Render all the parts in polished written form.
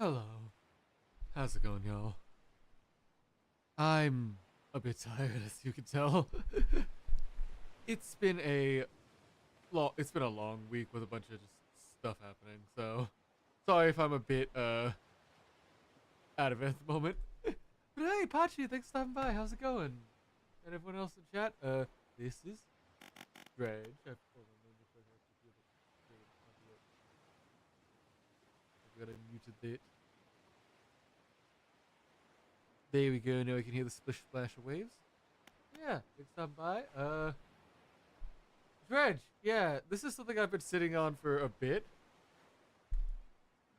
Hello. How's it going, y'all? I'm a bit tired, as you can tell. it's been a long week with a bunch of just stuff happening. So sorry if I'm a bit out of it at the moment. But hey, Pachi, thanks for stopping by. How's it going? And everyone else in chat. This is Dredge. Hold on, let me make sure I actually feel it. I've got it muted it. There we go. Now we can hear the splish splash of waves. Yeah, thanks for stopping by. Dredge. Yeah, this is something I've been sitting on for a bit.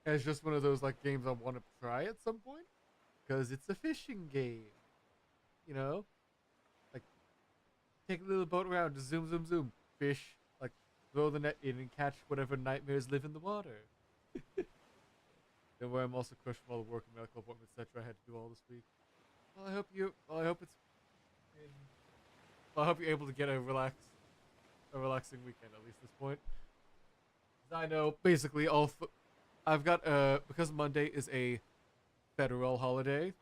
As just one of those like games I want to try at some point, because it's a fishing game. You know, like take a little boat around, just zoom, zoom, zoom, fish, like throw the net in and catch whatever nightmares live in the water. Don't worry, I'm also crushed from all the work and medical appointments, etc. I had to do all this week. Well, I hope you're able to get a relaxing weekend at least at this point. I know basically I've got because Monday is a federal holiday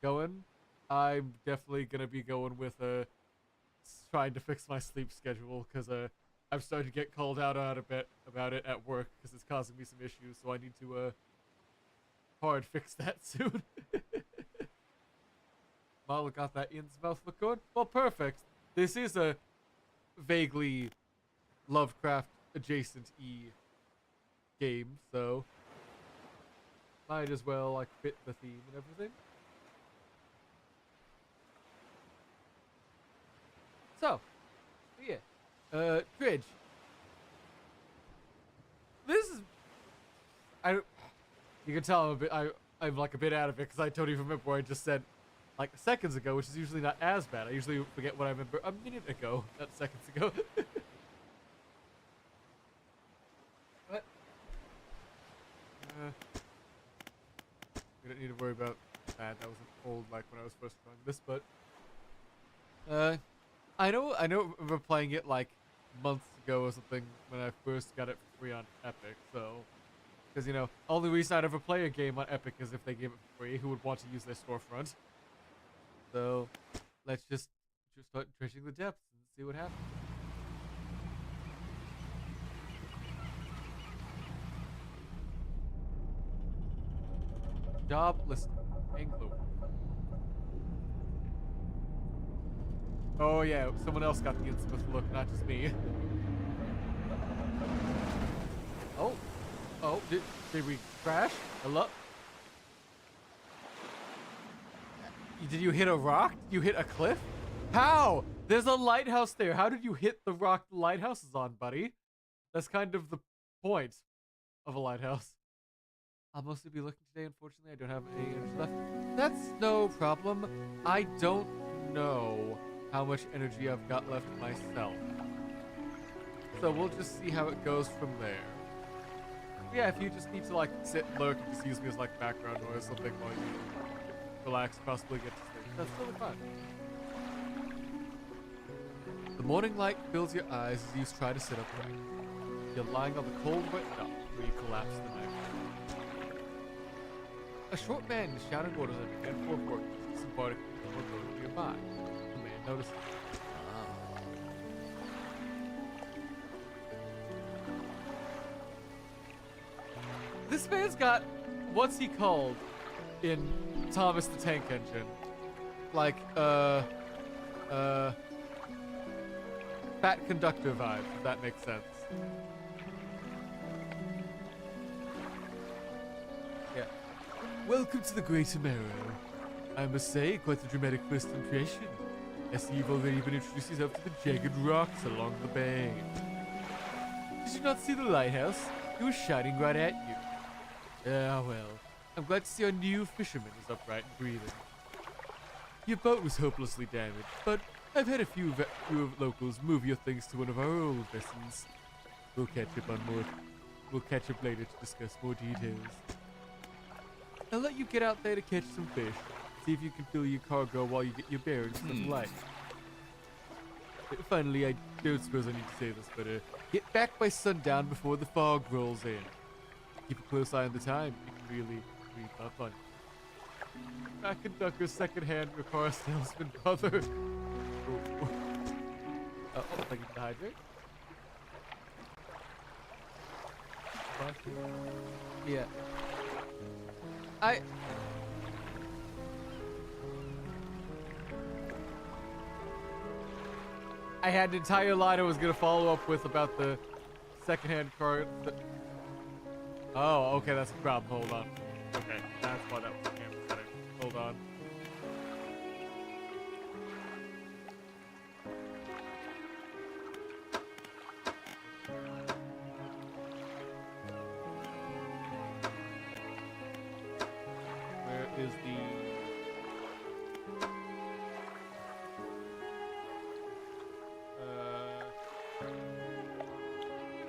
going. I'm definitely gonna be going with trying to fix my sleep schedule because I'm starting to get called out a bit about it at work because it's causing me some issues. So I need to hard fix that soon. Marla got that Ian's mouth look good. Well, perfect. This is a vaguely Lovecraft adjacent game, so might as well like fit the theme and everything. So, yeah, Dredge. This is you can tell I'm like a bit out of it because I don't even remember what I just said like seconds ago, which is usually not as bad. I usually forget what I remember a minute ago, not seconds ago. What? We don't need to worry about that. That wasn't old like when I was first trying this, but I remember playing it like months ago or something when I first got it for free on Epic. So, because you know, only reason I'd ever play a game on Epic is if they gave it for free. Who would want to use their storefront? So, let's just start dredging the depths and see what happens. Job listing. Anglo. Oh yeah, someone else got the infamous look, not just me. Oh, did we crash? Hello? Did you hit a rock? You hit a cliff? How? There's a lighthouse there. How did you hit the rock the lighthouse is on, buddy? That's kind of the point of a lighthouse. I'll mostly be looking today, unfortunately. I don't have any energy left. That's no problem. I don't know how much energy I've got left myself. So we'll just see how it goes from there. Yeah, if you just need to like sit and lurk and just use me as like background noise or something while you relax, possibly get to sleep, that's totally fine. The morning light fills your eyes as you try to sit upright. You're lying on the cold, wet dock where you collapse the night. A short man is shouting orders at a handful of workers as some particles are going nearby. The man notices. This man's got, what's he called in Thomas the Tank Engine? Like, fat conductor vibe, if that makes sense. Yeah. Welcome to the Great America. I must say, quite a dramatic first impression. I see you've already been introduced yourself to the jagged rocks along the bay. Did you not see the lighthouse? It was shining right at you. Ah, well. I'm glad to see our new fisherman is upright and breathing. Your boat was hopelessly damaged, but I've had a few locals move your things to one of our old vessels. We'll catch up later to discuss more details. I'll let you get out there to catch some fish. See if you can fill your cargo while you get your bearings from the light. Finally, I don't suppose I need to say this, but get back by sundown before the fog rolls in. Keep a close eye on the time. It can really, sweet, not funny. Mac and Ducker's secondhand car salesman brother. Ooh. Oh, I can hydrate. Yeah. I had an entire line I was gonna follow up with about the secondhand car. Oh, okay, that's the problem. Hold on. Okay, that's why that was the camera setting. Hold on. Where is the...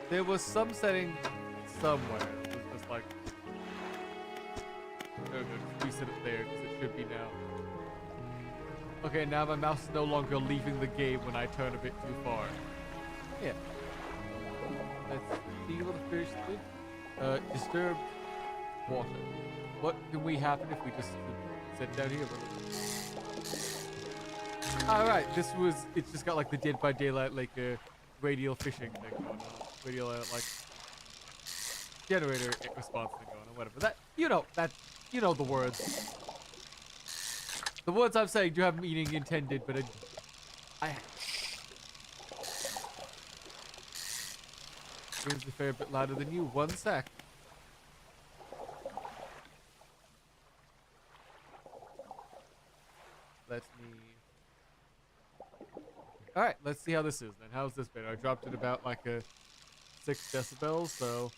There was some setting somewhere. It was just like... No, just reset it there, because it should be now. Okay, now my mouse is no longer leaving the game when I turn a bit too far. Yeah. Let's see what the fish did. Disturbed water. What can we happen if we just sit down here? Alright, it's just got like the Dead by Daylight, like radial fishing thing going on. Radial, like, generator response thing going on, whatever. That, you know the words. The words I'm saying do have meaning intended, but Seems a fair bit louder than you. 1 sec. Let me... Alright, let's see how this is then. How's this been? I dropped it about like a 6 decibels, so...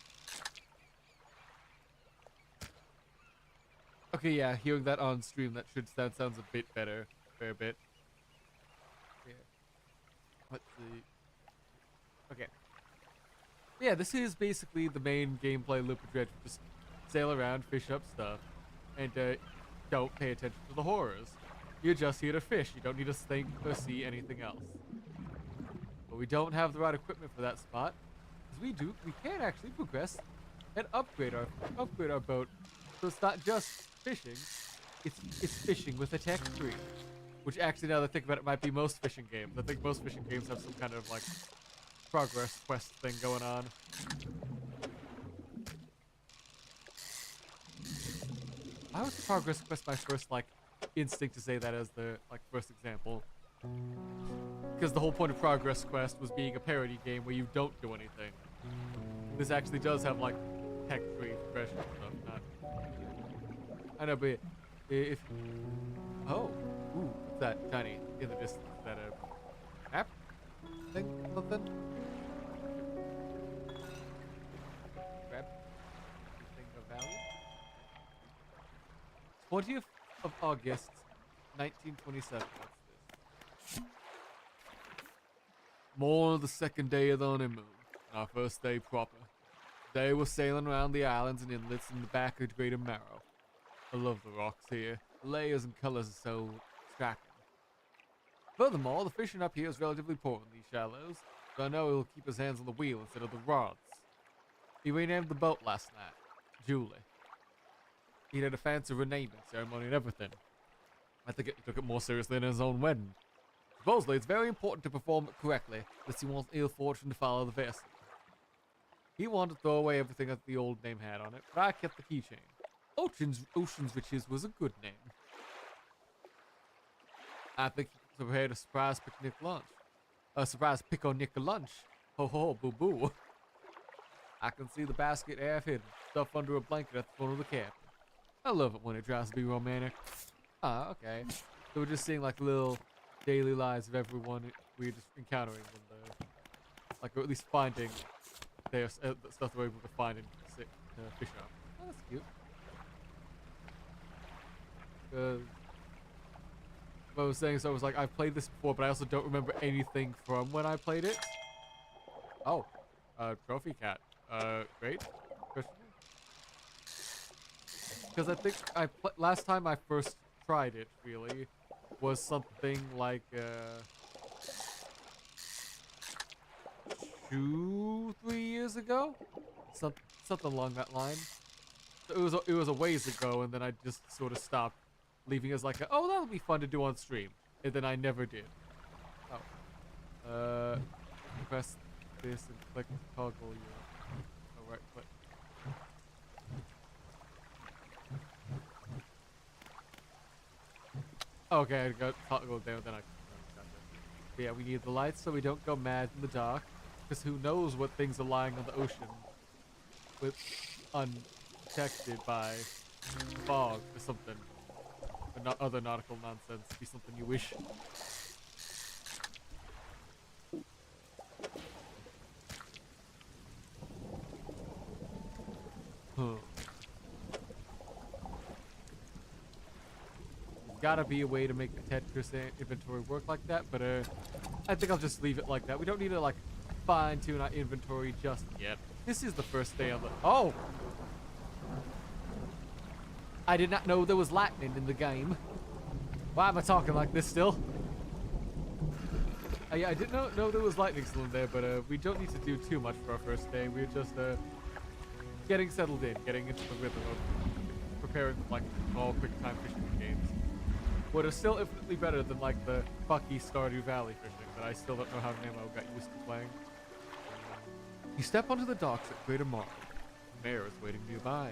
Okay, yeah, hearing that on stream, that sounds a bit better. A fair bit. Yeah. Let's see. Okay. Yeah, this is basically the main gameplay loop of Dredge. Just sail around, fish up stuff, and don't pay attention to the horrors. You're just here to fish. You don't need to think or see anything else. But we don't have the right equipment for that spot. Because we can actually progress and upgrade our boat. So it's not just fishing, it's fishing with a tech tree. Which actually, now that I think about it, might be most fishing games. I think most fishing games have some kind of like progress quest thing going on. Why was progress quest my first like instinct to say that as the like first example? Because the whole point of progress quest was being a parody game where you don't do anything. This actually does have like tech tree progression stuff. Not... I know, but if ooh, what's that shiny in the distance? Is that a map thing? Something? Grab anything of value? 20th of August, 1927. What's this? Morning of the second day of the honeymoon. Our first day proper. Today we're sailing around the islands and inlets in the back of Greater Marrow. I love the rocks here. The layers and colors are so striking. Furthermore, the fishing up here is relatively poor in these shallows, so I know he'll keep his hands on the wheel instead of the rods. He renamed the boat last night. Julie. He had a fancy renaming ceremony and everything. I think he took it more seriously than his own wedding. Supposedly, it's very important to perform it correctly, lest he wants ill fortune to follow the vessel. He wanted to throw away everything that the old name had on it, but I kept the keychain. Ocean's Riches was a good name. I think he prepared a surprise picnic lunch. A surprise picnic lunch. Ho ho, boo boo. I can see the basket half hidden, stuffed under a blanket at the front of the cabin. I love it when it tries to be romantic. Ah, okay. So we're just seeing like little daily lives of everyone we're just encountering when the, like, or at least finding their the stuff they're able to find and fish out. Oh, that's cute. What I was saying, so I was like, I've played this before, but I also don't remember anything from when I played it. Oh, trophy cat. Great. Because I think last time I first tried it, really, was something like 2-3 years ago, something along that line. it was a ways ago, and then I just sort of stopped, leaving as like, oh, that'll be fun to do on stream, and then I never did. Oh, press this and click to toggle your right click. Okay, I got toggle down, then I can. But yeah, we need the lights so we don't go mad in the dark, because who knows what things are lying on the ocean with undetected by fog or something. Or not other nautical nonsense. Be something you wish. Huh. Gotta be a way to make the Tetris inventory work like that, but I think I'll just leave it like that. We don't need to like fine-tune our inventory just yet. This is the first day of the— oh! I did not know there was lightning in the game. Why am I talking like this still? Yeah, I didn't know there was lightning still in there, but we don't need to do too much for our first day. We're just getting settled in, getting into the rhythm of preparing for like all quick time fishing games. What is still infinitely better than like the fucky Stardew Valley fishing that I still don't know how Nemo got used to playing. You step onto the docks at Greater Mar. The mayor is waiting nearby.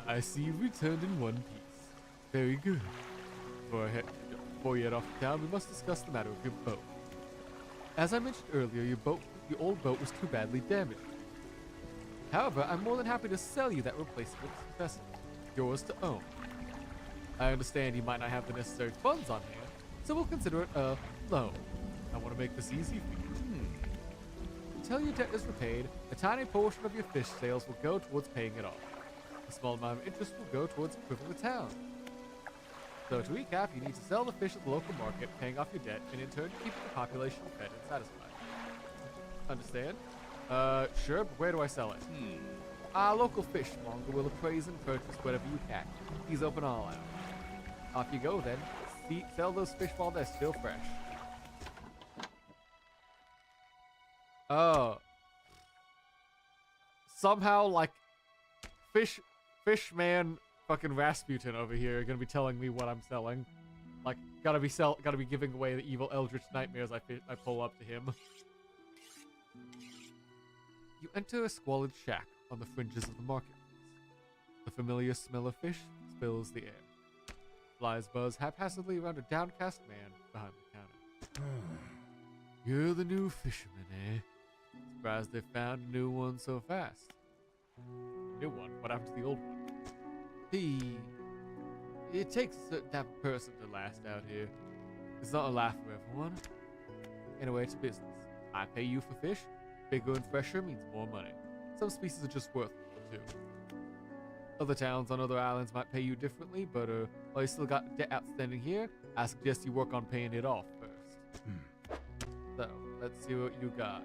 I see you've returned in one piece. Very good. Before you head off to town, we must discuss the matter of your boat. As I mentioned earlier, your old boat was too badly damaged. However, I'm more than happy to sell you that replacement vessel. Yours to own. I understand you might not have the necessary funds on hand, so we'll consider it a loan. I want to make this easy for you. Until your debt is repaid, a tiny portion of your fish sales will go towards paying it off. A small amount of interest will go towards improving the town. So to recap, you need to sell the fish at the local market, paying off your debt, and in turn keeping the population fed and satisfied. Understand? Sure, but where do I sell it? Our local fishmonger will appraise and purchase whatever you catch. He's open all out. Off you go then. Sell those fish while they're still fresh. Oh. Somehow, like, Fishman fucking Rasputin over here are gonna be telling me what I'm selling. Like, gotta be giving away the evil eldritch nightmares I pull up to him. You enter a squalid shack on the fringes of the marketplace. The familiar smell of fish fills the air. Flies buzz haphazardly around a downcast man behind the counter. You're the new fisherman, eh? Surprised they found a new one so fast. New one? What happened to the old one? It takes a certain type of person to last out here. It's not a life for everyone. Anyway, it's a business. I pay you for fish. Bigger and fresher means more money. Some species are just worth more too. Other towns on other islands might pay you differently, but while you still got debt outstanding here, I suggest you work on paying it off first. So, let's see what you got.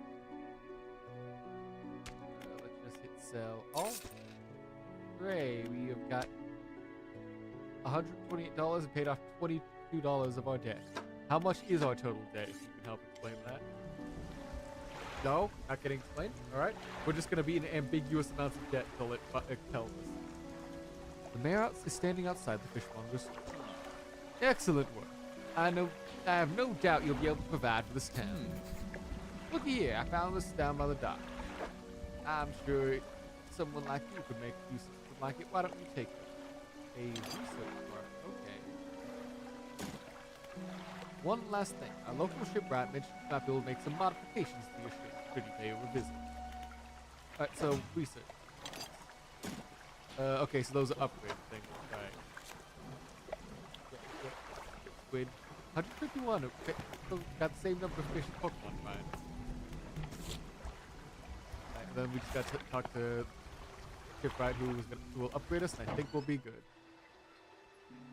Let's just hit sell all. Hooray, we have got $128 and paid off $22 of our debt. How much is our total debt, if you can help explain that? No, not getting explained? Alright. We're just going to be in ambiguous amounts of debt until it tells us. The mayor is standing outside the fishmonger's store. Excellent work. I have no doubt you'll be able to provide for this town. Looky here, I found this down by the dock. I'm sure someone like you could make use of something like it. Why don't you take it? A research part. Okay. One last thing. Our local shipwright mentioned you might be able to make some modifications to your ship should you pay over a visit. Alright, so research. Okay, so those are upgrade things. Alright. Squid. 151. Okay, so got the same number of fish as Pokemon, fine. Alright, and then we just got to talk to shipwright who will upgrade us, and I think we'll be good.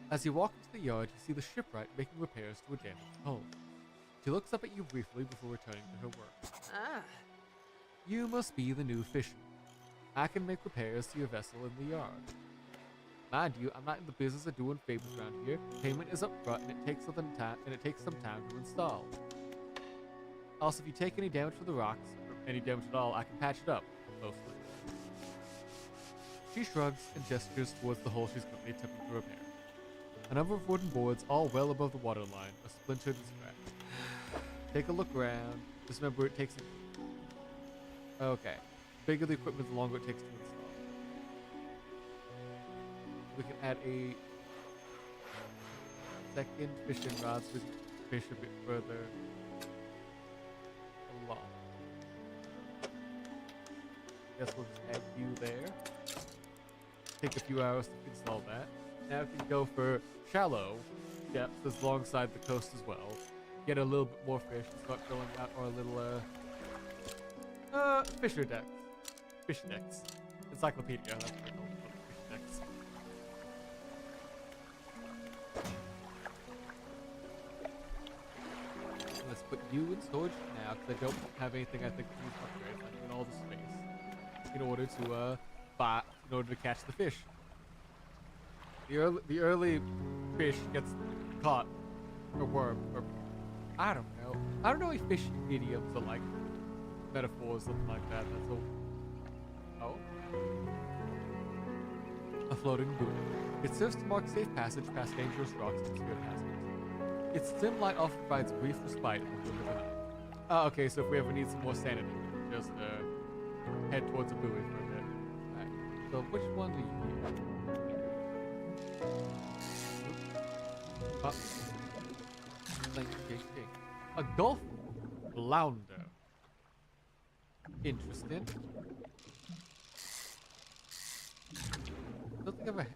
As you walk into the yard, you see the shipwright making repairs to a damaged hull. She looks up at you briefly before returning to her work. You must be the new fisherman. I can make repairs to your vessel in the yard. Mind you, I'm not in the business of doing favors around here. Payment is up front, and it takes some time to install. Also, if you take any damage from the rocks, or any damage at all, I can patch it up, mostly. She shrugs and gestures towards the hole she's currently attempting to repair. A number of wooden boards, all well above the waterline, are splintered and scratched. Take a look around. Just remember it takes a... Okay. The bigger the equipment, the longer it takes to install. We can add a second fishing rod so we can fish a bit further along. Guess we'll just add you there. Take a few hours to install that. Now we can go for shallow depths alongside the coast as well. Get a little bit more fish and start filling out our little fisher decks. Fish decks. Encyclopedia, that's what they're called. Fish decks. Let's put you in storage now because I don't have anything I think needs upgrades. I need all the space in order to catch the fish. The early fish gets caught or worm or I don't know. I don't know if fish idioms are like metaphors, something like that. That's all. Oh. A floating buoy. It serves to mark safe passage past dangerous rocks and obscure passages. Its dim light often provides brief respite in the gloom of the night. Oh, okay, so if we ever need some more sanity, we can just head towards a buoy for a bit. Alright, so which one do you need? A Gulf flounder. Interesting. Don't think of a...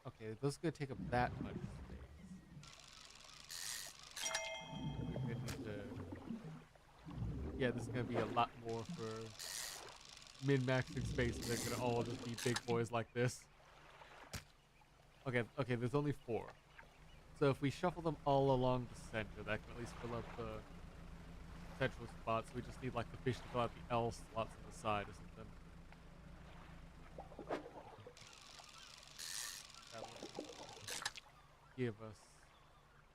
Okay, those are gonna take up that much space. We're gonna need to... Yeah, this is gonna be a lot more for min-maxing space. They're gonna all just be big boys like this. Okay, there's only 4. So if we shuffle them all along the center, that can at least fill up the central spots. We just need like the fish to fill out the L slots on the side or something. That will give us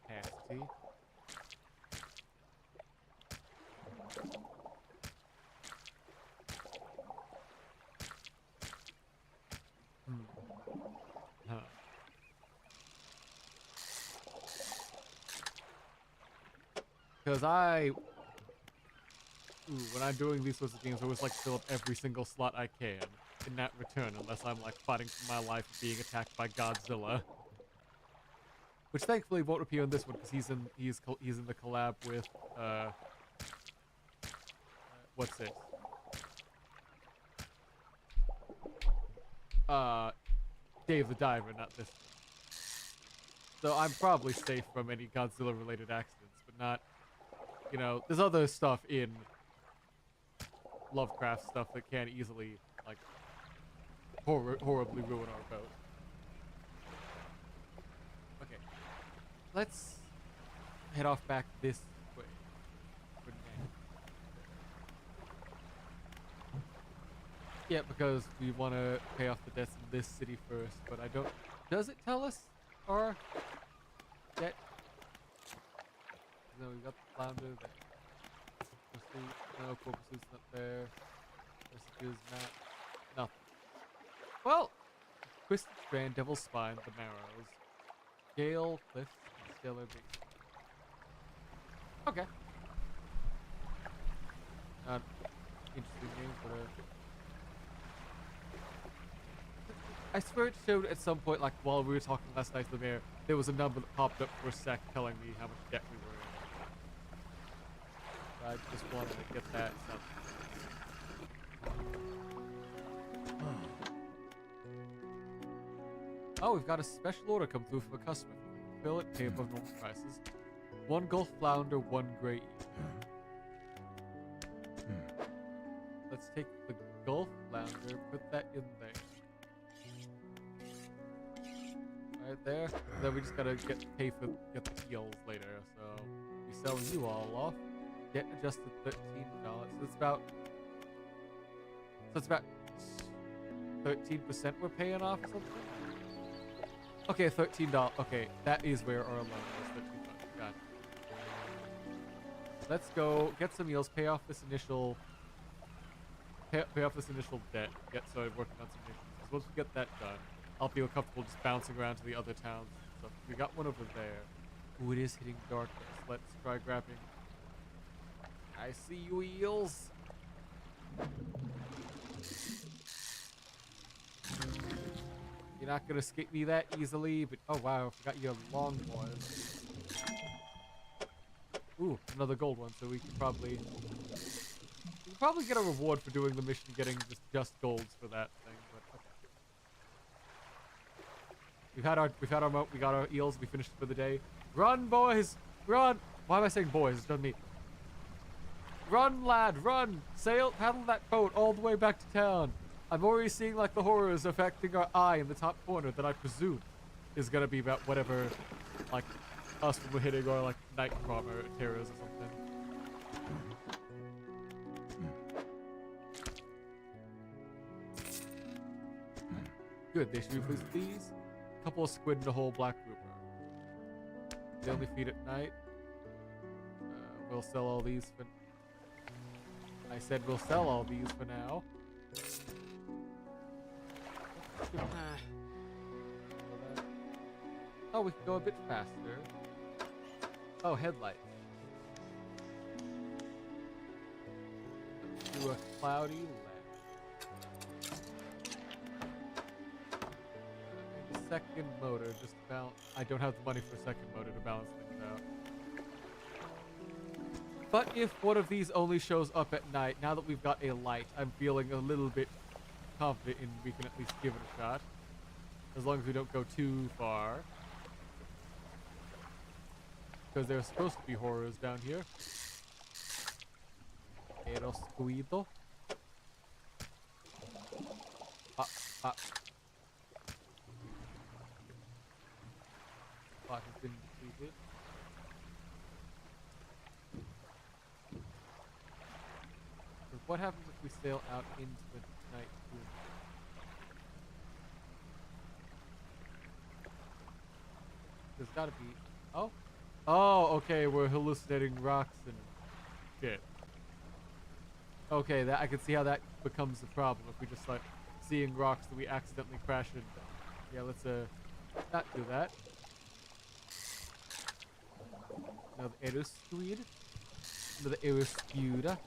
capacity. Huh. Because when I'm doing these sorts of games, I always like to fill up every single slot I can in that return, unless I'm like fighting for my life and being attacked by Godzilla. Which thankfully won't appear in this one because he's in the collab with what's this? Dave the Diver, not this one. So I'm probably safe from any Godzilla related accidents, but not, you know, there's other stuff in Lovecraft stuff that can easily, like, horribly ruin our boat. Okay, let's head off back this way for now. Yeah, because we want to pay off the debts in this city first, but I don't... Does it tell us our debt? No, we got the flounder there. No, porpoises not there. Messages, map. Nothing. Well, Twisted Strand, Devil's Spine, the Marrows, Gale, Cliffs, and Stellar Beach. Okay. Not interesting names, but I swear it showed at some point, like while we were talking last night to the mayor, there was a number that popped up for a sec telling me how much debt we were in. I just wanted to get that stuff. Oh, we've got a special order come through from a customer. Fill it, pay above normal prices. 1 Gulf Flounder, 1 Grey Eel. Let's take the Gulf Flounder, put that in there. Right there. Then we just gotta get the eels later. So we sell you all off. Debt adjusted $13. So it's about 13% we're paying off or something. Okay, $13. Okay, that is where our loan is. $13. Got it. Let's go get some eels. Pay off this initial pay off this initial debt, get started working on some missions. Because once we get that done, I'll feel comfortable just bouncing around to the other towns and stuff. We got one over there. Ooh, it is hitting darkness. Let's try grabbing. I see you, eels. You're not gonna escape me that easily, but oh wow, I forgot you have long boys. Ooh, another gold one, so we can probably get a reward for doing the mission, getting just golds for that thing. But okay. We've had our moat, we got our eels, we finished for the day. Run, boys, run! Why am I saying boys? It's not me. Run, lad, run! Paddle that boat all the way back to town. I'm already seeing like the horrors affecting our eye in the top corner that I presume is gonna be about whatever, like, us from hitting or like night bomber terrors or something. Good, they should replace these. A couple of squid and a whole black grouper. They only feed at night. We'll sell all these for... I said we'll sell all these for now. Oh, we can go a bit faster. Oh, headlights. Do a cloudy left. Second motor, just about. I don't have the money for a second motor to balance things out. But if one of these only shows up at night, now that we've got a light, I'm feeling a little bit confident in we can at least give it a shot. As long as we don't go too far. Because there's supposed to be horrors down here. Eroscuido. Ah. Spot has been depleted. So what happens if we sail out into the night gloom? There's gotta be... Oh? Oh, okay, we're hallucinating rocks and shit. Okay, that I can see how that becomes a problem if we just like seeing rocks that we accidentally crash into. Yeah, let's not do that. Another Eroscuid. Another Eroscuda.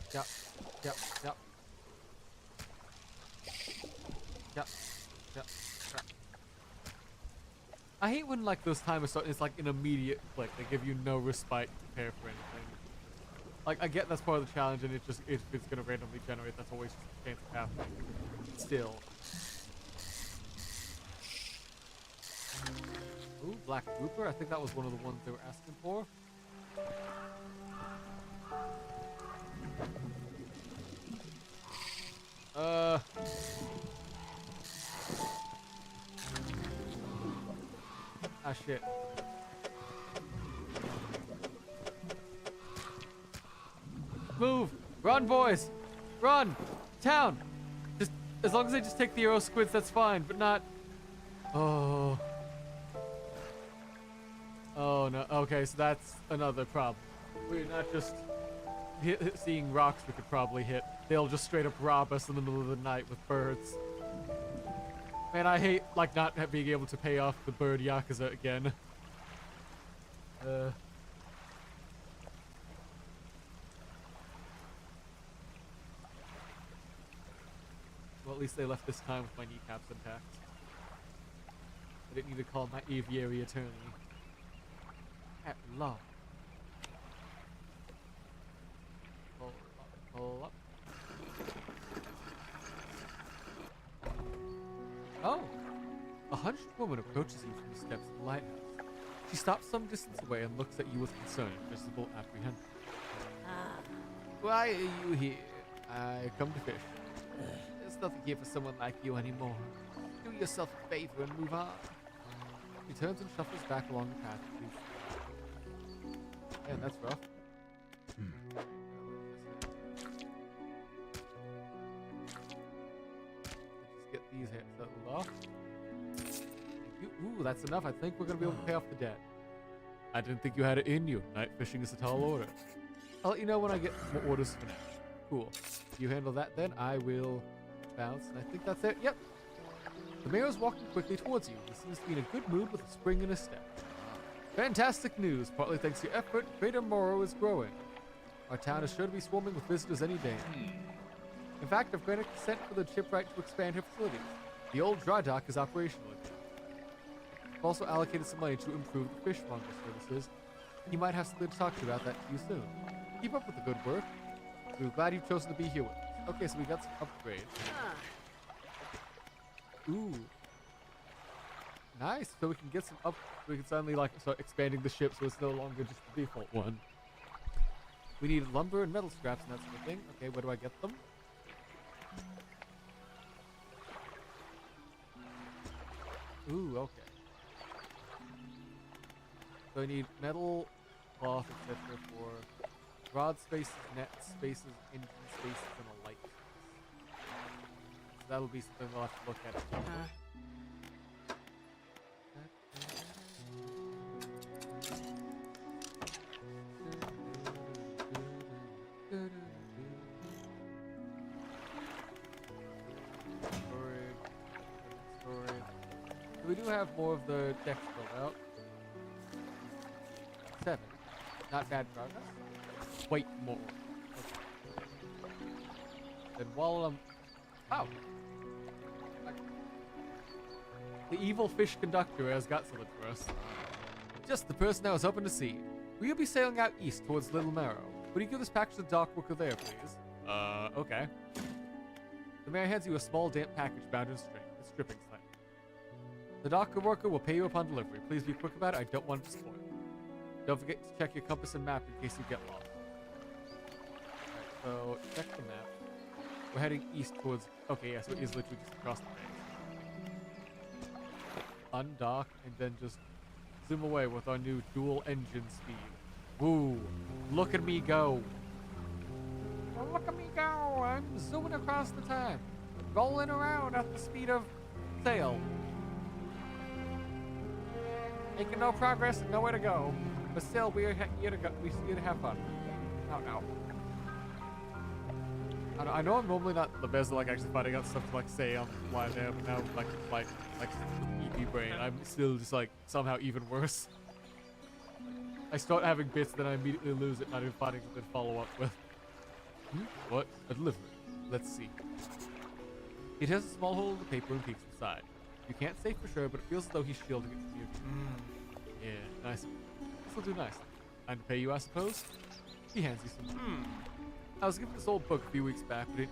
Yep. I hate when like those timers start, it's like an immediate click. They give you no respite to prepare for anything. Like I get that's part of the challenge, and it just if it's gonna randomly generate, that's always just a chance of happening. Still. Ooh, black grouper. I think that was one of the ones they were asking for. Ah, shit. Move! Run, boys! Run! Town! Just, as long as they just take the arrow squids, that's fine, but not... Oh. Oh, no. Okay, so that's another problem. We're not just seeing rocks we could probably hit. They'll just straight up rob us in the middle of the night with birds. Man, I hate, like, not being able to pay off the bird Yakuza again. Well, at least they left this time with my kneecaps intact. I didn't need to call my aviary attorney. At law. Pull up. Oh! A hunched woman approaches you from the steps of the lighthouse. She stops some distance away and looks at you with concern and visible apprehension. Why are you here? I come to fish. There's nothing here for someone like you anymore. Do yourself a favor and move on. He turns and shuffles back along the path. Man, that's rough. Just get these hands settled off. Ooh, that's enough. I think we're going to be able to pay off the debt. I didn't think you had it in you. Night fishing is a tall order. I'll let you know when I get more orders for now. Cool. You handle that then. I will bounce. And I think that's it. Yep. The mayor is walking quickly towards you. He seems to be in a good mood with a spring in his step. Fantastic news. Partly thanks to your effort, Greater Morrow is growing. Our town is sure to be swarming with visitors any day. In fact, I've granted consent for the shipwright to expand her facilities. The old dry dock is operational again. I've also allocated some money to improve the fishmonger services. You might have something to talk to you about that to you soon. Keep up with the good work. We're glad you've chosen to be here with us. Okay, so we got some upgrades. Ooh. Nice. So we can get some up. We can suddenly like start expanding the ship so it's no longer just the default one. We need lumber and metal scraps and that sort of thing. Okay, where do I get them? Ooh, okay. So I need metal, cloth, etc. for rod spaces, net spaces, engine spaces, and a light space. So that'll be something we'll have to look at. Storage. So we do have more of the decks filled out. 7. Not bad progress. Wait, more. Okay. Then while I'm... Oh! The evil fish conductor has got something for us. Just the person I was hoping to see. Will you be sailing out east towards Little Marrow? Would you give this package to the dock worker there, please? Okay. The mayor hands you a small damp package bound in stripping site. The dock worker will pay you upon delivery. Please be quick about it. I don't want it to spoil. Don't forget to check your compass and map in case you get lost. Alright, so check the map. We're heading east towards... Okay, yeah, so it is literally just across the bay. Undock and then just zoom away with our new dual engine speed. Woo! Look at me go! Look at me go! I'm zooming across the time. Rolling around at the speed of sail. Making no progress and nowhere to go. But still, we're here to go. We're here to have fun. Oh no. I know I'm normally not the best at like actually finding out stuff to like say on the fly there, but now like EP brain, I'm still just like somehow even worse. I start having bits, then I immediately lose it, not even finding something to follow up with. What? A delivery. Let's see. It has a small hole in the paper and peeks inside. You can't say for sure, but it feels as though he's shielding it from you. Yeah, nice. This will do nicely. Time to pay you, I suppose? He hands you some. I was given this old book a few weeks back, but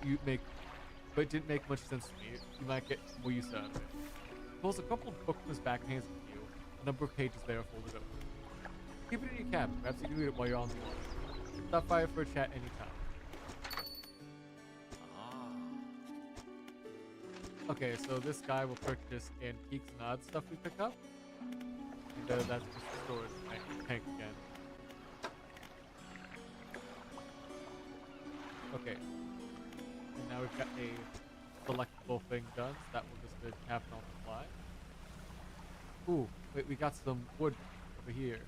it didn't make much sense to me. You might get more use out of it. Pulls a couple of books from his back and hands it to you. A number of pages there folded open. Keep it in your cabin. Perhaps you can read it while you're on the water. Stop by for a chat anytime. Okay, so this guy will purchase antiques and odd stuff we pick up. And that's just the storage tank again. Okay. And now we've got a selectable thing done, so that will just happen on the fly. Ooh, wait, we got some wood over here.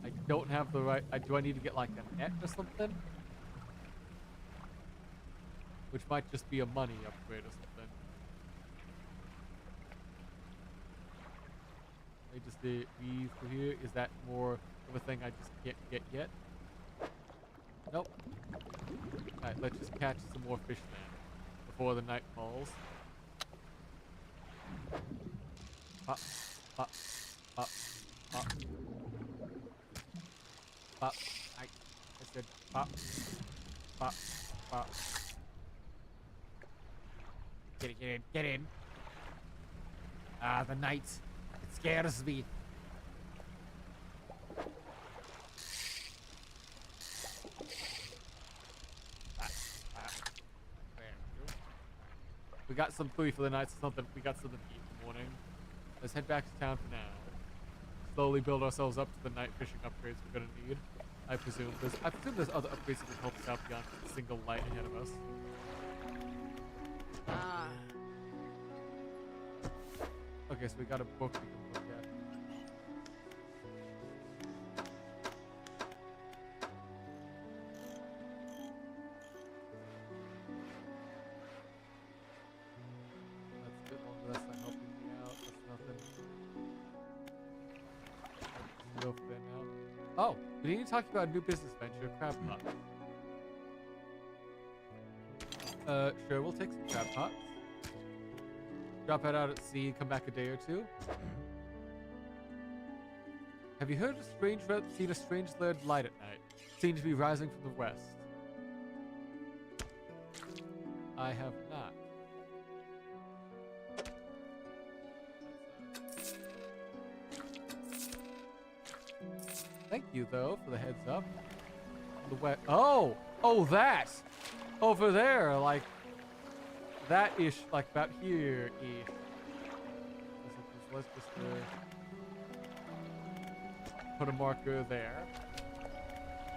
I don't have the right... do I need to get like a net or something? Which might just be a money upgrade or something. I just weave through here. Is that more of a thing I just can't get yet? Nope. Alright, let's just catch some more fish then before the night falls. Pop, pop, pop, pop. Pop. I said pop, pop, pop. Get in, get in. Ah, the night. It scares me. We got some food for the night, so something. We got something to eat in the morning. Let's head back to town for now. Slowly build ourselves up to the night fishing upgrades we're gonna need. I presume there's other upgrades that can help us out beyond the single light ahead of us. Okay, so we got a book we can look at. Oh, we need to talk about a new business venture, crab pots. Sure, we'll take some crab pots. Drop it out at sea, come back a day or two. Have you heard seen a strange red light at night? Seemed to be rising from the west. I have not. Thank you, though, for the heads up. The wet. Oh! Oh, that! Over there, like that-ish, like about here-ish. Let's just put a marker there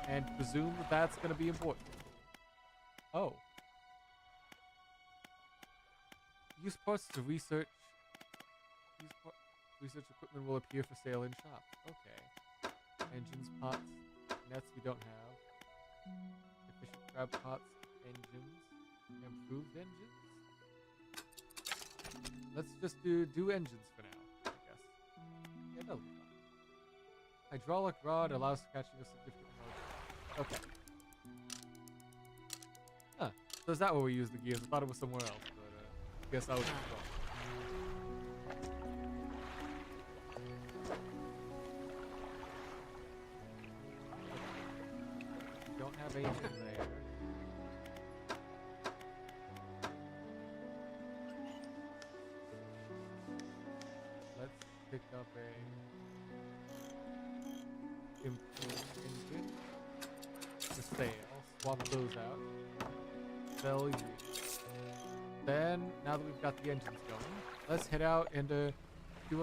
and presume that that's going to be important. Oh. Use parts to research. Research equipment will appear for sale in shops. Okay. Engines, pots, nets we don't have. Efficient crab pots, engines, improved engines. Let's just do engines for now, I guess. Yeah, that'll be fine. Hydraulic rod allows catching a significant motion. Okay. Huh. So is that where we use the gears? I thought it was somewhere else, but I guess I was just wrong. Don't have engine there. Let's pick up a improved engine for sale. Swap those out. Sell you. Then, now that we've got the engines going, let's head out and do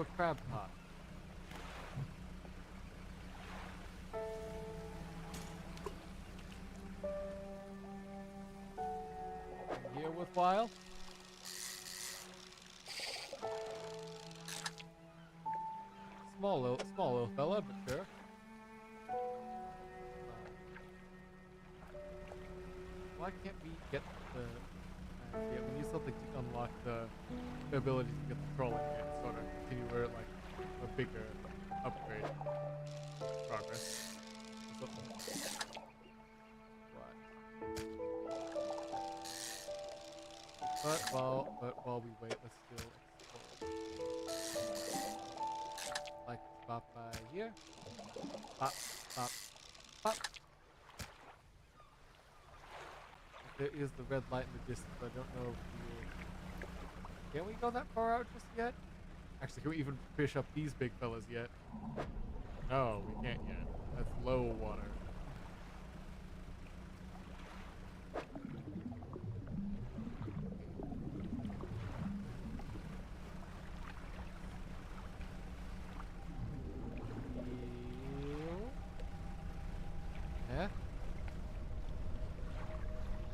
a crab pot. Here worthwhile? Small little fella, but sure. Why can't we get the... yeah, we need something to unlock the ability to get the trolling and sort of continue where like a bigger upgrade progress. What? But while we wait, let's still explore. Like stop by here. Pop, pop, pop. There is the red light in the distance, but I don't know if can we go that far out just yet? Actually, can we even fish up these big fellas yet? No, we can't yet. That's low water. Yeah?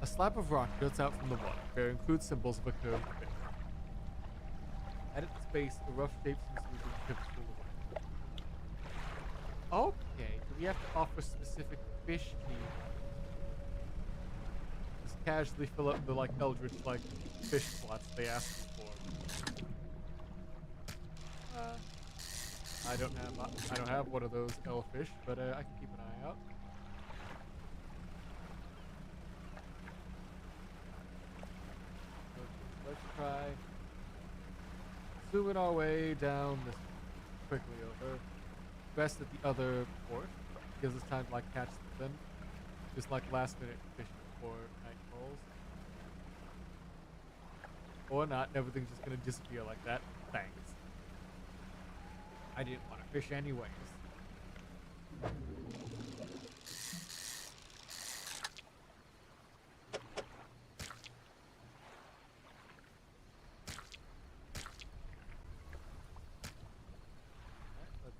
A slab of rock juts out from the water, bearing crude symbols of a curved fin. At its base, the rough shape seems to be purposeful. Okay, do we have to offer specific fish needs? Just casually fill up the like eldritch like fish slots they ask you for. I don't have one of those elfish, but I can keep an eye out. Let's try zooming our way down this quickly over. Rest at the other port. Gives us time to like catch something. Just like last minute fishing before night falls. Or not, everything's just gonna disappear like that. Thanks. I didn't want to fish anyways.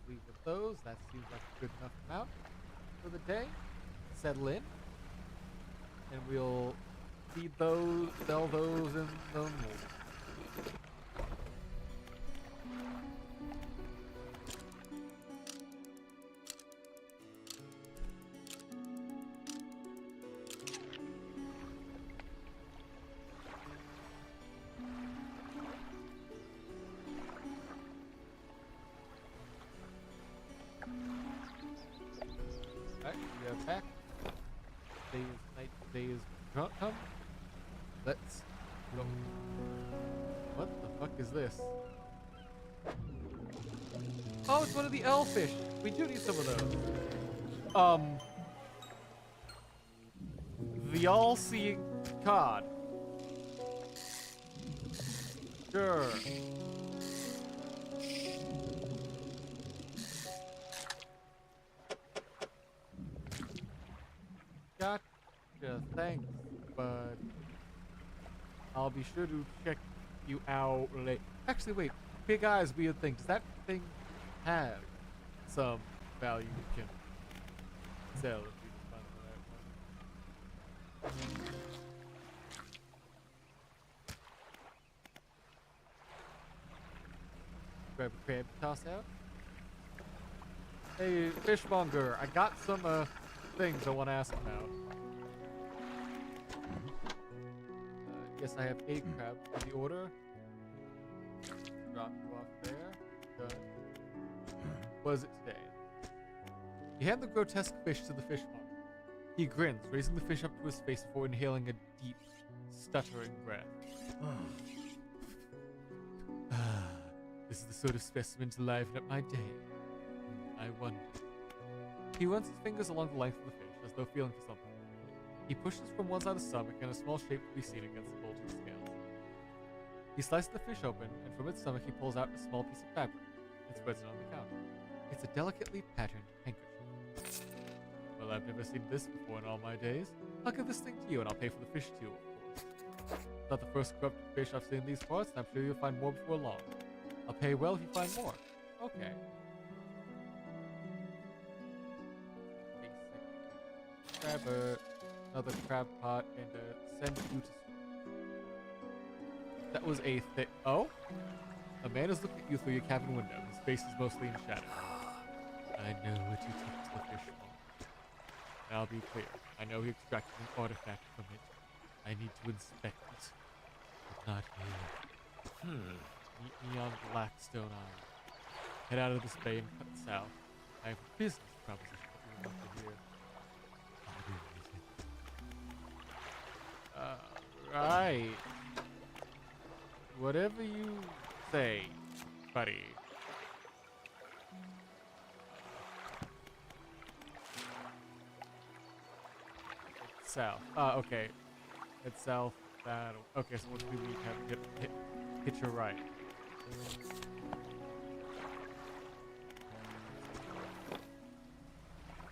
Leave with those. That seems like a good enough amount for the day. Settle in. And we'll feed those, sell those, and then we'll... We are back. Today is night. Today is drunk. Come. Let's go. What the fuck is this? Oh, it's one of the elfish. We do need some of those. The all-seeing cod. Sure. Gotcha, thanks, bud. I'll be sure to check you out later. Actually, wait. Big eyes, weird thing. Does that thing have some value you can sell if you can find the right one? Grab a crab to toss out. Hey, fishmonger, I got some things I want to ask about. Yes, I have 8 crabs for the order. Drop you off there. Done. What is it today? You hand the grotesque fish to the fishmonger. He grins, raising the fish up to his face before inhaling a deep, stuttering breath. This is the sort of specimen to liven up my day. I wonder. He runs his fingers along the length of the fish, as though feeling for something. He pushes from one side of the stomach, and a small shape can be seen against the bulging scales. He slices the fish open, and from its stomach he pulls out a small piece of fabric and spreads it on the counter. It's a delicately patterned handkerchief. Well, I've never seen this before in all my days. I'll give this thing to you, and I'll pay for the fish too, of course. It's not the first corrupted fish I've seen in these parts, and I'm sure you'll find more before long. I'll pay well if you find more. Okay. Basic. Crabber, another crab pot, and a send you to That was a Oh? A man is looking at you through your cabin window. His face is mostly in shadow. I know what you took to the fish farm. And I'll be clear. I know he extracted an artifact from it. I need to inspect it. But not here. Meet me on Blackstone Island. Head out of this bay and cut south. I have a business proposition that you want to hear. Right. Whatever you say, buddy. It's south. Okay. It's south. Okay, so once we leave, have to hit your right.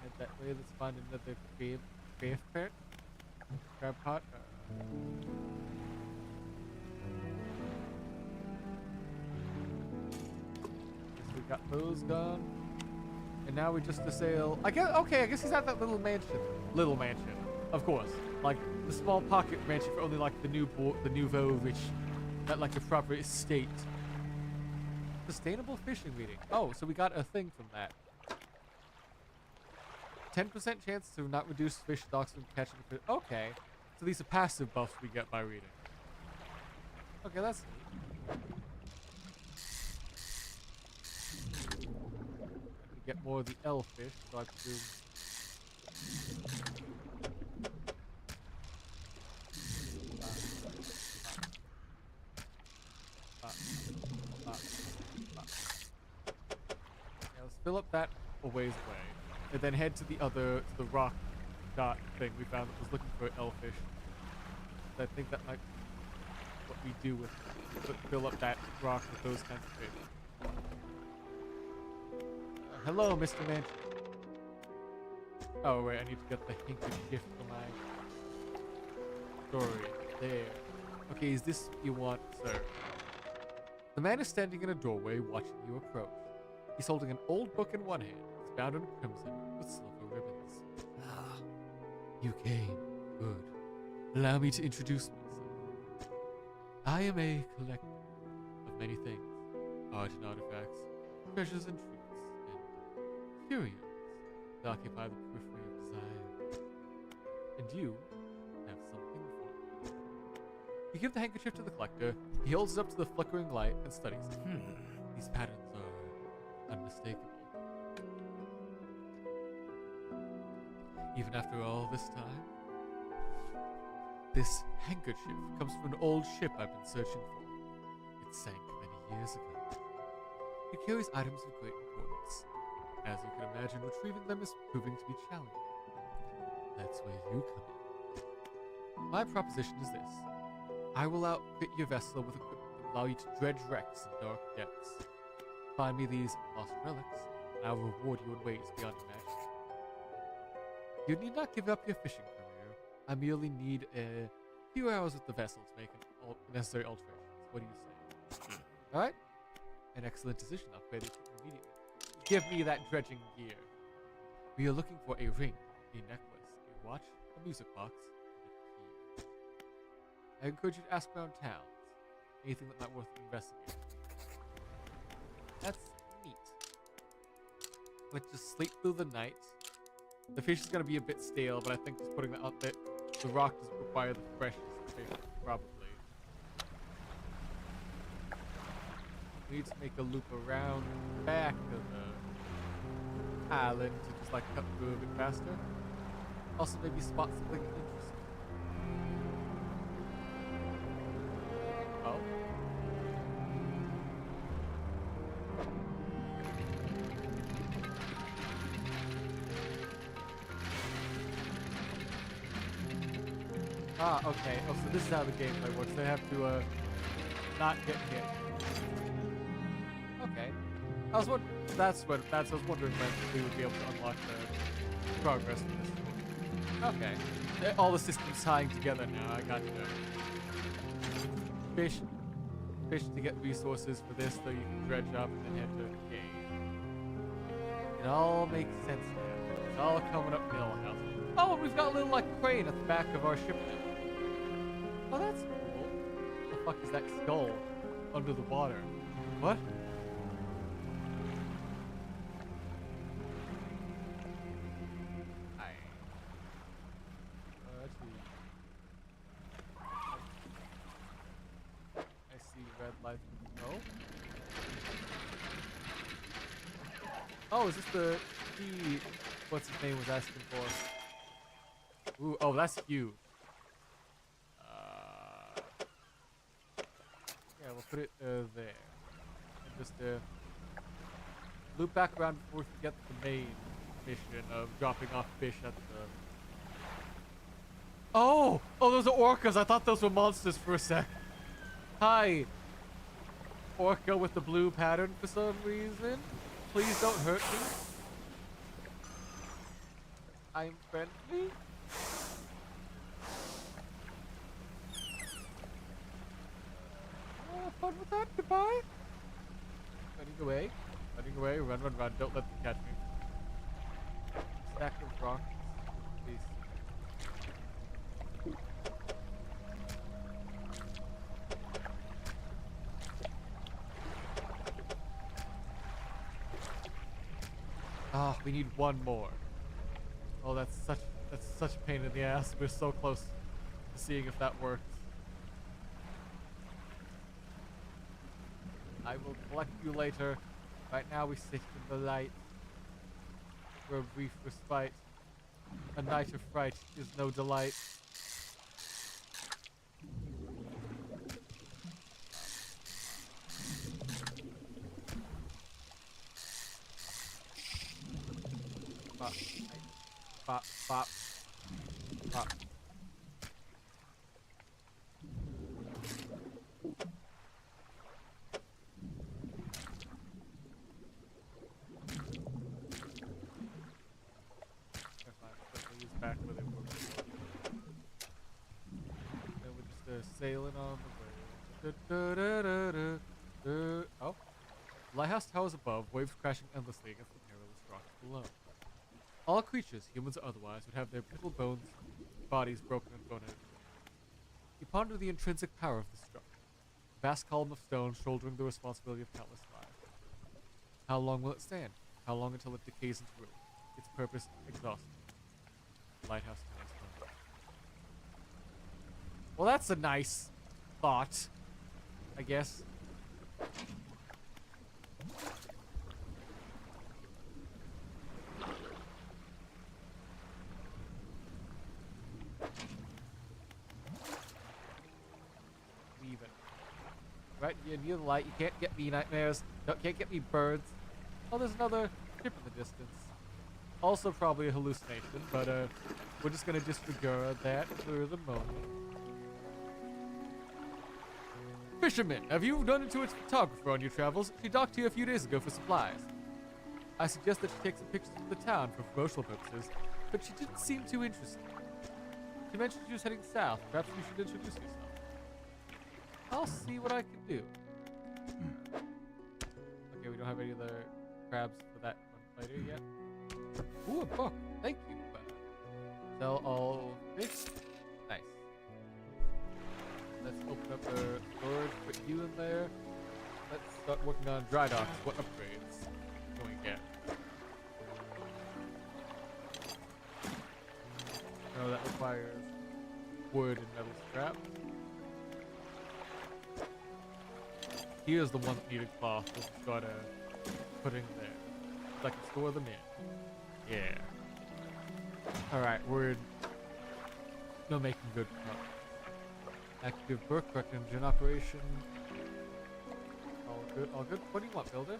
Head that way. Let's find another crab pot. We got those done, and now we just assail. I guess he's at that little mansion. Little mansion, of course. Like the small pocket mansion for only like the nouveau rich, not like the proper estate. Sustainable fishing reading. Oh, so we got a thing from that. 10% chance to not reduce fish stocks from catching fish. Okay, so these are passive buffs we get by reading. Okay, that's neat. Get more of the elfish, so I presume. Yeah, let's fill up that a ways away, and then head to the rock dot thing we found that was looking for elfish. I think that might be what we do with fill up that rock with those kinds of fish. Hello, Mr. Man. Oh, wait, I need to get the handkerchief for my story. There. Okay, is this what you want, sir? The man is standing in a doorway watching you approach. He's holding an old book in one hand. It's bound in crimson with silver ribbons. You came. Good. Allow me to introduce myself. I am a collector of many things. Art and artifacts, treasures and truths. Curios that occupy the periphery of desire. And you have something for me. You give the handkerchief to the collector. He holds it up to the flickering light and studies it. These patterns are unmistakable. Even after all this time? This handkerchief comes from an old ship I've been searching for. It sank many years ago. It carries items of great importance. As you can imagine, retrieving them is proving to be challenging. That's where you come in. My proposition is this. I will outfit your vessel with equipment that will allow you to dredge wrecks in dark depths. Find me these lost relics, and I will reward you in ways beyond imagining. You need not give up your fishing career. I merely need a few hours with the vessel to make necessary alterations. What do you say? Alright? An excellent decision. I'll create it immediately. Give me that dredging gear. We are looking for a ring, a necklace, a watch, a music box, and a key. I encourage you to ask around town. Anything that might be worth investigating. That's neat. Let's just sleep through the night. The fish is going to be a bit stale, but I think just putting that out there, the rock doesn't require the freshness of the fish, probably. We need to make a loop around back of the island to just like cut through a bit faster. Also maybe spot something interesting. Oh. Ah, okay. Oh, so this is how the gameplay works. They have to, not get hit. Okay. I was wondering when we would be able to unlock the progress for this. Okay. All the systems tying together now. I got you. Fish to get resources for this, so you can dredge up and then head to the cave. It all makes sense now. It's all coming up Millhouse. Oh, we've got a little like crane at the back of our ship now. Oh, that's cool. What the fuck is that skull under the water? What? I see red light. Oh? Oh, is this the key? What's his name was asking for? Ooh, oh, that's huge. Yeah, we'll put it there. And just loop back around before we forget the main mission of dropping off fish at the... Oh! Oh, those are orcas! I thought those were monsters for a sec. Hi! Orca with the blue pattern for some reason. Please don't hurt me. I'm friendly. Have fun with that. Goodbye. Running away. Run. Don't let them catch me. Stack of rocks. Please. Ah, we need one more. Oh, that's such a pain in the ass. We're so close to seeing if that works. I will collect you later. Right now we sit in the light for a brief respite. A night of fright is no delight. Bop, bop, bop, bop. Back where they were before. And we're just sailing on the way. Oh. Lighthouse towers above, waves crashing endlessly against the perilous rocks below. All creatures, humans or otherwise, would have their brittle bodies broken and thrown out. You ponder the intrinsic power of this structure. A vast column of stone shouldering the responsibility of countless lives. How long will it stand? How long until it decays into ruin? Its purpose exhausted. Lighthouse towers. Well, that's a nice thought, I guess. right here near the light. You can't get me nightmares. No, can't get me birds. Oh, there's another ship in the distance. Also probably a hallucination, but we're just gonna disregard that for the moment. Fisherman, have you run into a photographer on your travels? She docked here a few days ago for supplies. I suggest that she take some pictures of the town for promotional purposes, but she didn't seem too interested. She mentioned she was heading south. Perhaps you should introduce yourself. I'll see what I can do. Okay, we don't have any other crabs for that one later yet. Ooh, a book. Thank you. Sell all fish. Nice. Let's open up our storage, put you in there. Let's start working on dry docks. What upgrades can we get? No, that requires wood and metal scrap. Here's the one that needed cloth. We'll just gotta put in there. So I can store them in. Yeah. Alright, we're still making good progress. Active book, correct engine operation. All good, all good. What do you want, builder?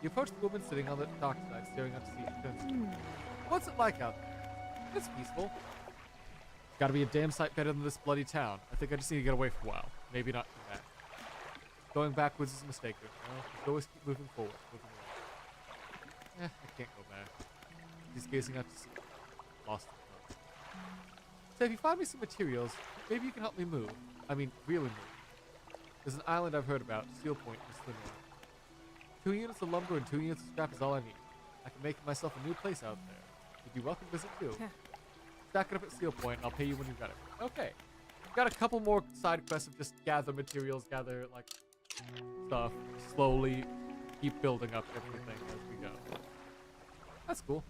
You approach the woman sitting on the dockside, staring out to sea. What's it like out there? It's peaceful. It's gotta be a damn sight better than this bloody town. I think I just need to get away for a while. Maybe not too bad. Going backwards is a mistake. Just always keep moving forward. I can't go back. He's gazing out to sea. Lost the boat. So if you find me some materials, maybe you can help me move. I mean, really move. There's an island I've heard about, Seal Point, just to the north. 2 units of lumber and 2 units of scrap is all I need. I can make myself a new place out there. You'd be welcome to visit too. Stack it up at Seal Point, and I'll pay you when you've got it. Okay. We've got a couple more side quests of just gather materials, gather, like, stuff. Slowly keep building up everything as we go. That's cool.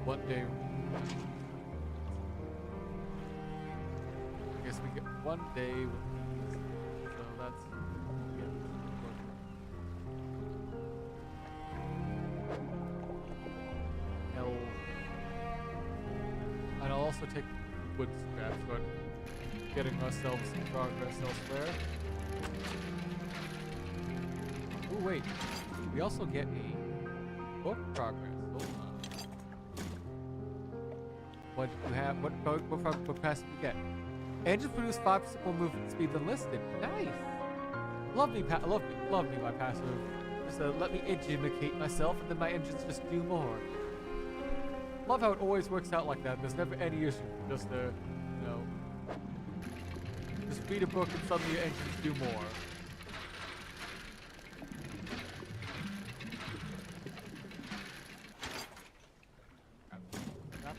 One day. I guess we get 1 day with these. So that's. And I'll also take wood scraps, but getting ourselves some progress elsewhere. Oh wait, we also get a book progress. Hold on. What do you have? What pass do you get? Engines produce 5% more movement speed than listed. Nice. Love me, my passive. Just let me educate myself, and then my engines just do more. Love how it always works out like that. There's never any issue. Just you know, just read a book and suddenly your engines do more.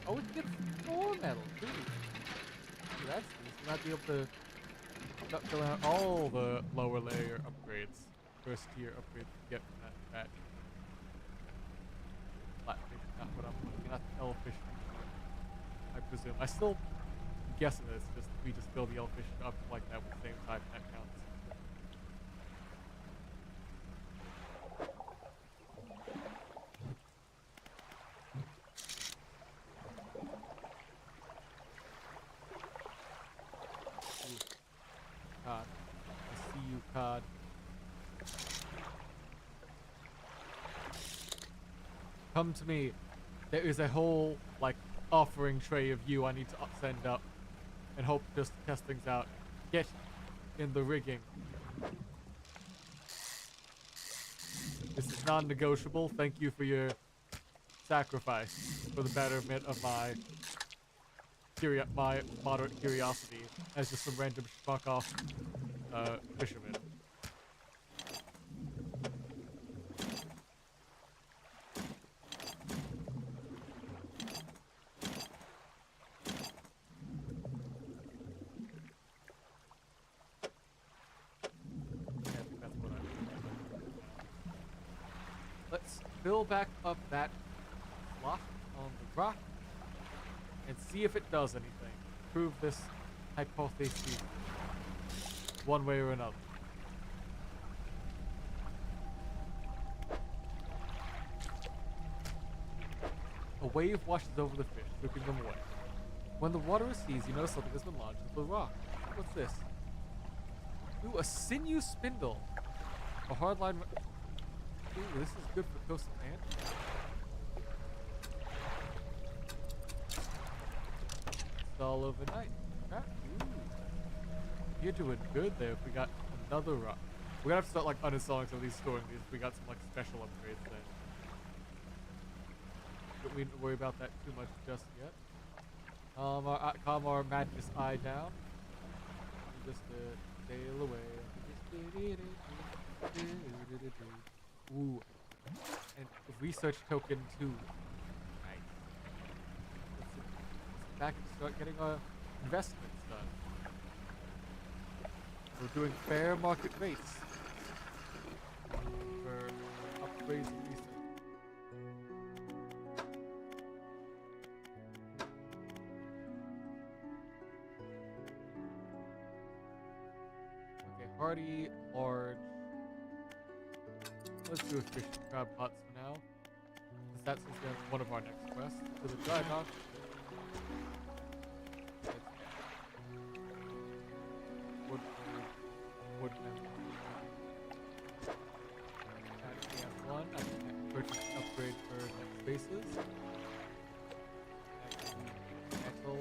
Oh, it gets more metal too. See, that's nice. We might be able to fill out all the lower layer upgrades, first tier upgrades we get from that patch. Flatfish, not what I'm looking at. The elfish, I presume. I still guessing that it's just we just build the elfish up like that with the same type, and that counts. Cod. I see you, Cod. Come to me. There is a whole, like, offering tray of you I need to send up and hope just to test things out. Get in the rigging. This is non-negotiable. Thank you for your sacrifice for the betterment of my moderate curiosity as just some random fuck off fisherman. Let's fill back up that block on the rock and see if it does anything. Prove this hypothesis one way or another. A wave washes over the fish, sweeping them away. When the water recedes, you notice something has been lodged into the rock. What's this? Ooh, a sinew spindle. A hardline. Ooh, this is good for coastal land. It's all overnight. Ah, ooh. You're doing good there. If we got another rock. We're gonna have to start like uninstalling some of these, storing these. We got some like special upgrades then. Don't need to worry about that too much just yet. Calm our madness eye down. Just sail away. Ooh. And research token 2. Nice. Let's back and start getting our investments done. We're doing fair market rates for upgrades and research. Hardy, large. Let's do a fish and crab pots for now. Since that's one of our next quests. To the dry dock. Woodman. One. I can purchase an upgrade for next bases. Metal.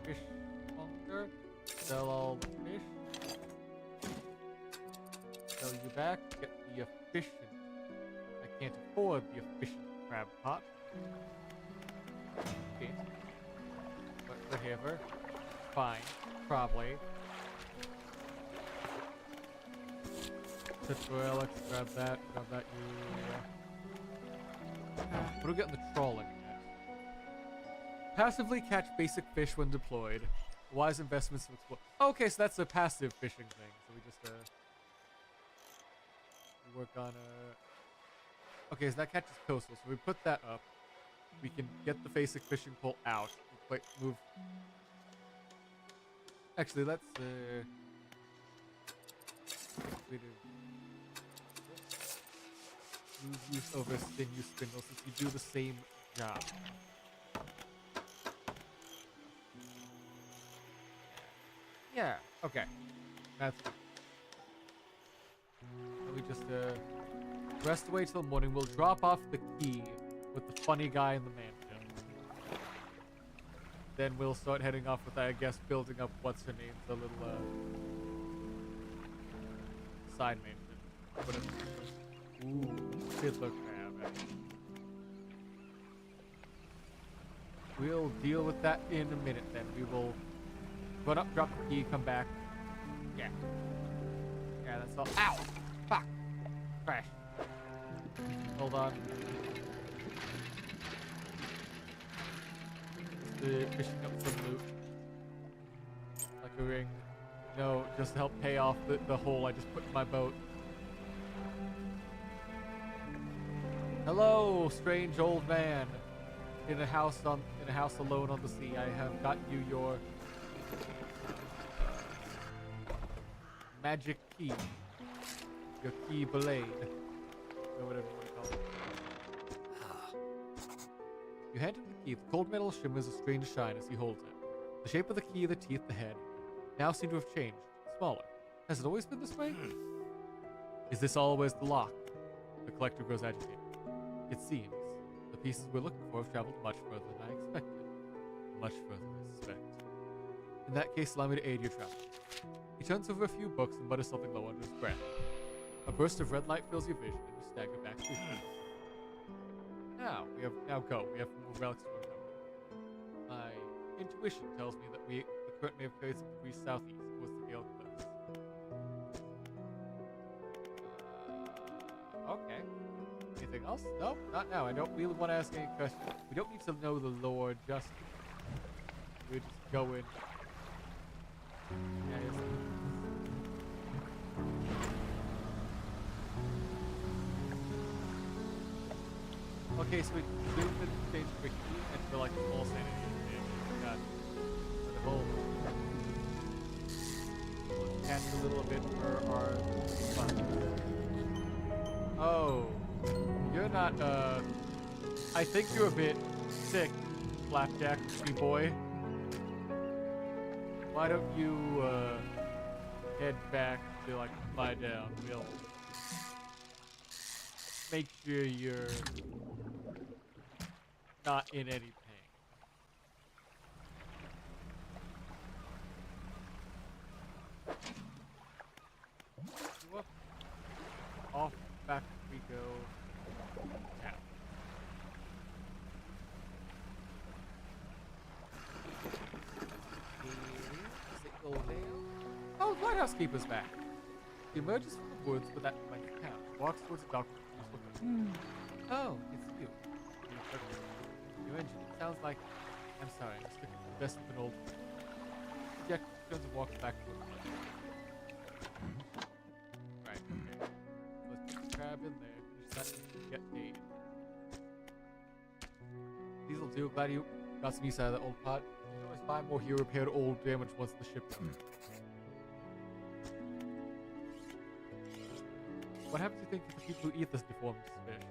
Fish longer. Sell all the fish. Sell you back. Get the efficient. I can't afford the efficient crab pot. Okay. But whatever. Fine. Probably. Tutorial, let's grab that. Grab that. What do we get in the trawling? Passively catch basic fish when deployed. Wise investments to explore. Okay, so that's a passive fishing thing. So we just we work on okay, so that catches coastal. So we put that up. We can get the basic fishing pole out. Wait, move. Actually, let's move use over sinew spindle since you do the same job. Yeah, okay. That's good. And we just rest away till morning. We'll drop off the key with the funny guy in the mansion. Then we'll start heading off with, I guess, building up what's her name, the little side mansion. Whatever. Ooh, fiddler crab. We'll deal with that in a minute then. We will run up, drop the key, come back. Yeah. Yeah, that's all. Ow! Fuck! Crash. Hold on. Fishing up some loot. Like a ring. No, just to help pay off the hole I just put in my boat. Hello, strange old man. In a house alone on the sea. I have got you your magic key. Your key blade. Or whatever you want to call it. You hand him the key. The cold metal shimmers a strange shine as he holds it. The shape of the key, the teeth, the head now seem to have changed. Smaller. Has it always been this way? Is this always the lock? The collector grows agitated. It seems. The pieces we're looking for have traveled much further than I expected. Much further, I suspect. In that case, allow me to aid your travel. He turns over a few books and mutters something low under his breath. A burst of red light fills your vision and you stagger back to your feet. Now go. We have more relics to uncover. My intuition tells me that the current may have carried some degrees southeast towards the Gale Cliffs. Okay. Anything else? No, not now. I don't really want to ask any questions. We don't need to know the lore just. We're just going. Yeah, yes. Okay, so we zoom and change quickly and for like all sanity. God. For the whole. We'll catch a little bit for our fun. Oh, you're not, I think you're a bit sick, Flapjack, me boy. Why don't you, head back to, like, lie down? We'll make sure you're not in any pain. Whoop. Off back we go. Tap. Oh, the lighthouse keeper's back. He emerges from the woods with that blank count. Walks towards the dock. Oh, it's you. Your engine. Sounds like. I'm sorry, I'm sticking to the best of an old. Jack turns and walks back towards the light. Right, okay. Let's put the crab in there. Finish that and get paid. These'll do. Glad you got some use out of that old pot. You can always buy more hero repaired old damage once the ship comes. What happens, you think, to the people who eat this deformed fish?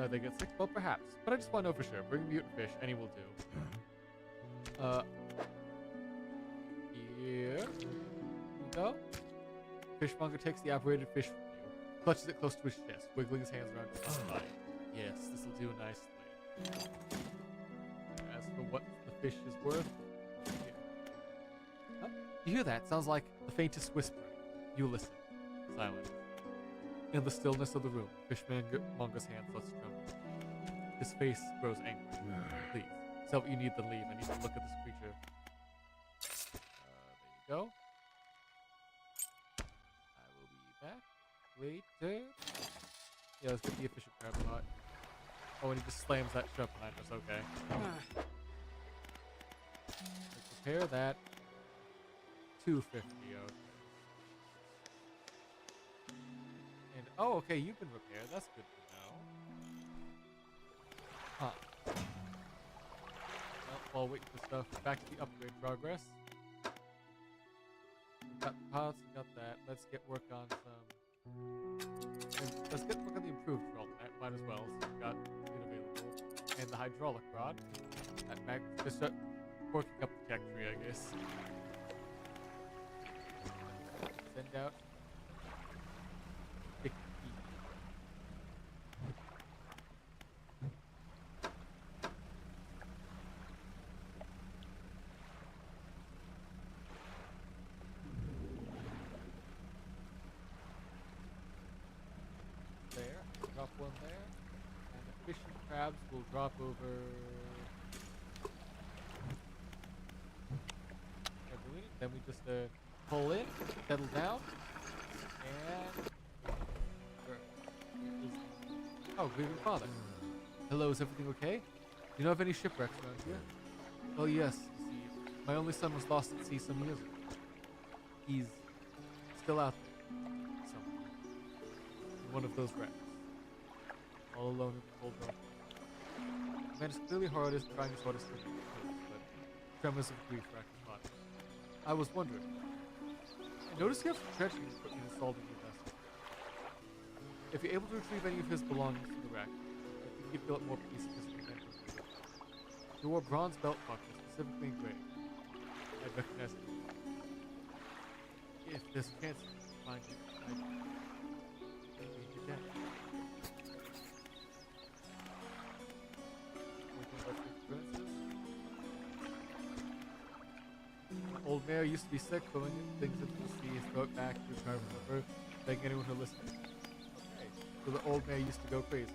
They get sick? Well, perhaps. But I just want to know for sure. Bring a mutant fish, any will do. Here we go. Fishmonger takes the aberrated fish from you, clutches it close to his chest, wiggling his hands around his body. Yes, this'll do nicely. As for what the fish is worth, here. Oh, you hear that? Sounds like the faintest whisper. You listen. Silence. In the stillness of the room, Fishmonger's hand starts trembling. His face grows angry. Please, tell what you need to leave. I need to look at this creature. There you go. I will be back later. Yeah, let's get the efficient crab pot. Oh, and he just slams that shut behind us. Okay. Let's repair that. 250. Okay. And, oh, okay, you've been repaired. That's good to know. Huh. Well, while waiting for stuff, back to the upgrade progress. We got the pots, we got that. Let's get work on some. Let's get work on the improved troll. That might as well, since we got it available. And the hydraulic rod. That mag just start working up the tech tree, I guess. Send out. Drop one there, and the fish and crabs will drop over. Then we just pull in, settle down, and oh, grieving father. Hello, is everything okay? Do you know of any shipwrecks around here? Oh yes, you see, my only son was lost at sea some years ago. He's still out there, somewhere, in one of those wrecks. All alone in the cold dark. The man is clearly hardest, trying his hardest to be close, but tremors of grief rack his body. I was wondering. I noticed you have some treachery equipment installed in your vessel. If you're able to retrieve any of his belongings from the wreck, I think you'd feel at more peace if his remembrance was with you. You wore bronze belt buckle, specifically engraved. I'd recognize it. If there's a chance to find you, I'd take it down. Old Mayor used to be sick, throwing things into the sea, throw it back to try to remember, begging anyone who listened. Okay, so the old mayor used to go crazy.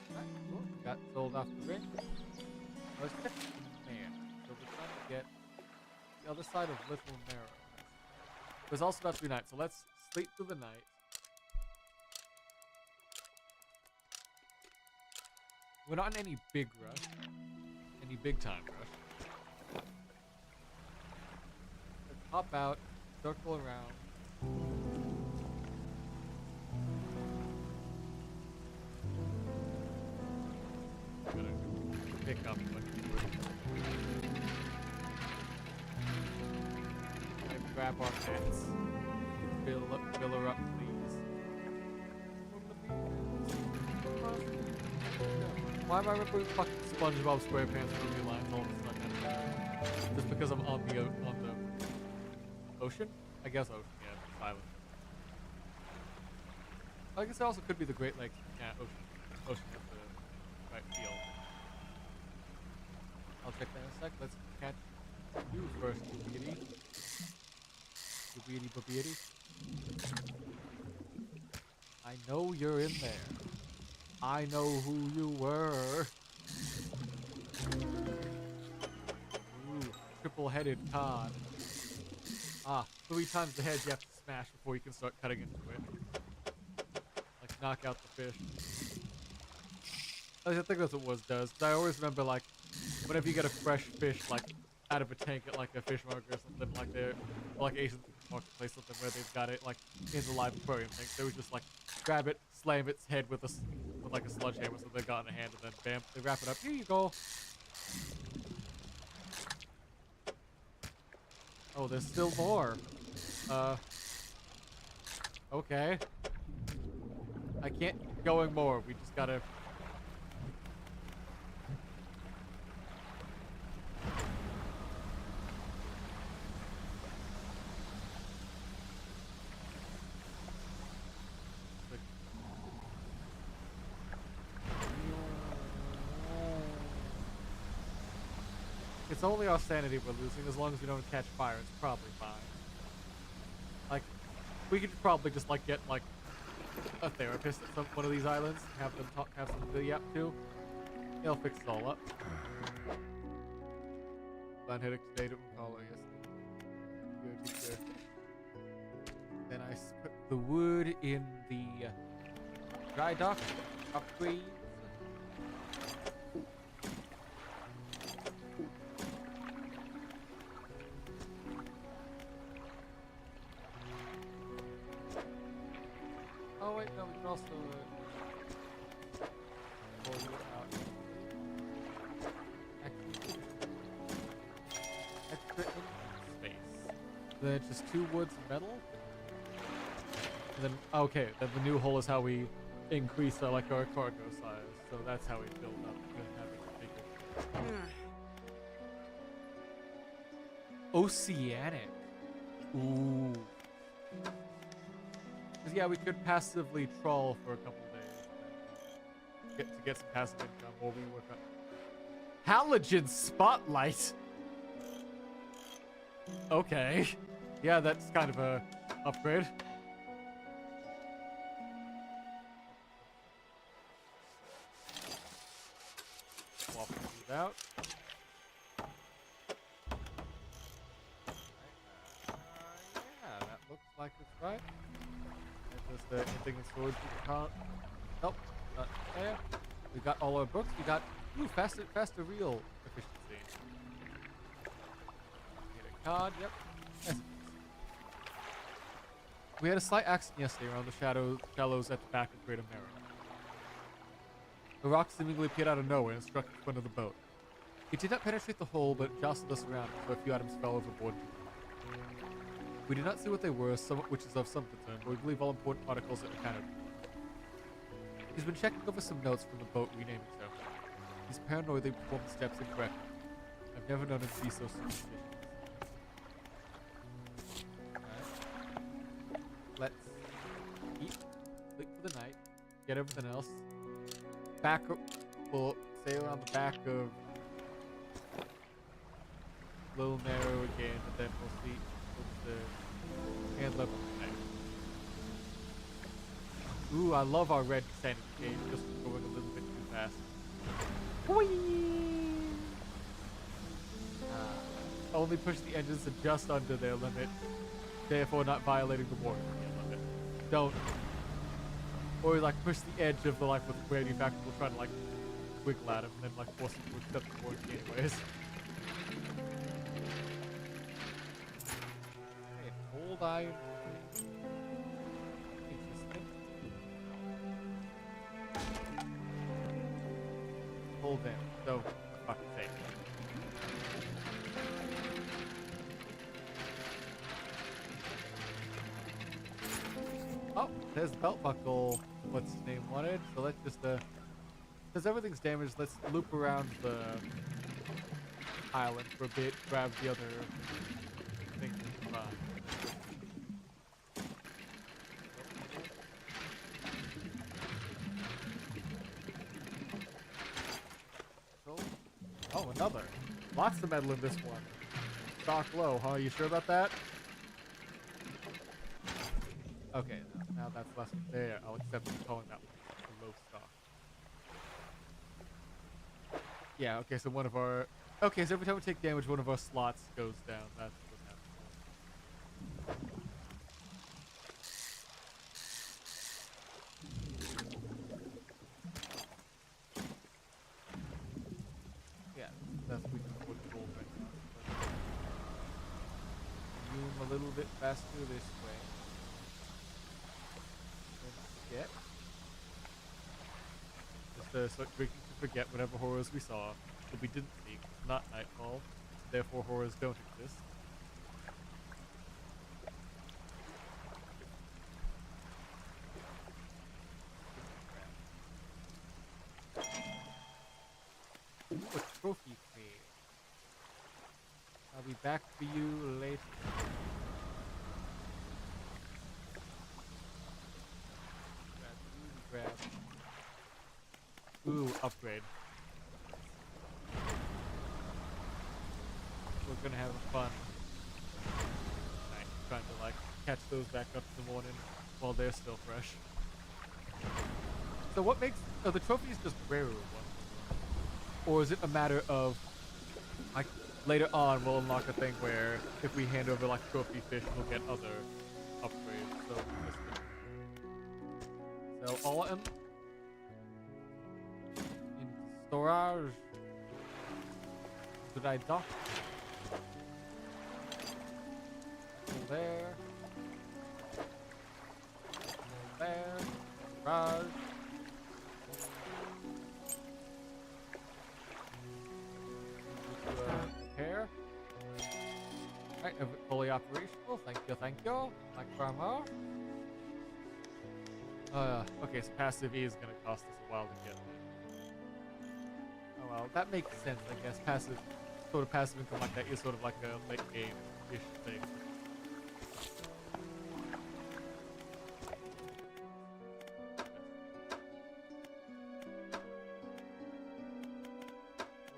Alright, cool. Got sold off the ring. Let's check the mayor. So we're trying to get the other side of Little Narrow. There's also about to be night, so let's sleep through the night. We're not in any big rush. Any big time rush. Let's hop out, circle around. Gonna pick up what grab our nets. Fill her up, please. Why am I remembering fucking SpongeBob SquarePants movie lines all of a sudden? Just because I'm on the ocean? I guess ocean, yeah, it's island. I guess it also could be the Great Lakes. Yeah, ocean has the right feel. I'll check that in a sec. Let's catch you first, Boobity. Boobity Boobity. I know you're in there. I know who you were. Ooh, triple-headed cod. Ah, 3 times the head you have to smash before you can start cutting into it. Like, knock out the fish. I think that's what Woods does. Cause I always remember, like, whenever you get a fresh fish, like, out of a tank at, like, a fish market or something like there, or, like, Asian marketplace, something where they've got it, like, in the live aquarium thing, they would just, like, grab it, slam its head with like, a sledgehammer so they've got in a hand, and then, bam, they wrap it up. Here you go. Oh, there's still more. Okay. I can't keep going more. We just gotta... It's only our sanity we're losing. As long as we don't catch fire, it's probably fine. Like, we could probably just, like, get, like, a therapist at one of these islands, have them talk, have some video up too. He'll fix it all up. Land-headed today, don't recall, I guess. Good. Then I put the wood in the dry dock upgrade. Oh wait, no, we can also pull you out. Extra in space. Then it's just 2 woods and metal. And then, okay, then the new hole is how we increase our cargo size. So that's how we build up to having a bigger. Oceanic. Ooh. Because yeah, we could passively trawl for a couple days to get some passive income while we work on halogen spotlight. Okay, yeah, that's kind of a upgrade. Swap these out. Yeah, that looks like it's right. Just anything in storage we can't. Nope, not there. We got all our books. We got faster reel efficiency. Get a card. Yep. Yes. We had a slight accident yesterday around the shallows at the back of Greater Marrow. A rock seemingly appeared out of nowhere and struck the front of the boat. It did not penetrate the hull, but jostled us around, so a few items fell overboard. We did not see what they were, which is of some concern, but we believe all important articles are accounted for. He's been checking over some notes from the boat renaming ceremony. He's paranoid they performed the steps incorrectly. I've never known him to be so superstitious. Alright. Let's eat, sleep for the night, get everything else. We'll sail on the back of Little Narrow again, and then we'll see the hand level tonight. Ooh, I love our red sanity gauge, just going a little bit too fast. Only push the engines to just under their limit, therefore not violating the warning limit. Don't. Or like push the edge of the with where you fact will try to like wiggle at him and then like force him to accept the warning anyways. Okay, old iron. Interesting. Hold down. So, for fuck's sake. There's the belt buckle. What's his name wanted? So let's just because everything's damaged, let's loop around the island for a bit, grab the other thing we can find. Oh, another. Lots of metal in this one. Stock low, huh? You sure about that? Okay, now that's less. There, I'll accept you calling that one a low stock. Yeah, okay, so one of our... Okay, so every time we take damage, one of our slots goes down. That's what happens. Yeah, that's we can afford to roll right now. Zoom a little bit faster this way. Forget. Just start drinking to forget whatever horrors we saw that we didn't see. It's not nightfall, therefore horrors don't exist. Ooh, a trophy crate. I'll be back for you later. Grab. Ooh, upgrade. We're gonna have a fun night trying to like catch those back up in the morning while they're still fresh. So what makes the trophies just rarer ones? Or is it a matter of like later on we'll unlock a thing where if we hand over like trophy fish we'll get other upgrades. So all of them in storage. Did I dock? There. There. Garage. Repair. Alright, fully operational. Thank you, thank you. Like Farmer. Okay, so passive E is gonna cost us a while to get there. Oh well, that makes sense, I guess. Passive, sort of passive income like that is sort of like a late game-ish thing.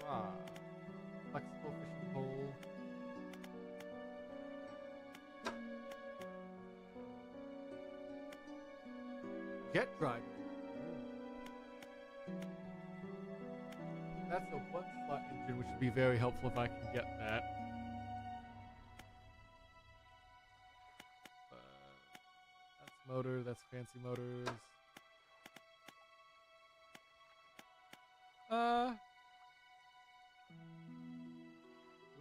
Wow. Flexible fishing pole. Jet driver. That's a one-slot engine, which would be very helpful if I can get that. That's motor, that's fancy motors.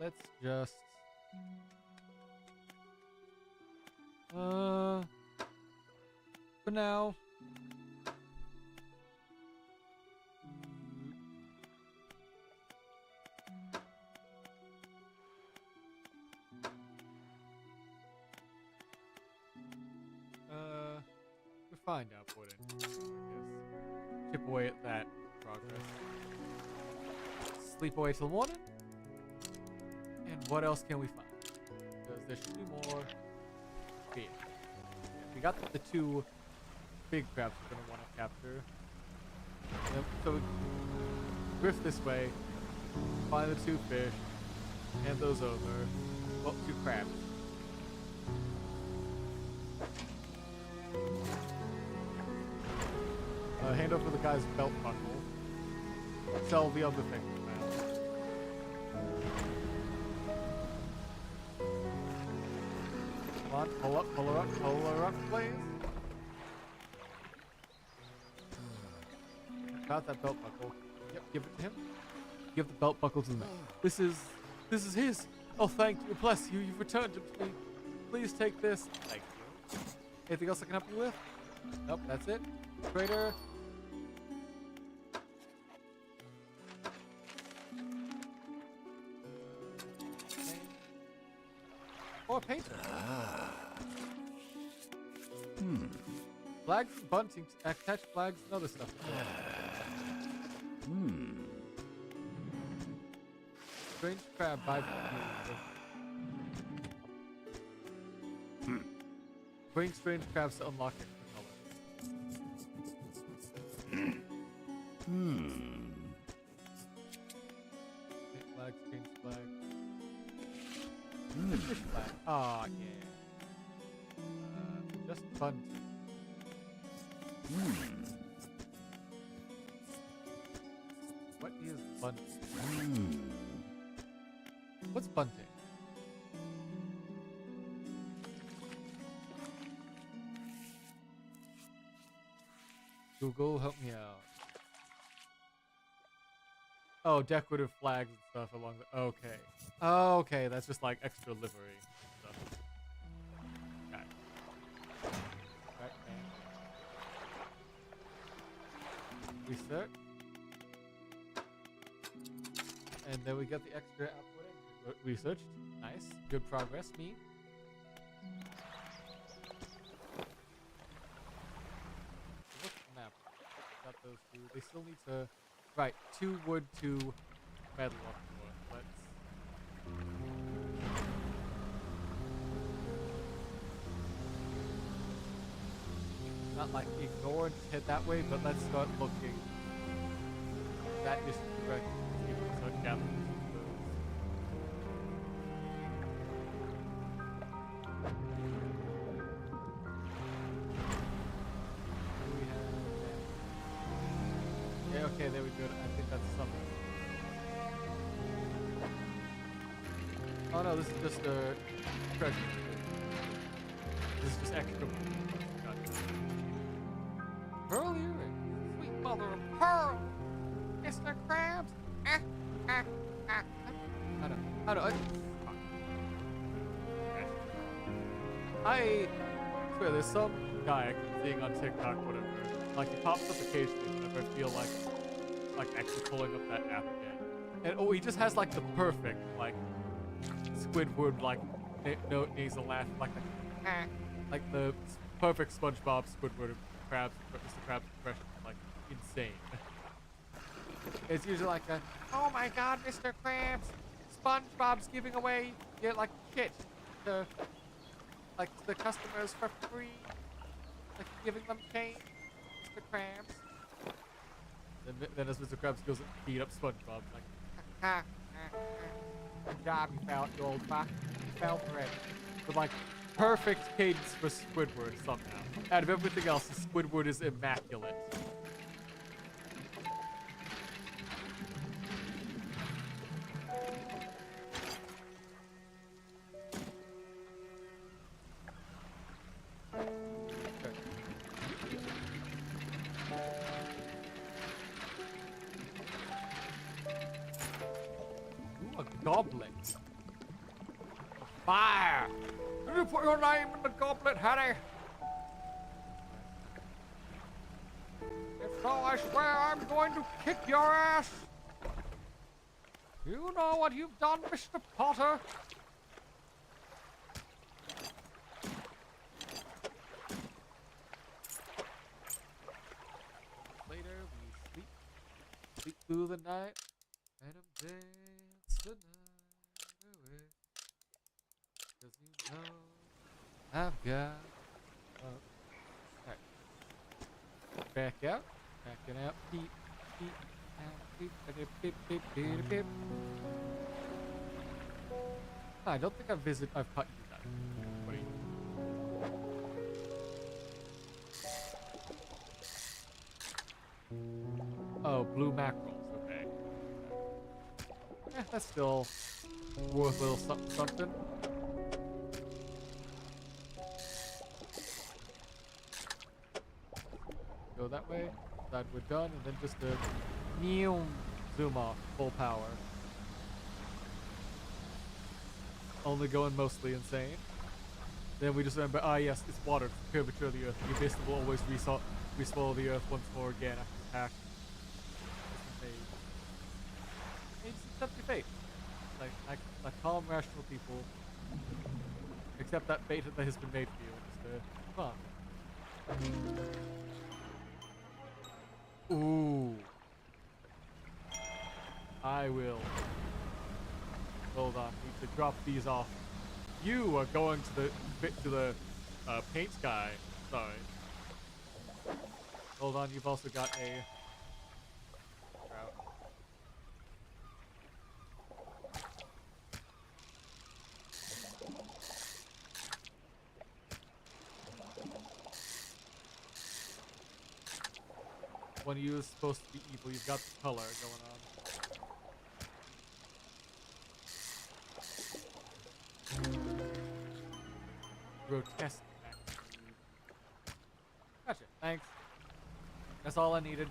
Let's just... for now... Find output in, I guess. Chip away at that progress. Sleep away till morning. And what else can we find? Because there should be more fish. We got the two big crabs we're gonna want to capture. Yep. So we rift this way, find the two fish, hand those over. Well, two crabs. Hand over the guy's belt buckle. Sell the other thing for now. Come on, pull her up, please. Got that belt buckle. Yep, give it to him. Give the belt buckle to the man. This is his. Oh, thank you. Bless you. You've returned it to me. Please take this. Thank you. Anything else I can help you with? Nope, that's it. Trader. Or a painter. Flags and bunting, attach flags and other stuff. Strange crab vibe. Bring strange crabs to unlock it for colors. Flag, strange flag. Fish flag. Aw, yeah. Just bunting. What is bunting? What's bunting? Google, help me out. Oh, decorative flags and stuff along the... Okay. Oh, okay, that's just like extra livery stuff. Okay. Right, research. And then we get the extra output researched. Nice. Good progress, me. What's the map? Got those two. They still need to... Right, 2 wood, 2 metal up north. Let's... Not like ignore and just head that way, but let's start looking. That is correct. Start gathering those. Yeah, okay, there we go. I think that's something. Oh no, this is just a treasure. This is just extra. Pearl earring. Sweet mother of pearl. Mr. Krabs. I swear there's some guy I keep seeing on TikTok, whatever. Like he pops up occasionally whenever I feel like actually pulling up that app again. And oh, he just has like the perfect like Squidward like nasal laugh, like the perfect SpongeBob Squidward Krabs, Mr. Krabs impression, like insane. It's usually like a, oh my god, Mr. Krabs, SpongeBob's giving away your like shit to the customers for free, like giving them change, Mr. Krabs. Then as Mr. Krabs goes and beat up SpongeBob, like, ha ha ha. Good job, you fell, you old fuck. You fell for it. But like perfect cadence for Squidward somehow. Out of everything else, Squidward is immaculate. Goblet. Fire! Did you put your name in the goblet, Harry? If so, I swear I'm going to kick your ass! You know what you've done, Mr. Potter? Later, we sleep through the night, and I'm dance the night away. 'Cause you know I've got... Alright. Back out. Backing out. Beep, beep, beep, beep, beep, beep, beep, beep. I don't think I've caught you guys. What are you? Oh, blue mackerels. Okay. That's still worth a little something, something. Go that way. Glad we're done, and then just a zoom off, full power. Only going mostly insane. Then we just remember, yes, it's water, it's the curvature of the earth. The abyss will always reswallow the earth once more again after attack. And just accept your fate. Like calm, rational people. Accept that fate that has been made for you. And just, come on. Ooh. I will. Hold on. Need to drop these off. You are going to the paint guy. Sorry. Hold on. You've also got a route. One of you is supposed to be evil. You've got the color going on. Grotesque. Gotcha. Thanks. That's all I needed.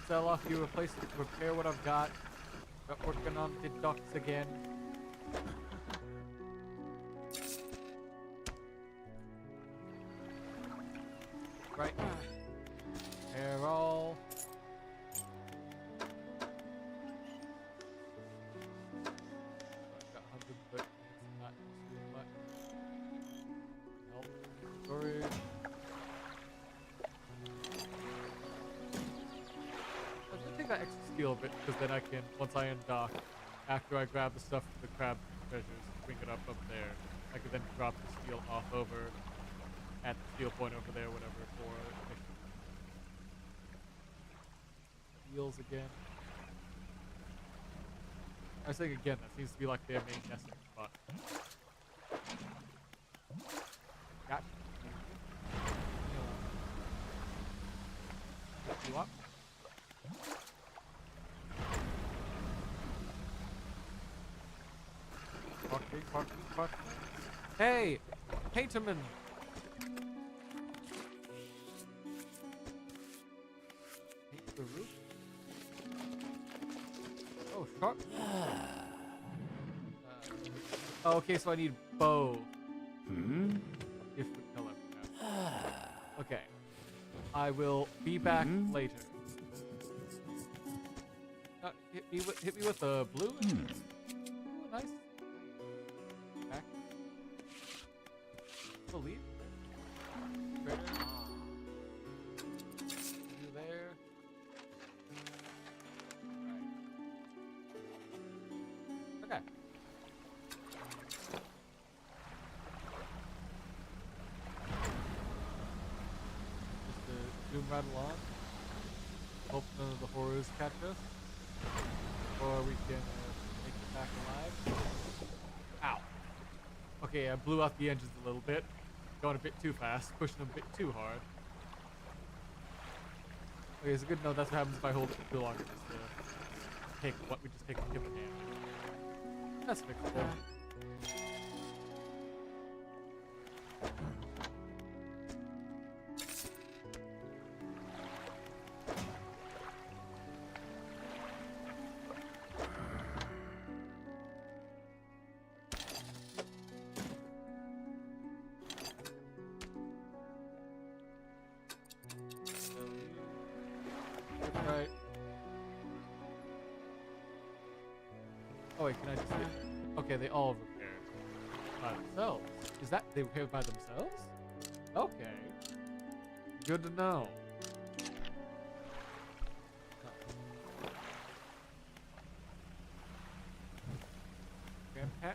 Sell off you, replace it, repair what I've got. Got working on the ducks again. Right. Hair all. I've got 100, but it's not too much. Help. Storage. I should take that extra steel bit because then I can, once I undock, after I grab the stuff from the crab treasures, bring it up there. I can then drop the steel off over at the steel point over there, whatever, for mission. Wheels again. I was saying again, that seems to be like their main nesting spot. Gotcha. You want? Parking. Hey! Painterman! Paint the roof? Oh, sharp. Okay, so I need bow. Different color. Okay. I will be back later. Hit me with the blue. Ooh, nice. Back. Believe. Right you there. Right. Okay. Just zoom right along. Hope none of the horrors catch us. Or we can make it back alive. Ow. Okay, I blew out the engines a little bit. Going a bit too fast, pushing them a bit too hard. Okay, it's good to know that's what happens if I hold it for too long. We just take a different hand. That's fixable. Right. Oh wait, can I just hit? Okay, they all repaired by themselves. Is that they repaired by themselves? Okay. Good to know. Grandpa?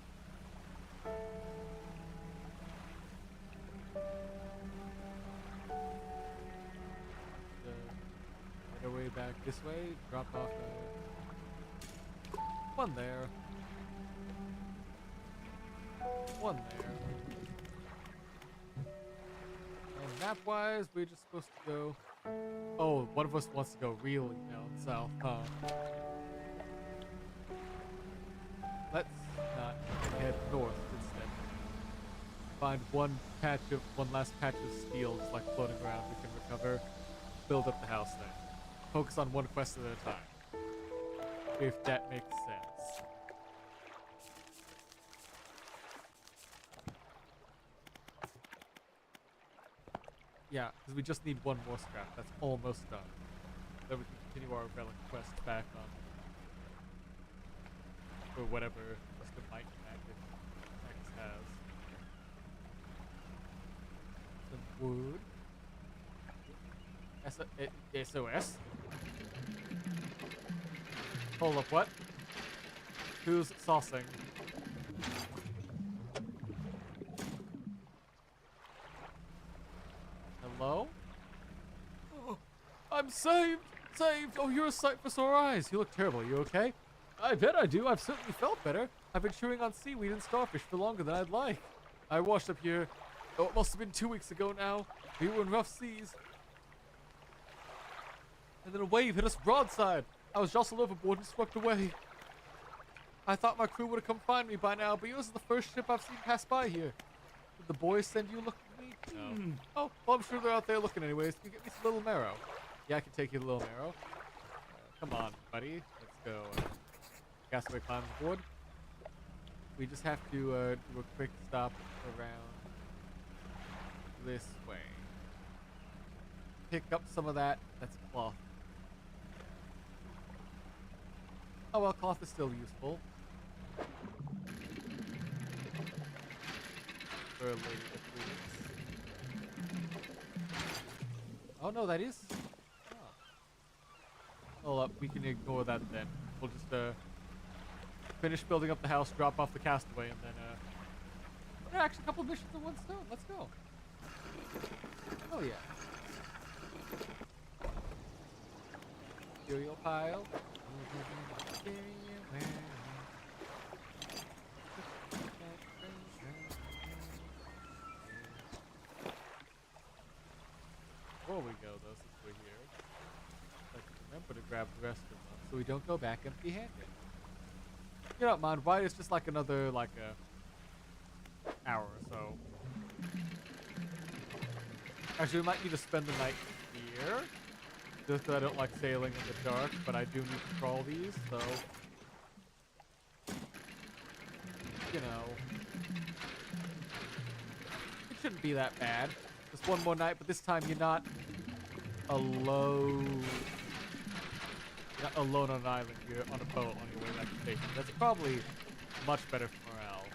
Our way back this way, drop off one there. One there. And map-wise, we're just supposed to go... Oh, one of us wants to go really down south, huh? Let's not head north instead. Find one last patch of steel just like floating around we can recover. Build up the house there. Focus on one quest at a time. If that makes sense. Yeah, because we just need one more scrap. That's almost done. Then we can continue our relic quest back on. Or whatever Mr. Might Magic X has. SOS? Hold up, what? Who's saucing? Hello? Oh, I'm saved! Saved! Oh, you're a sight for sore eyes. You look terrible. You okay? I bet I do. I've certainly felt better. I've been chewing on seaweed and starfish for longer than I'd like. I washed up here. Oh, it must have been 2 weeks ago now. We were in rough seas. And then a wave hit us broadside. I was jostled overboard and swept away. I thought my crew would have come find me by now, but yours is the first ship I've seen pass by here. Did the boys send you looking for me? No. Oh, well, I'm sure they're out there looking anyways. Can you get me some little marrow? Yeah, I can take you a little marrow. Come on, buddy. Let's go. Castaway climbs aboard. We just have to do a quick stop around this way. Pick up some of that. That's cloth. Oh well, cloth is still useful. For a lady with wings. Oh no, that is. Oh. Hold up, we can ignore that then. We'll just finish building up the house, drop off the castaway, and then actually a couple of missions in one stone. Let's go. Oh yeah. Cereal pile. Before we go though, since we're here, let's remember to grab the rest of them so we don't go back empty-handed. You don't mind, right? It's just like another hour or so. Actually, we might need to spend the night here. Just that I don't like sailing in the dark, but I do need to crawl these, so... You know... It shouldn't be that bad. Just one more night, but this time you're not alone. You're not alone on an island. You're on a boat on your way back to the station. That's probably much better for morale.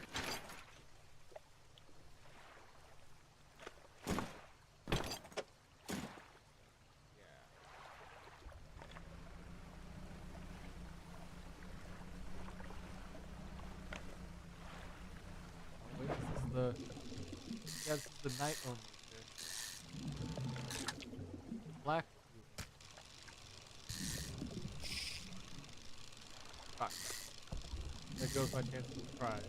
Yeah, this is the night only. Black. Fuck. There goes my chance of the prize.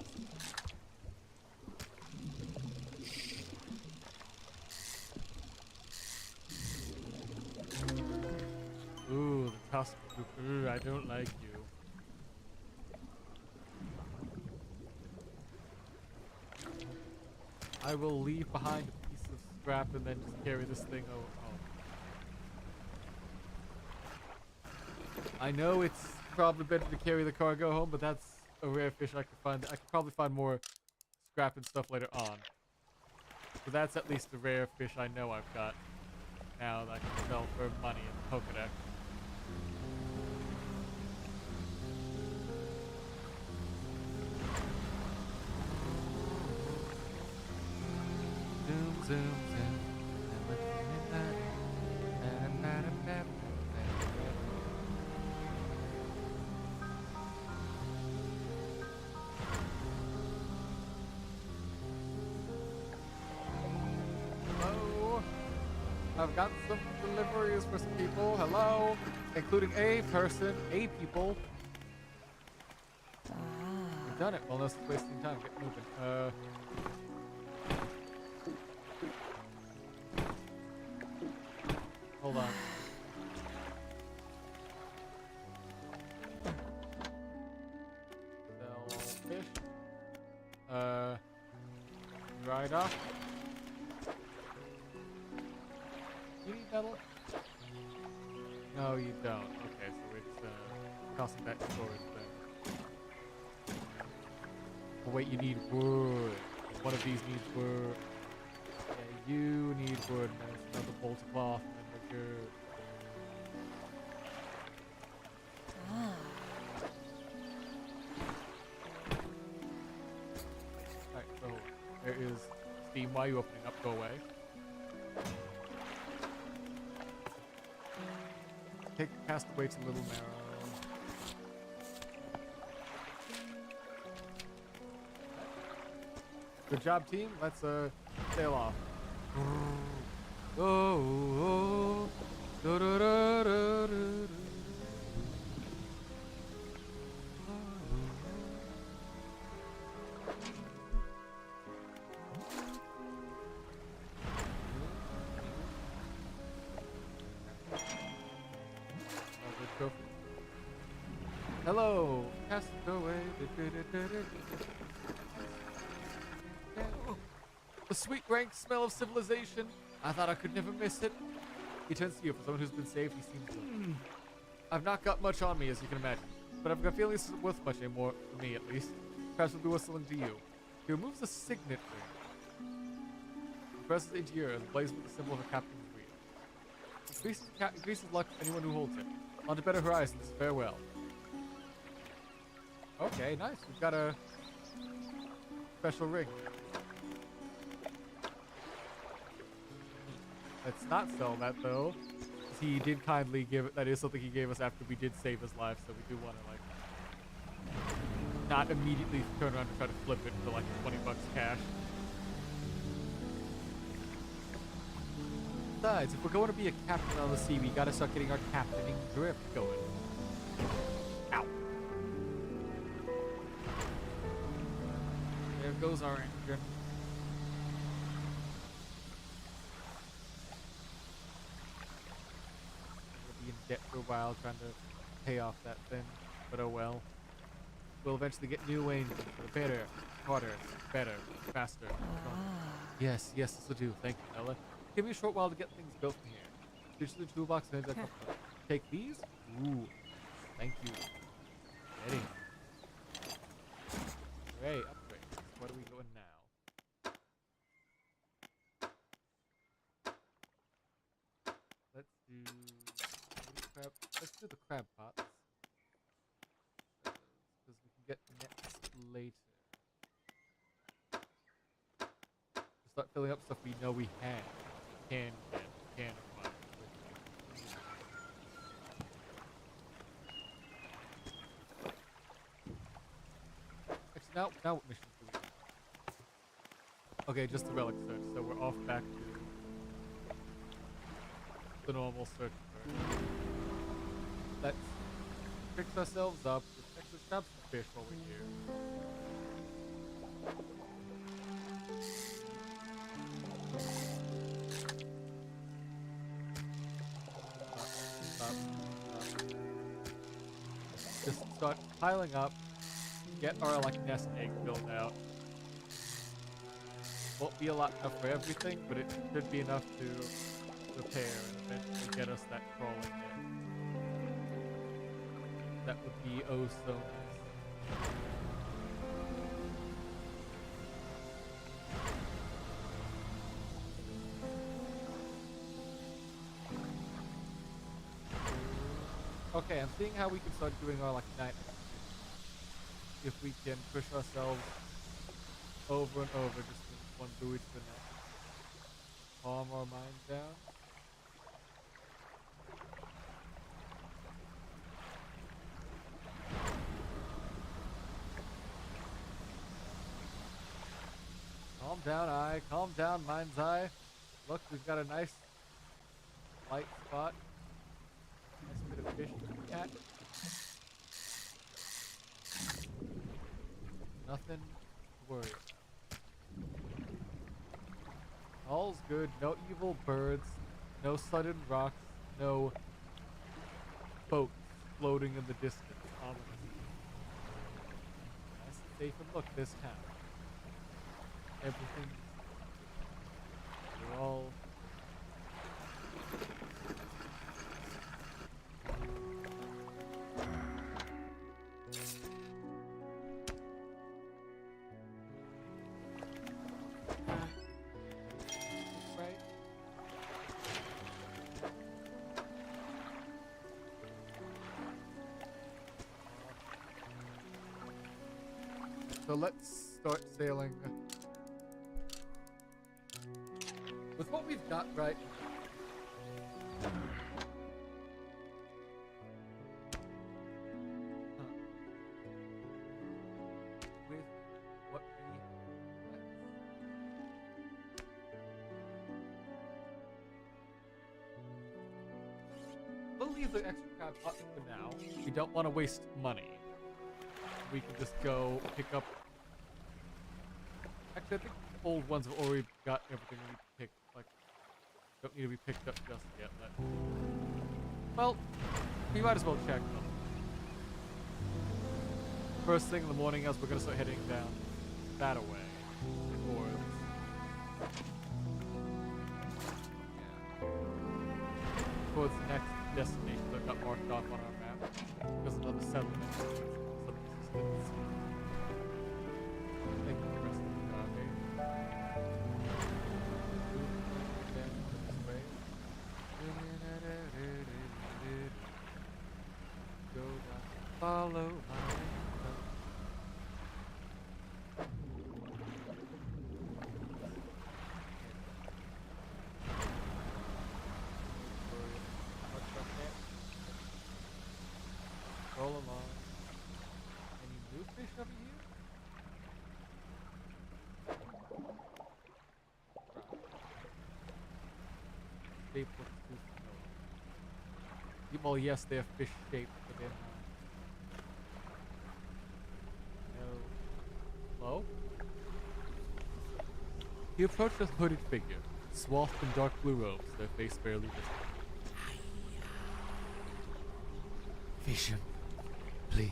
Ooh, the tusk. Ooh, I don't like you. I will leave behind a piece of scrap and then just carry this thing home. I know it's probably better to carry the cargo home, but that's a rare fish I could find. I could probably find more scrap and stuff later on. So that's at least a rare fish I know I've got now that I can sell for money in the Pokedex. Zoom, zoom, zoom. Hello. I've got some deliveries for some people. Hello. Including a person, a people. We've done it. Well, no, it's wasting time. Get moving. Hold on. Sell fish. Dried off. You need metal? No, you don't. Okay, so we're just tossing that storage thing. Oh wait, you need wood. One of these needs wood. Yeah, you need wood. And there's another bolt of cloth. Good. Alright, so there is steam. Why are you opening up? Go away. Take the castaway to Little Marrow. Good job, team. Let's sail off. Oh, oh, da, da, da, da, da, da. Hello, castaway. The sweet rank smell of civilization. I thought I could never miss it. He turns to you. For someone who's been saved, he seems to. I've not got much on me, as you can imagine, but I've got a feeling this isn't worth much anymore, for me at least. Perhaps it'll be worth something to you. He removes a signet ring. He presses it into your and blazes with the symbol of a captain's wheel. Increases luck for anyone who holds it. On to better horizons. Farewell. Okay, nice. We've got a special ring. Let's not sell that though. He did kindly give it. That is something he gave us after we did save his life, so we do want to like not immediately turn around and try to flip it for like 20 bucks cash. Besides, if we're going to be a captain on the sea, we gotta start getting our captaining drift going. Ow. There goes our engine. We'll be in debt for a while trying to pay off that thing, but oh well. We'll eventually get new engines that are better, harder, better, faster. Yes, this will do. Thank you, Ella. Give me a short while to get things built from here. Reach the toolbox and take these. Ooh, thank you. Ready. Great, upgrade. Where are we going now? Let's do the crab pots. Because we can get nets later. To start filling up stuff we know we have. Can of mine. Actually, now what missions do we have? Okay, just the relic search, so we're off back to the normal search first. Let's fix ourselves up. Let's actually grab some fish while we're here. Just start piling up, get our like nest egg built out. Won't be a lot enough for everything, but it should be enough to repair and eventually get us that crawling egg. That would be oh so nice. Okay, I'm seeing how we can start doing our like night. If we can push ourselves over and over, just from one buoy to the next. Calm our minds down. Calm down, eye. Calm down, mind's eye. Look, we've got a nice light spot. Nice bit of fish to catch. Nothing to worry about. All's good. No evil birds. No sudden rocks. No boats floating in the distance on the sea. Nice and safe and look this time. Everything. We're all. So let's start sailing with what we've got right. the extra crab pot for now. We don't want to waste money. We can just go pick up. Actually, I think the old ones have already got everything we need to pick. Like, don't need to be picked up just yet. But well, we might as well check them. First thing in the morning, as we're gonna start heading down that way towards. Towards the next destination that got marked off on our map because another settlement. Some existence. Thank you for the rest of the copy. Down this way. Go down, follow my way. Roll along. Any new fish over here? Shape looks too familiar. Well, yes, they're fish shaped, but they're not. No. Hello? He approached a hooded figure, swathed in dark blue robes, their face barely visible. Fish him. Please.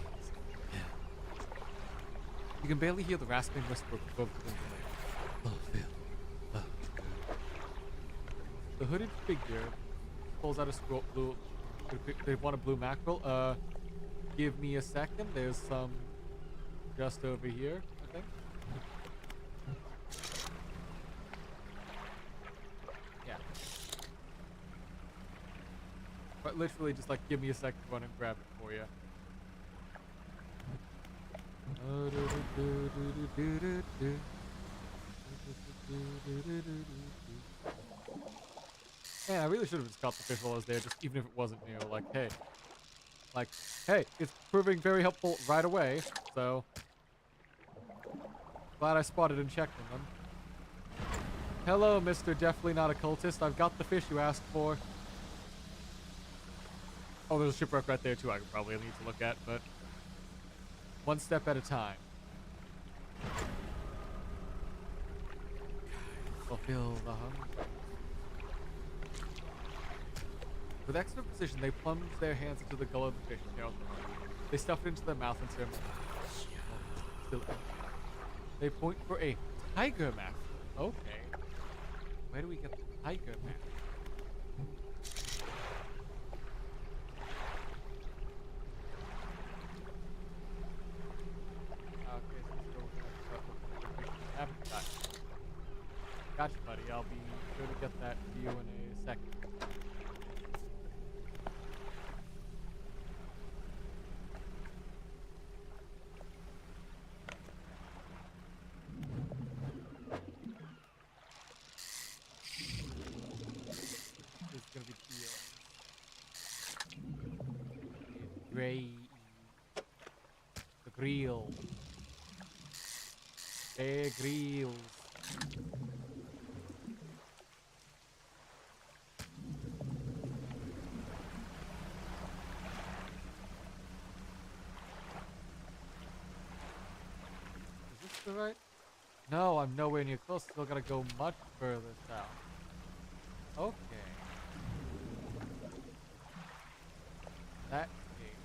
Yeah. You can barely hear the rasping whisper above the lake. Oh, Phil. Oh. The hooded figure pulls out a scroll. Blue. They want a blue mackerel. Give me a second. There's some just over here, I think. Yeah. But literally, just like give me a second to run and grab it for you. Man, I really should have just caught the fish while I was there, just even if it wasn't new. Like, hey, it's proving very helpful right away. So, glad I spotted and checked on them. Hello, Mr. Definitely Not a Cultist. I've got the fish you asked for. Oh, there's a shipwreck right there too. I could probably need to look at, but one step at a time. Fulfill the hunger. With excellent precision, they plunge their hands into the gullet of the fish and tear out the heart. They stuff it into their mouth and stare. Still empty. They point for a tiger map. Okay. Where do we get the tiger map? Okay, so let's go appetite. Gotcha, buddy. I'll be sure to get that to you in a second. This is gonna be the grill. Bear Grylls. Is this the right? No, I'm nowhere near close. Still gotta go much further south. Okay. That cave.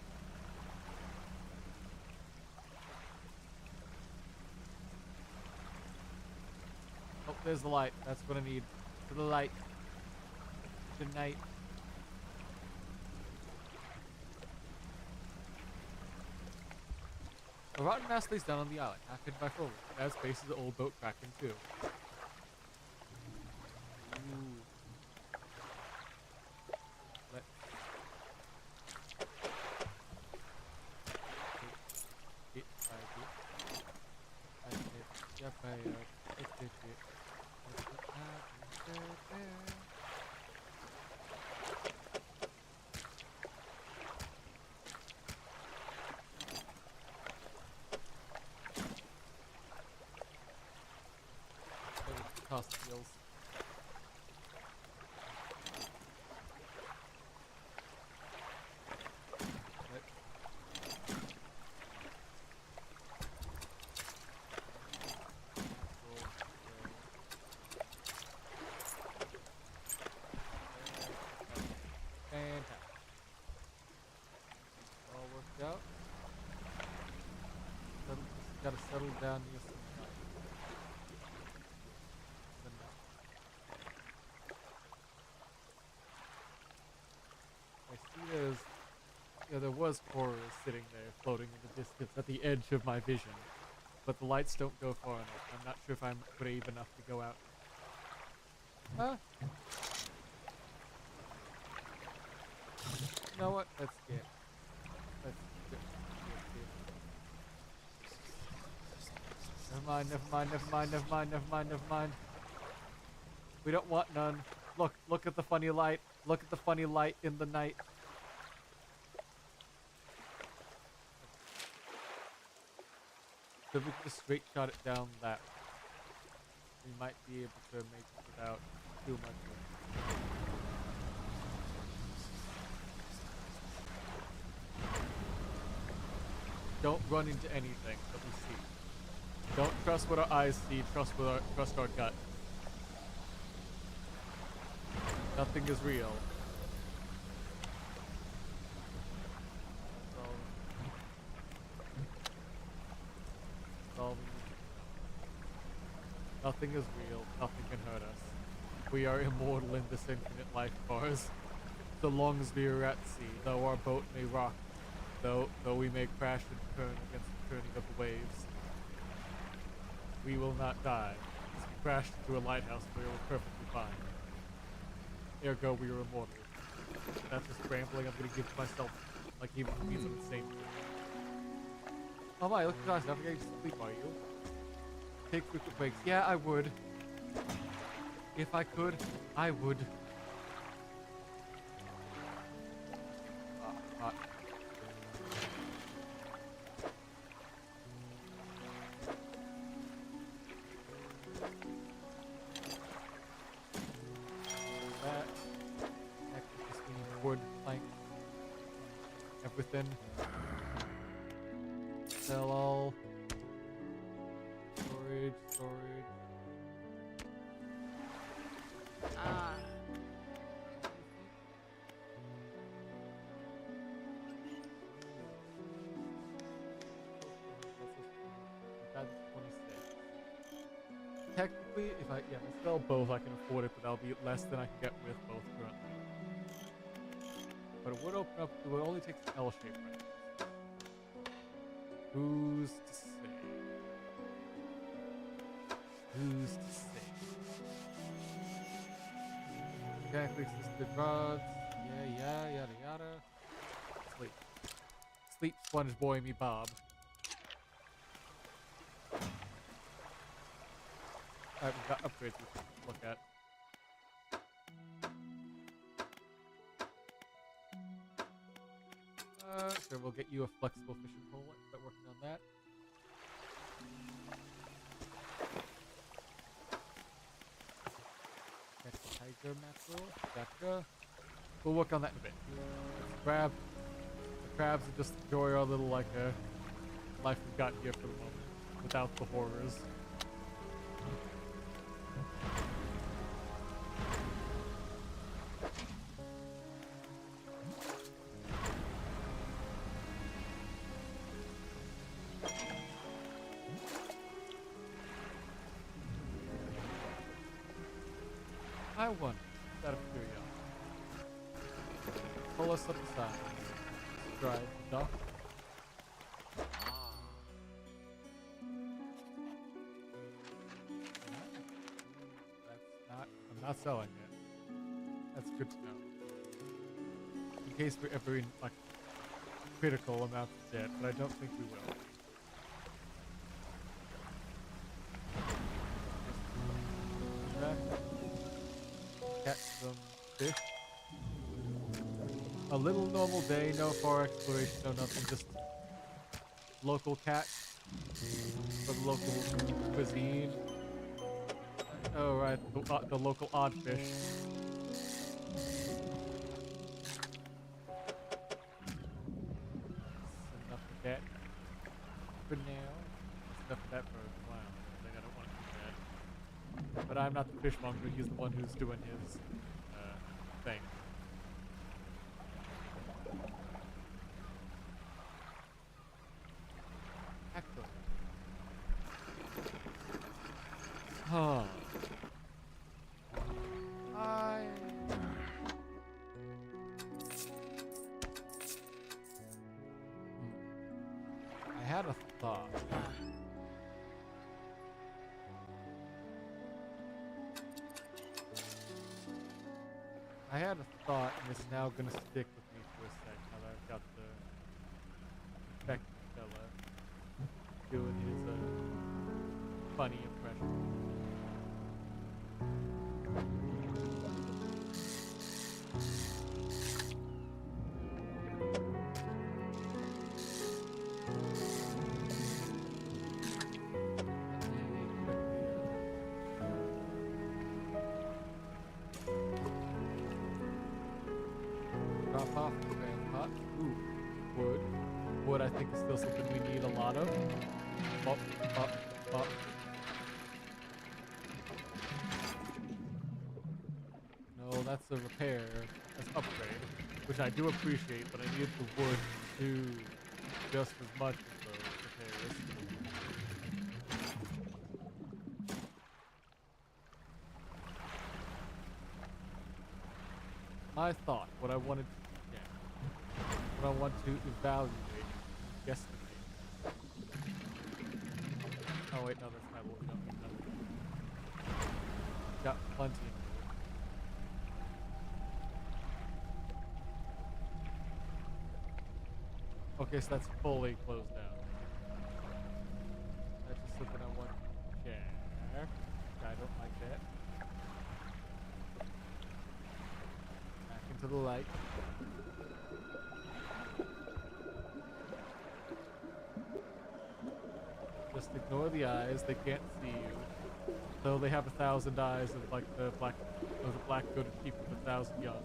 Oh, there's the light. That's what I need. To the light. Tonight. A rotten mast lays down on the island, half hidden by foliage. It has space as an old boat cracking too. Ooh. Let it toss the wheels. settle down near some light. The night. I see there was horrors sitting there floating in the distance at the edge of my vision, but the lights don't go far enough. I'm not sure if I'm brave enough to go out. Huh? You know what? Let's get. Let's get. Never mind, never mind, never mind, never mind, never mind, never mind. We don't want none. Look at the funny light. Look at the funny light in the night. So if we could just straight shot it down that way, we might be able to make it without too much work. Don't run into anything that we see. Don't trust what our eyes see, trust our gut. Nothing is real. Nothing is real, nothing can hurt us. We are immortal in this infinite life of ours. So long as we are at sea, though our boat may rock, though we may crash and turn against the turning of the waves, we will not die. As we crashed into a lighthouse, we were perfectly fine. Ergo, we are immortal. That's just rambling I'm gonna give to myself, like even if it means I'm insane. Oh my, look at you guys, not getting to sleep, are you? Take frequent breaks. Yeah, I would. If I could, I would. Hot. That. Next, we just need wood, plank, everything. Sell all. Storage. That's 26. Technically, if I sell both, I can afford it, but that'll be less than I can get with both currently. But it would open up. It would only take an L shape right now. Who's to say? Who's to say? Mechanically assisted rods. Yeah, yada yada. Sleep. Sleep, sponge boy me Bob. Alright, we've got upgrades we can look at. Sure, we'll get you a flexible fishing pole. Let's start working on that. That's a tiger mackerel. Gotcha. We'll work on that in a bit. Let's grab the crabs and just enjoy our little, life we've got here for the moment. Without the horrors. I wonder, out of curiosity, pull us up the side, drive the dock. I'm not selling it. That's good to know. In case we're ever in, critical amounts of debt, but I don't think we will. Catch some fish. A little normal day, no far exploration, no nothing, just local catch for the local cuisine. Oh right, the local odd fish. That's enough of that for now. That's enough of that for a while. I don't want to do that. But I'm not the fishmonger, he's the one who's doing his thing. Actually, I had a thought, and it's now gonna stick with me for a sec. Now that I've got the infected fella doing his funny impression. Drop off the grand pot. Ooh, wood. Wood, I think, is still something we need a lot of. Up, up, up. No, that's a repair. That's upgrade, which I do appreciate, but I need the wood too, just as much as those repairs. My thought, what I wanted to, what I want to evaluate, guesstimate. Oh wait, no, that's my wood. We don't need that. Got plenty of wood. Okay, so that's fully closed down. That's just something I want to check. I don't like that. Back into the light. Just ignore the eyes, they can't see you. So they have 1,000 eyes of like the black goat keeping 1,000 young.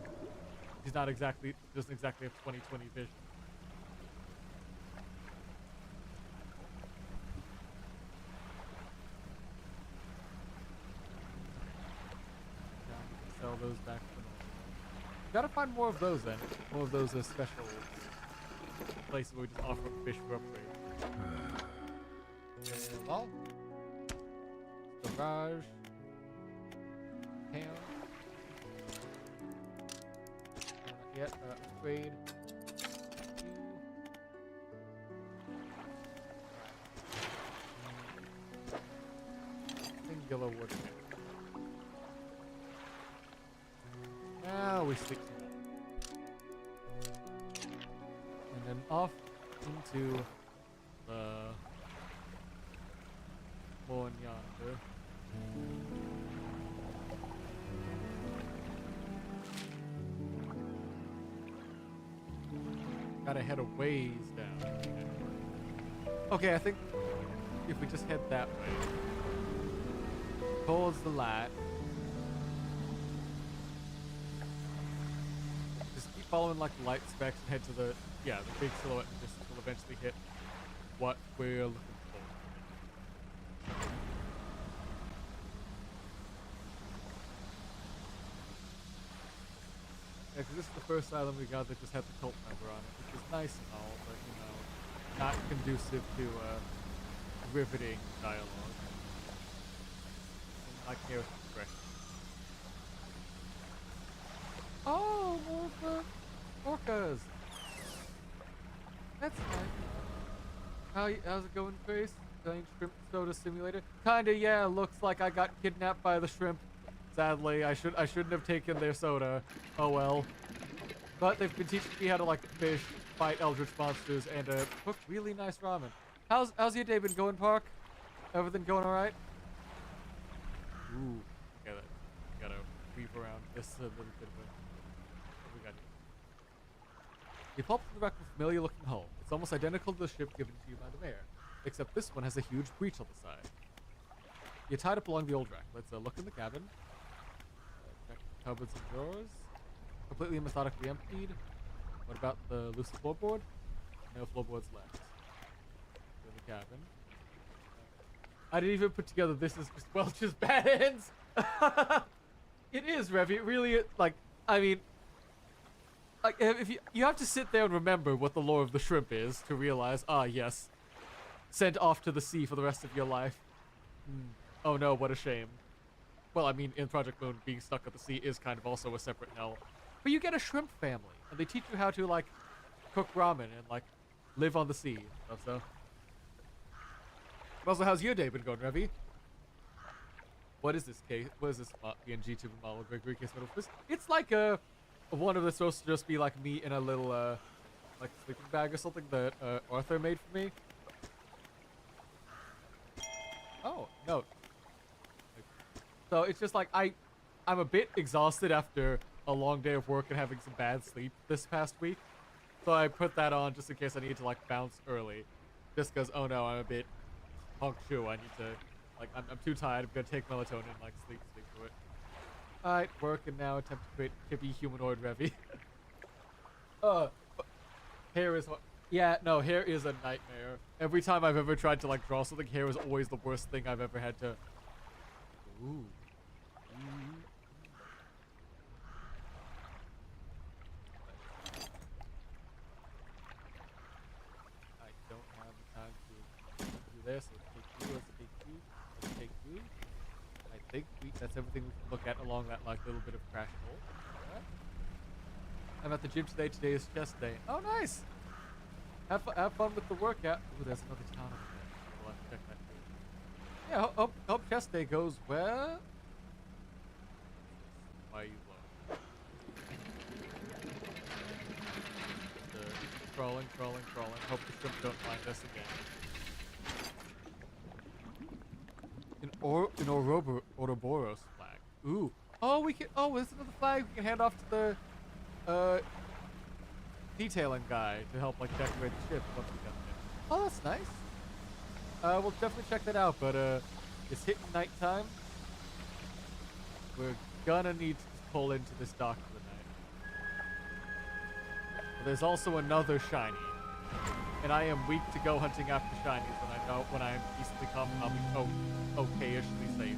He's not exactly, doesn't exactly have 20/20 vision. Sell those back to normal. Gotta find more of those then. More of those special places where we just offer up fish for upgrade. Well, garage, town. Not yet. Upgrade. Singular wood. Now we stick to that. And then off into the lawn yonder. Gotta head a ways down. Okay, I think if we just head that way towards the light. Following like light specks and head to the big silhouette and distance will eventually hit what we're looking for. Yeah, because this is the first island we got that just had the cult member on it, which is nice and all, but you know, not conducive to riveting dialogue. And like character expression. Oh, more of the orcas. That's nice. How's it going, Grace? Playing Shrimp Soda Simulator? Kinda, yeah. Looks like I got kidnapped by the shrimp. Sadly, I shouldn't have taken their soda. Oh well. But they've been teaching me how to like fish, fight eldritch monsters, and cook really nice ramen. How's your day been going, Park? Everything going all right? Ooh. Okay, gotta weave around this a little bit of a. We got here. You pop from the wreck of a familiar looking hull. It's almost identical to the ship given to you by the mayor, except this one has a huge breach on the side. You're tied up along the old wreck. Let's look in the cabin. Check the cupboards and drawers. Completely and methodically emptied. What about the loose floorboard? No floorboards left. In the cabin. I didn't even put together this is just Welch's bad ends. It is, Revy. It really, like, I mean, like, if you have to sit there and remember what the lore of the shrimp is to realize, yes, sent off to the sea for the rest of your life. Oh no, what a shame. Well, I mean, in Project Moon, being stuck at the sea is kind of also a separate hell. But you get a shrimp family, and they teach you how to, like, cook ramen and, like, live on the sea and stuff, so. But also, how's your day been going, Revy? What is this case? What is this PNG tube model of Gregory case metal? It's like a one of the supposed to just be like me in a little like sleeping bag or something that Arthur made for me. Oh no. So it's just like I'm a bit exhausted after a long day of work and having some bad sleep this past week. So I put that on just in case I need to like bounce early. Just because, oh no, I'm a bit punctual. I need to, like, I'm too tired. I'm gonna take melatonin and like sleep through it. Alright, work and now attempt to create chippy humanoid Revy. uh, hair is what. Yeah, no, hair is a nightmare. Every time I've ever tried to like draw something, hair is always the worst thing I've ever had to. Ooh. I don't have the time to do this. Let's take you. Let's take you. I think that's everything we can look at along that like little bit of crash hole. Right. I'm at the gym today. Today is chest day. Oh, nice. Have fun with the workout. Ooh, there's another town over there. We'll have to check that too. Yeah, hope chest day goes well. Why are you low? Crawling. Hope the shrimp don't find us again. An Ouroboros flag. Ooh. Oh, we can. Oh, there's another flag we can hand off to the detailing guy to help like decorate the ship once we get there. Oh, that's nice. We'll definitely check that out. But it's hitting nighttime. We're gonna need to pull into this dock for the night. There's also another shiny, and I am weak to go hunting after shinies when I know when I am decently calm, I'll be okayishly safe.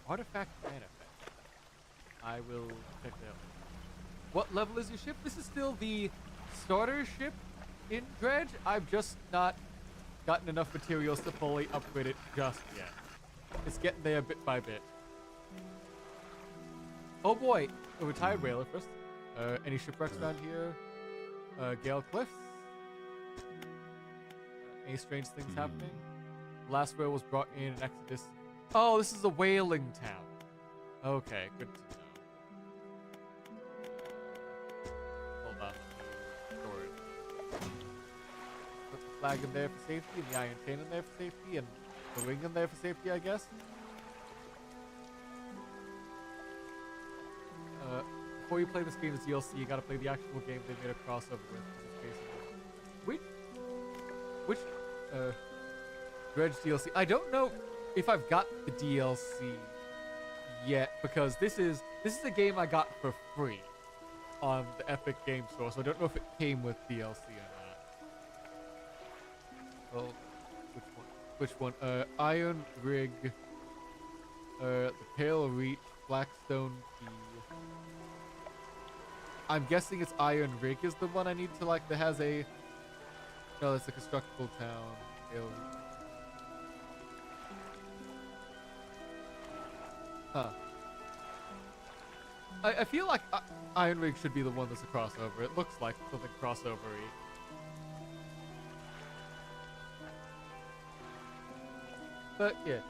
Artifact manifest. I will check that out. What level is your ship? This is still the starter ship in Dredge. I've just not gotten enough materials to fully upgrade it just yet. It's getting there bit by bit. Oh boy, a retired whaler first. Any shipwrecks around here? Gale Cliffs. Any strange things happening? Last whale was brought in Exodus. Oh, this is a whaling town. Okay, good to know. Hold on. Storage. Put the flag in there for safety, and the iron chain in there for safety, and the ring in there for safety, I guess. Before you play this game as DLC, you gotta play the actual game they made a crossover with. Which Dredge DLC? I don't know if I've got the DLC yet, because this is a game I got for free on the Epic Game Store, so I don't know if it came with DLC or not. Oh, which one? Iron Rig, the Pale Reach, Blackstone Key. I'm guessing it's Iron Rig is the one I need to like that has a. No, it's a constructible town. Huh. I feel like Iron Rig should be the one that's a crossover. It looks like something crossover-y. But yeah.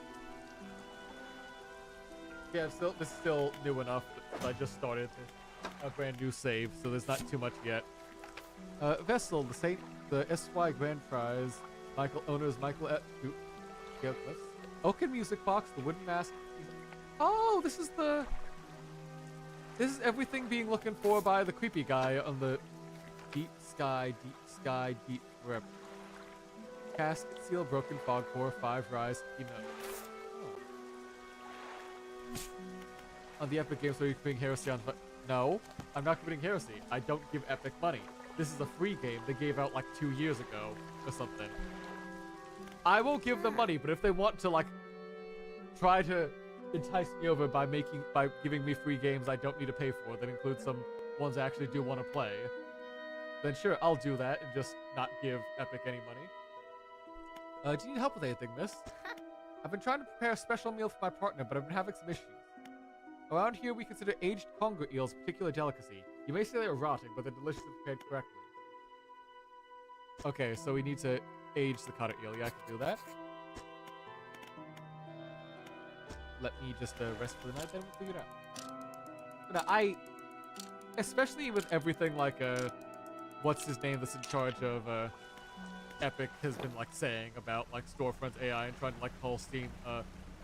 Yeah, this is still new enough that I just started a brand new save, so there's not too much yet. Vessel, the SY Grand Prize, owners Michael at Oaken Music Box, the wooden mask. Oh, this is everything being looking for by the creepy guy on the deep sky, deep rip. Casket seal, broken fog core, 5 rise, On the Epic Games where you're committing heresy on. No, I'm not committing heresy. I don't give Epic money. This is a free game they gave out like 2 years ago or something. I will give them money, but if they want to like try to entice me over by giving me free games I don't need to pay for, that includes some ones I actually do want to play, then sure, I'll do that and just not give Epic any money. Do you need help with anything, miss? I've been trying to prepare a special meal for my partner, but I've been having some issues. Around here, we consider aged conger eels a particular delicacy. You may say they're rotting, but they're delicious if prepared correctly. Okay, so we need to age the conger eel. Yeah, I can do that. let me just rest for the night, then we'll figure it out. Now, especially with everything like, what's his name that's in charge of, Epic has been, like, saying about, like, storefront AI and trying to, like, call Steam,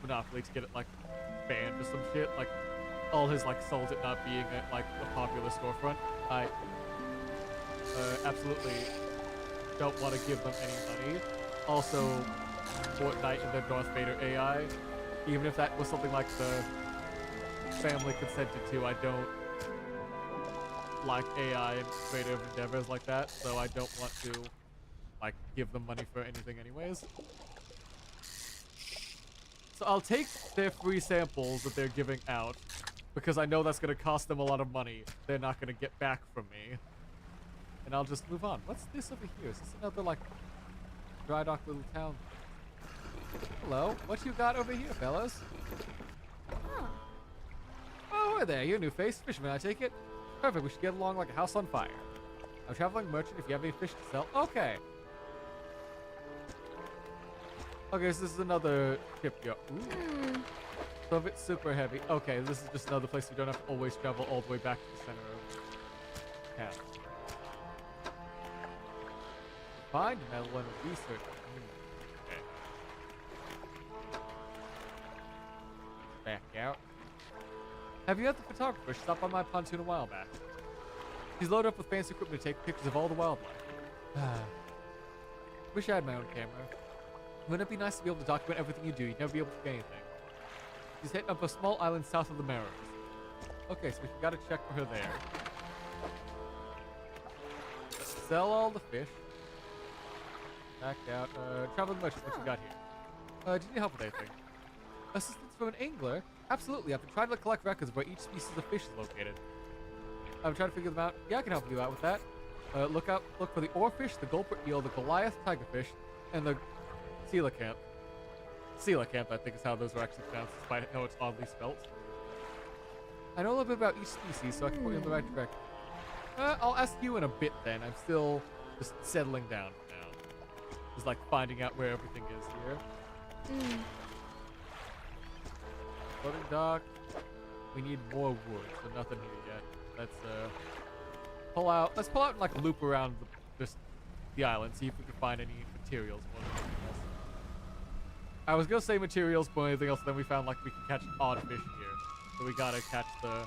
Monopoly to get it, like, banned or some shit. Like, all his, like, sold it not being, like, a popular storefront. I, absolutely don't want to give them any money. Also, Fortnite and the Darth Vader AI, even if that was something like the family consented to, I don't like AI and creative endeavors like that, so I don't want to, like, give them money for anything anyways. So I'll take their free samples that they're giving out, because I know that's going to cost them a lot of money they're not going to get back from me. And I'll just move on. What's this over here? Is this another, like, dry dock little town? Hello, what you got over here, fellas? Oh, hi there, you're a new face. Fisherman, I take it? Perfect, we should get along like a house on fire. I'm a traveling merchant if you have any fish to sell. Okay. Okay, so this is another shipyard. Ooh. Some of it's super heavy. Okay, this is just another place you don't have to always travel all the way back to the center of town. Find metal and research. Okay. Back out. Have you had the photographer stop by my pontoon a while back? He's loaded up with fancy equipment to take pictures of all the wildlife. Wish I had my own camera. Wouldn't it be nice to be able to document everything you do? You'd never be able to get anything. She's heading up a small island south of the Narrows. Okay, so we gotta check for her there. Sell all the fish. Back out. Traveling merchant, what you got here? Do you need help with anything? Assistance from an angler? Absolutely, I've been trying to collect records of where each species of fish is located. I'm trying to figure them out. Yeah, I can help you out with that. Look for the oarfish, the gulper eel, the Goliath tigerfish, and the coelacanth. Coelacanth, I think is how those are actually pronounced, despite how it's oddly spelt. I know a little bit about each species, so I can put you in the right direction. I'll ask you in a bit then. I'm still just settling down now. Just like finding out where everything is here. Floating dock. We need more wood, so nothing here yet. Let's pull out. Let's pull out and like loop around the island, see if we can find any materials more than anything else. I was gonna say materials more than anything else, then we found like we can catch odd fish here, so we gotta catch the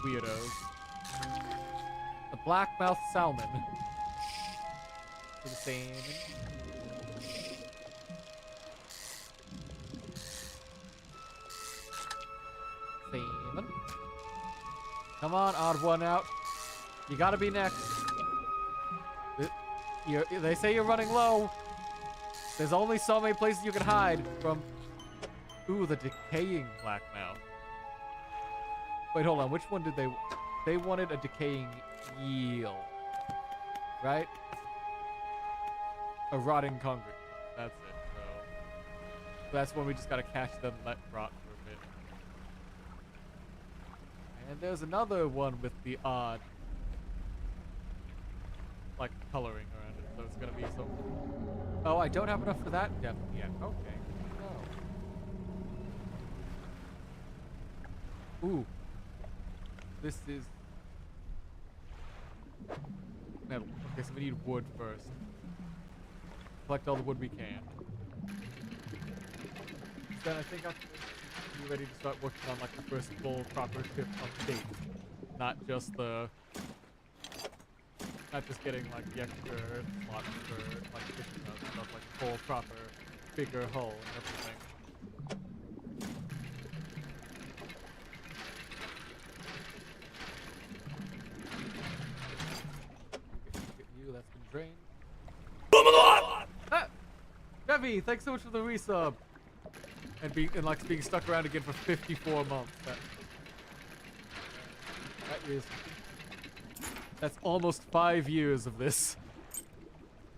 weirdos. The blackmouth salmon. For the salmon. Salmon. Come on, odd one out. You gotta be next. They say you're running low. There's only so many places you can hide from. Ooh, the decaying blackmouth. Wait, hold on. Which one did they... They wanted a decaying eel. Right? A rotting concrete. That's it. So that's when we just gotta catch them and let rot for a bit. And there's another one with the odd, like, coloring around it. So it's gonna be some... Oh, I don't have enough for that depth yet. Okay. No. Ooh. This is... No. Okay, so we need wood first. Collect all the wood we can. Then I think I'll be ready to start working on like the first full proper ship update. Not just getting like the extra slots for like fishing and stuff, like the full proper bigger hull and everything. Get you, that's been drained. Ah! Debbie, thanks so much for the resub. And being stuck around again for 54 months. That's almost 5 years of this.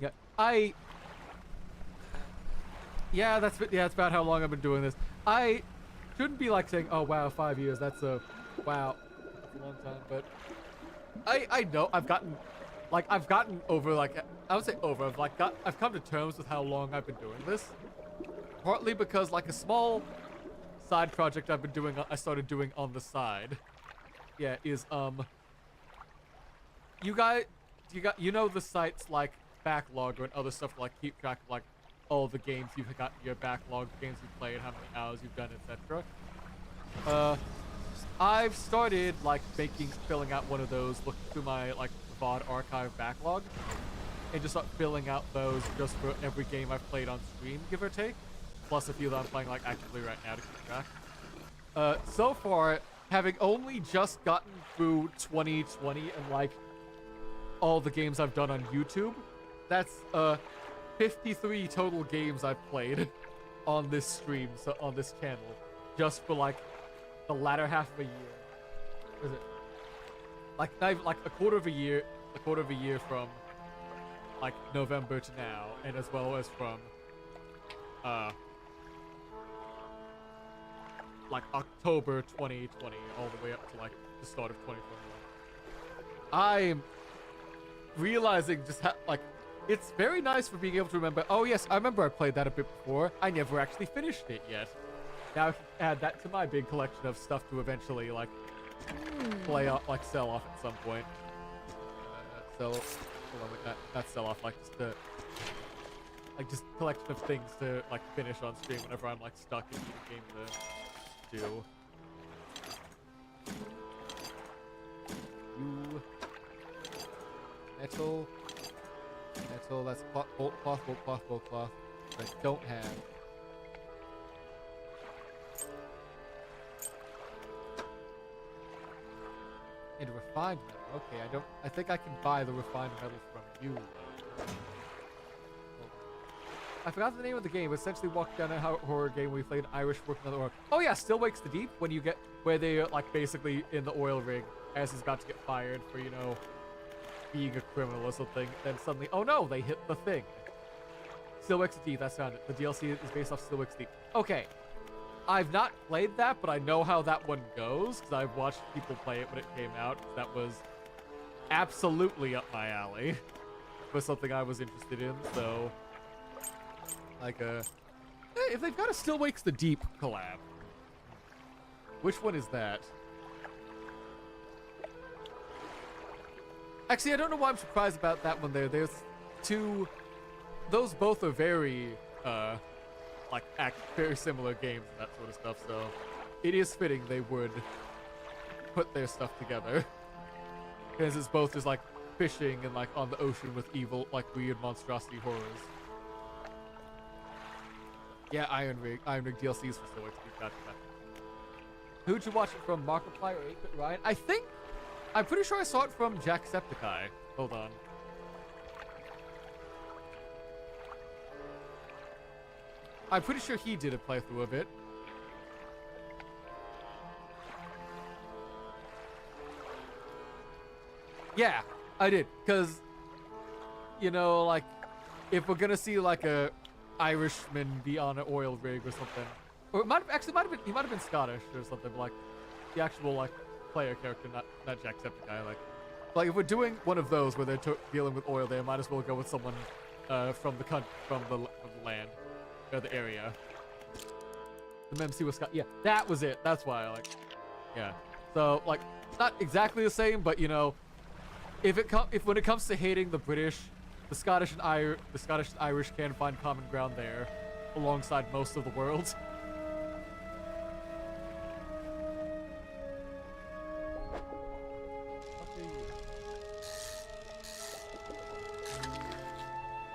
Yeah, that's about how long I've been doing this. I shouldn't be like saying, oh wow, 5 years. That's a wow, that's a long time. But I know I've gotten over I would say over. I've come to terms with how long I've been doing this. Partly because like a small side project I've been doing, I started doing on the side. Yeah, is, you know the sites like Backlogger and other stuff to, like, keep track of, like, all the games you've got in your backlog, games you've played, how many hours you've done, etc. I've started, like, filling out one of those, looking through my, like, VOD archive backlog, and just start filling out those just for every game I've played on stream, give or take. Plus a few that I'm playing, like, actively right now to keep track. So far, having only just gotten through 2020 and, like, all the games I've done on YouTube, that's, 53 total games I've played on this stream, so on this channel, just for, like, the latter half of a year. What is it? Like a quarter of a year from, like, November to now, and as well as from, like, October 2020 all the way up to, like, the start of 2021. I'm realizing just how, like, it's very nice for being able to remember, oh yes, I remember I played that a bit before. I never actually finished it yet. Now I can add that to my big collection of stuff to eventually, like, play off, like, sell off at some point. Hold on, like, not sell off, like, just collection of things to, like, finish on stream whenever I'm, like, stuck in the game to do. Metal, that's cloth, that I don't have. And refined metal. Okay, I think I can buy the refined metal from you. I forgot the name of the game. Essentially walked down a horror game where we played Irish working on the horror. Oh yeah, Still Wakes the Deep, when you get, where they, like, basically in the oil rig as he's about to get fired for, you know, being a criminal or something. Then suddenly, oh no, they hit the thing. Still Wakes the Deep, that's found it. The DLC is based off Still Wakes the Deep. Okay. I've not played that, but I know how that one goes, because I've watched people play it when it came out. That was absolutely up my alley. It was something I was interested in, so... Like, if they've got a Still Wakes the Deep collab. Which one is that? Actually, I don't know why I'm surprised about that one there. There's two... Those both are very, like, very similar games and that sort of stuff, so... It is fitting they would put their stuff together. Because it's both just, like, fishing and, like, on the ocean with evil, like, weird monstrosity horrors. Yeah, Iron Rig DLCs for Still Wakes the Deep. Gotcha. Who'd you watch it from? Markiplier or 8-Bit Ryan? I'm pretty sure I saw it from Jacksepticeye. Hold on. I'm pretty sure he did a playthrough of it. Yeah, I did. Because, you know, like, if we're gonna see, like, a Irishman be on an oil rig or something. Or it might have been Scottish or something, like, the actual, like, player character, not Jacksepticeye. Like if we're doing one of those where they're dealing with oil, they might as well go with someone from the land or the area. The MC was Scott. Yeah, that was it. That's why I like. Yeah. So like, not exactly the same, but you know, if when it comes to hating the British, the Scottish and Irish can find common ground there, alongside most of the world.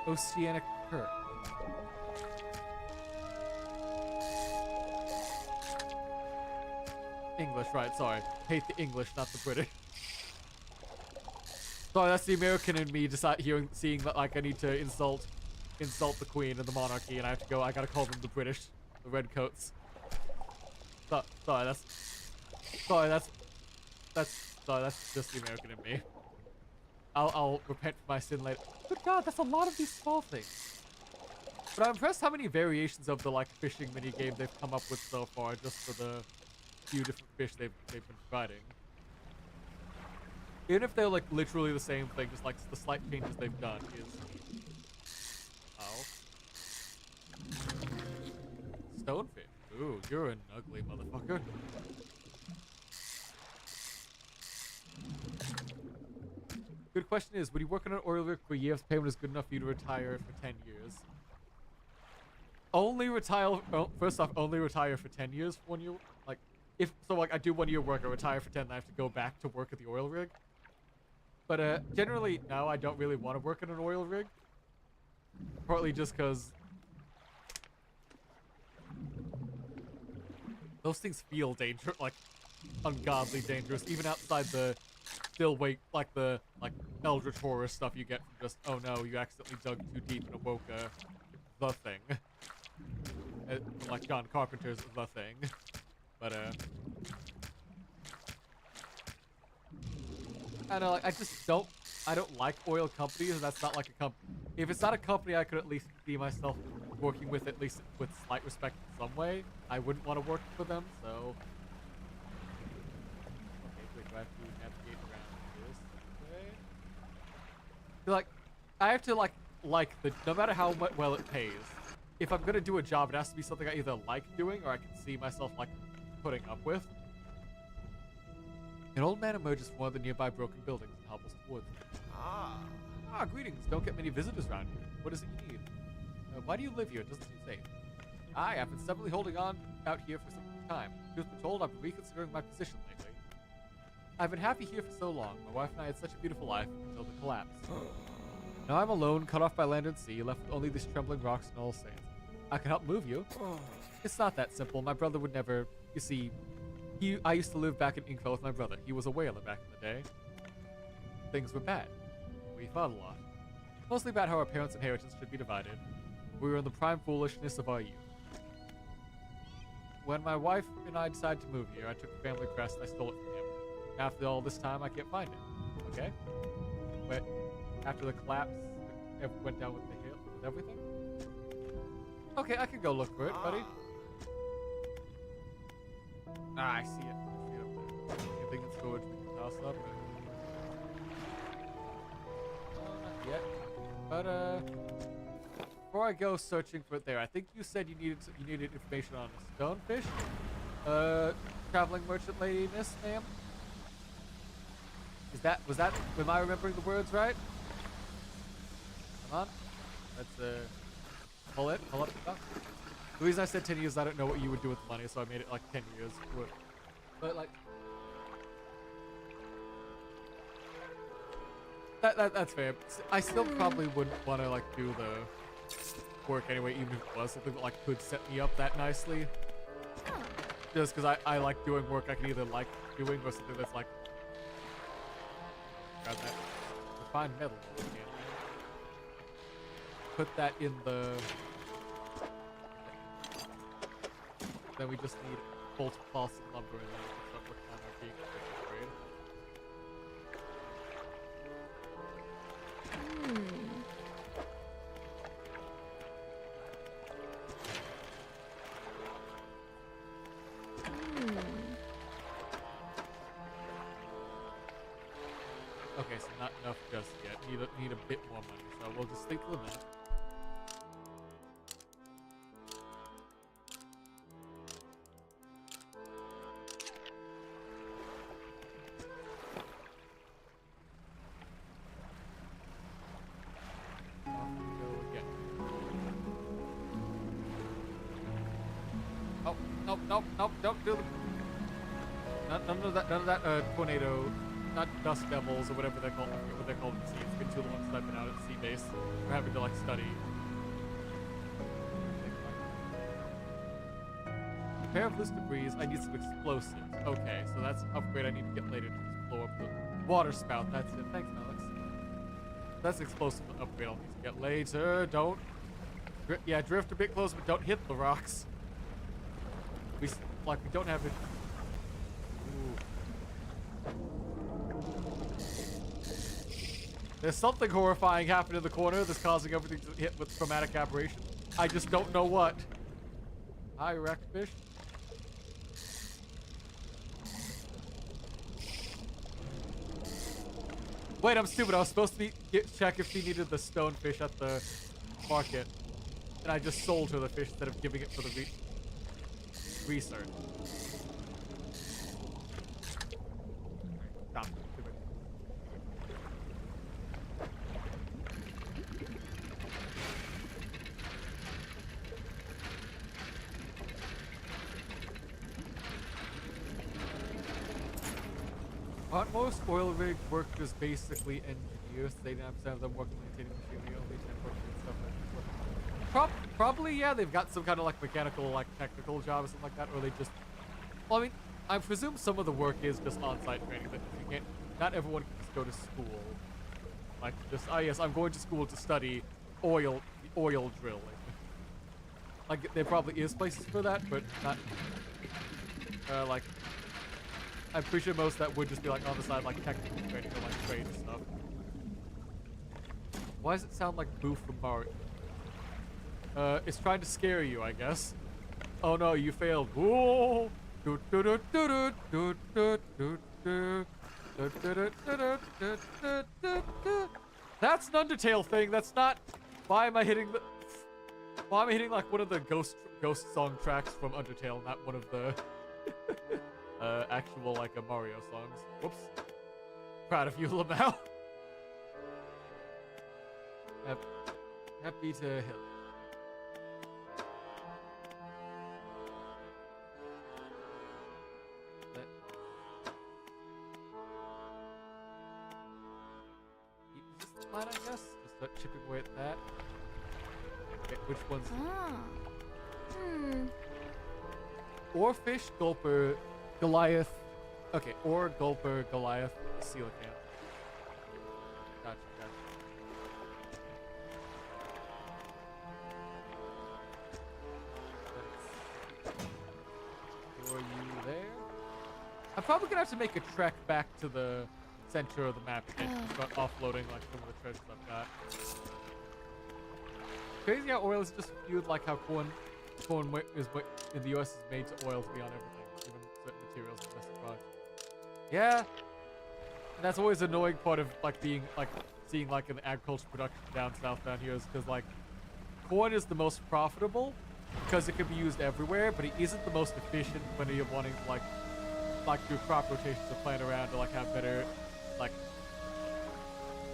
Oceanic Kirk. English, right, sorry. Hate the English, not the British. Sorry, that's the American in me seeing that like I need to insult the Queen and the monarchy, and I gotta call them the British, the redcoats. Sorry, that's just the American in me. I'll repent for my sin later. Good God, that's a lot of these small things. But I'm impressed how many variations of the like fishing minigame they've come up with so far, just for the few different fish they've been providing. Even if they're like literally the same thing, just like the slight changes they've done is... Oh. Stonefish. Ooh, you're an ugly motherfucker. Good question is, would you work on an oil rig where years payment is good enough for you to retire for 10 years? Only retire, first off, only retire for 10 years for 1 year. Like, if, so like I do 1 year work, I retire for 10, then I have to go back to work at the oil rig. But generally, no, I don't really want to work in an oil rig. Partly just because those things feel dangerous, like ungodly dangerous, even outside the still wait, like the eldritch horror stuff you get from just, oh no, you accidentally dug too deep and awoke the thing. Like John Carpenter's The Thing. But I know, like, I don't like oil companies. That's not like a company. If it's not a company I could at least see myself working with, at least with slight respect in some way, I wouldn't want to work for them, so. Okay, wait, do I have to navigate around this way? Like, I have to like the, no matter how well it pays, if I'm gonna do a job, it has to be something I either like doing or I can see myself like putting up with. An old man emerges from one of the nearby broken buildings and hobbles towards me. Ah, greetings. Don't get many visitors around here. What is it you need? Why do you live here? It doesn't seem safe. I've been stubbornly holding on out here for some time. Truth be told, I've been reconsidering my position lately. I've been happy here for so long. My wife and I had such a beautiful life until the collapse. Now I'm alone, cut off by land and sea, left with only these trembling rocks and all saints. I can help move you. It's not that simple. My brother would never... You see, I used to live back in Inkville with my brother. He was a whaler back in the day. Things were bad. We fought a lot. Mostly about how our parents' inheritance should be divided. We were in the prime foolishness of our youth. When my wife and I decided to move here, I took the family crest and I stole it from him. After all this time, I can't find it. Okay? But after the collapse, it went down with the hill, with everything? Okay, I can go look for it, buddy. I see it. I see it up there. Anything in storage we can toss up? Not yet. But, before I go searching for it there, I think you said you needed information on a stonefish? Traveling merchant lady, miss, ma'am? Am I remembering the words right? Come on. Let's, pull up the stuff. The reason I said 10 years, I don't know what you would do with the money, so I made it like 10 years. But like, that's fair. I still probably wouldn't want to like do the work anyway, even if it was something that like could set me up that nicely. Just because I like doing work I can either like doing or something that's like, grab that refined metal. Put that in the. Then we just need bolt cloth and lumber, and then we can start working on our big upgrade. Okay, so not enough just yet. Need a bit more money, so we'll just think of a minute. Nope, don't do none of that tornado, not dust devils or whatever they're called. I forget what they're called at sea. It's been too long since I've been out at sea base. We're having to like study. Prepare of loose debris. I need some explosives. Okay, so that's an upgrade I need to get later to just blow up the water spout. That's it. Thanks, Alex. That's an explosive upgrade I'll need to get later. Don't. Yeah, drift a bit closer, but don't hit the rocks. We don't have it. Ooh. There's something horrifying happening in the corner that's causing everything to hit with traumatic aberration. I just don't know what. Hi, wreckfish. Wait, I'm stupid. I was supposed to check if she needed the stonefish at the market. And I just sold her the fish instead of giving it for the reach. research. Stop. Aren't most oil rig workers basically engineers? They don't have to have them working maintaining machinery, only 10 workers and stuff like that. Probably, yeah, they've got some kind of like mechanical, like technical job or something like that, or they just, well, I mean, I presume some of the work is just on-site training, that you can't, not everyone can just go to school. Like, just, oh yes, I'm going to school to study oil drilling. Like, there probably is places for that, but not, like, I'm pretty sure most of that would just be like on the side, like technical training or like trade stuff. Why does it sound like Boo from Mario? It's trying to scare you, I guess. Oh no, you failed. Whoa! That's an Undertale thing. That's not. Why am I hitting the? Why am I hitting like one of the ghost song tracks from Undertale, not one of the actual like a Mario songs? Whoops. Proud of you, Lamau. Happy to help. I guess. Just start chipping away at that. Okay, which one's? Oarfish, Gulper, Goliath. Okay, Or, Gulper, Goliath, Coelacanth. Gotcha. Are you there? I'm probably gonna have to make a trek back to the center of the map and start offloading like some of the treasures I've got. Crazy how oil is just viewed like how corn is in the US is made to oil to be on everything, even certain materials and domestic products. Yeah, and that's always an annoying part of like being like seeing like an agriculture production down south down here is because like corn is the most profitable because it can be used everywhere, but it isn't the most efficient when you're wanting to like do crop rotations to plant around to like have better like.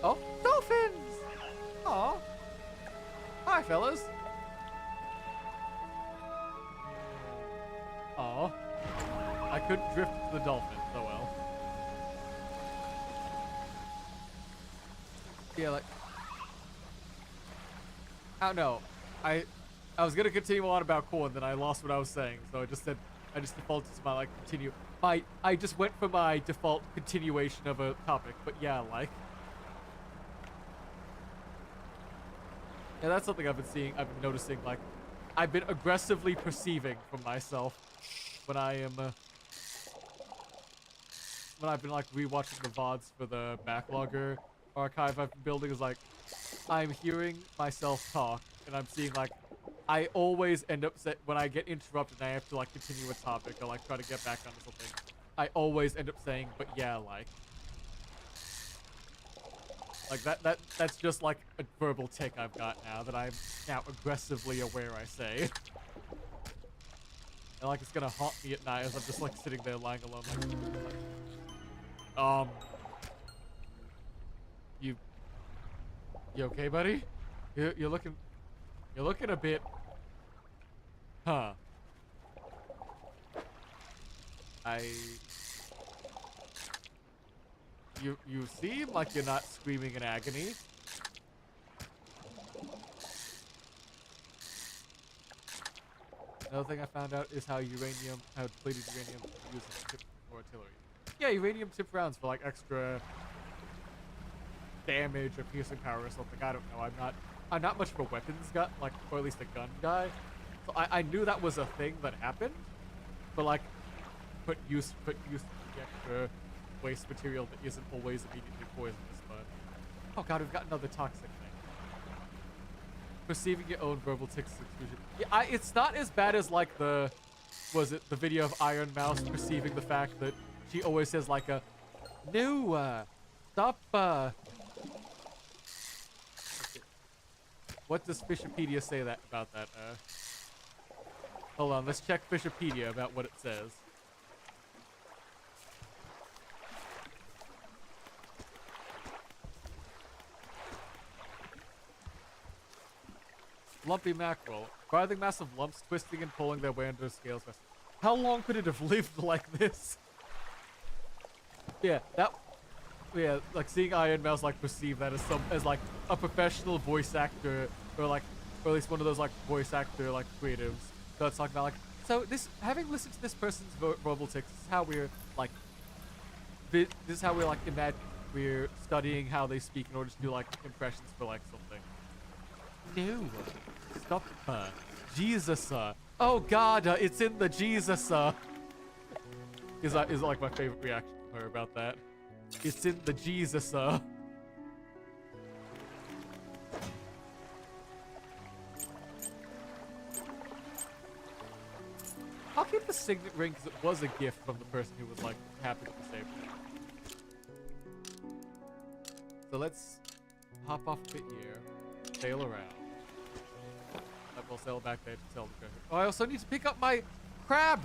Oh, dolphins! Aw. Hi, fellas. Aw. I couldn't drift to the dolphins, oh well. Yeah, like... I don't know. I was gonna continue on about corn, then I lost what I was saying, so I just defaulted to my, like, I just went for my default continuation of a topic, but yeah, like... Yeah, that's something I've been noticing, like, I've been aggressively perceiving from myself when I've been, like, rewatching the VODs for the backlogger archive I've been building, is like, I'm hearing myself talk, and I'm seeing, like, I always end up, when I get interrupted and I have to, like, continue a topic or, like, try to get back onto something, I always end up saying, but yeah, like. Like, that's just, like, a verbal tick I've got now that I'm now aggressively aware I say. And, like, it's gonna haunt me at night as I'm just, like, sitting there lying alone, like, You okay, buddy? You're looking a bit... Huh. You seem like you're not screaming in agony. Another thing I found out is how depleted uranium is used for artillery. Yeah, uranium tipped rounds for like extra damage or piercing power or something. I don't know. I'm not much of a weapons guy, like, or at least a gun guy. So I knew that was a thing that happened, but like put use the extra waste material that isn't always immediately poisonous. But oh god, we've got another toxic thing. Perceiving your own verbal tics exclusion. Yeah, it's not as bad as like the video of Iron Mouse perceiving the fact that she always says like a no stop what does Fishopedia say about that? Hold on, let's check Fishipedia about what it says. Lumpy mackerel. Writhing massive lumps twisting and pulling their way under the scales. How long could it have lived like this? Yeah, like seeing Iron Mouse like perceive that as like a professional voice actor or at least one of those like voice actor like creatives. So it's talking about like, so this, having listened to this person's verbal tics, this is how we're like, this is how we're like imagine we're studying how they speak in order to do like impressions for like something. No, stop, Jesus, oh God, it's in the Jesus, is like my favorite reaction from her about that. It's in the Jesus, How keep the signet ring? Because it was a gift from the person who was like happy to be saved. So let's hop off a bit here, sail around. We'll sail back there to sell the treasure. Oh, I also need to pick up my crab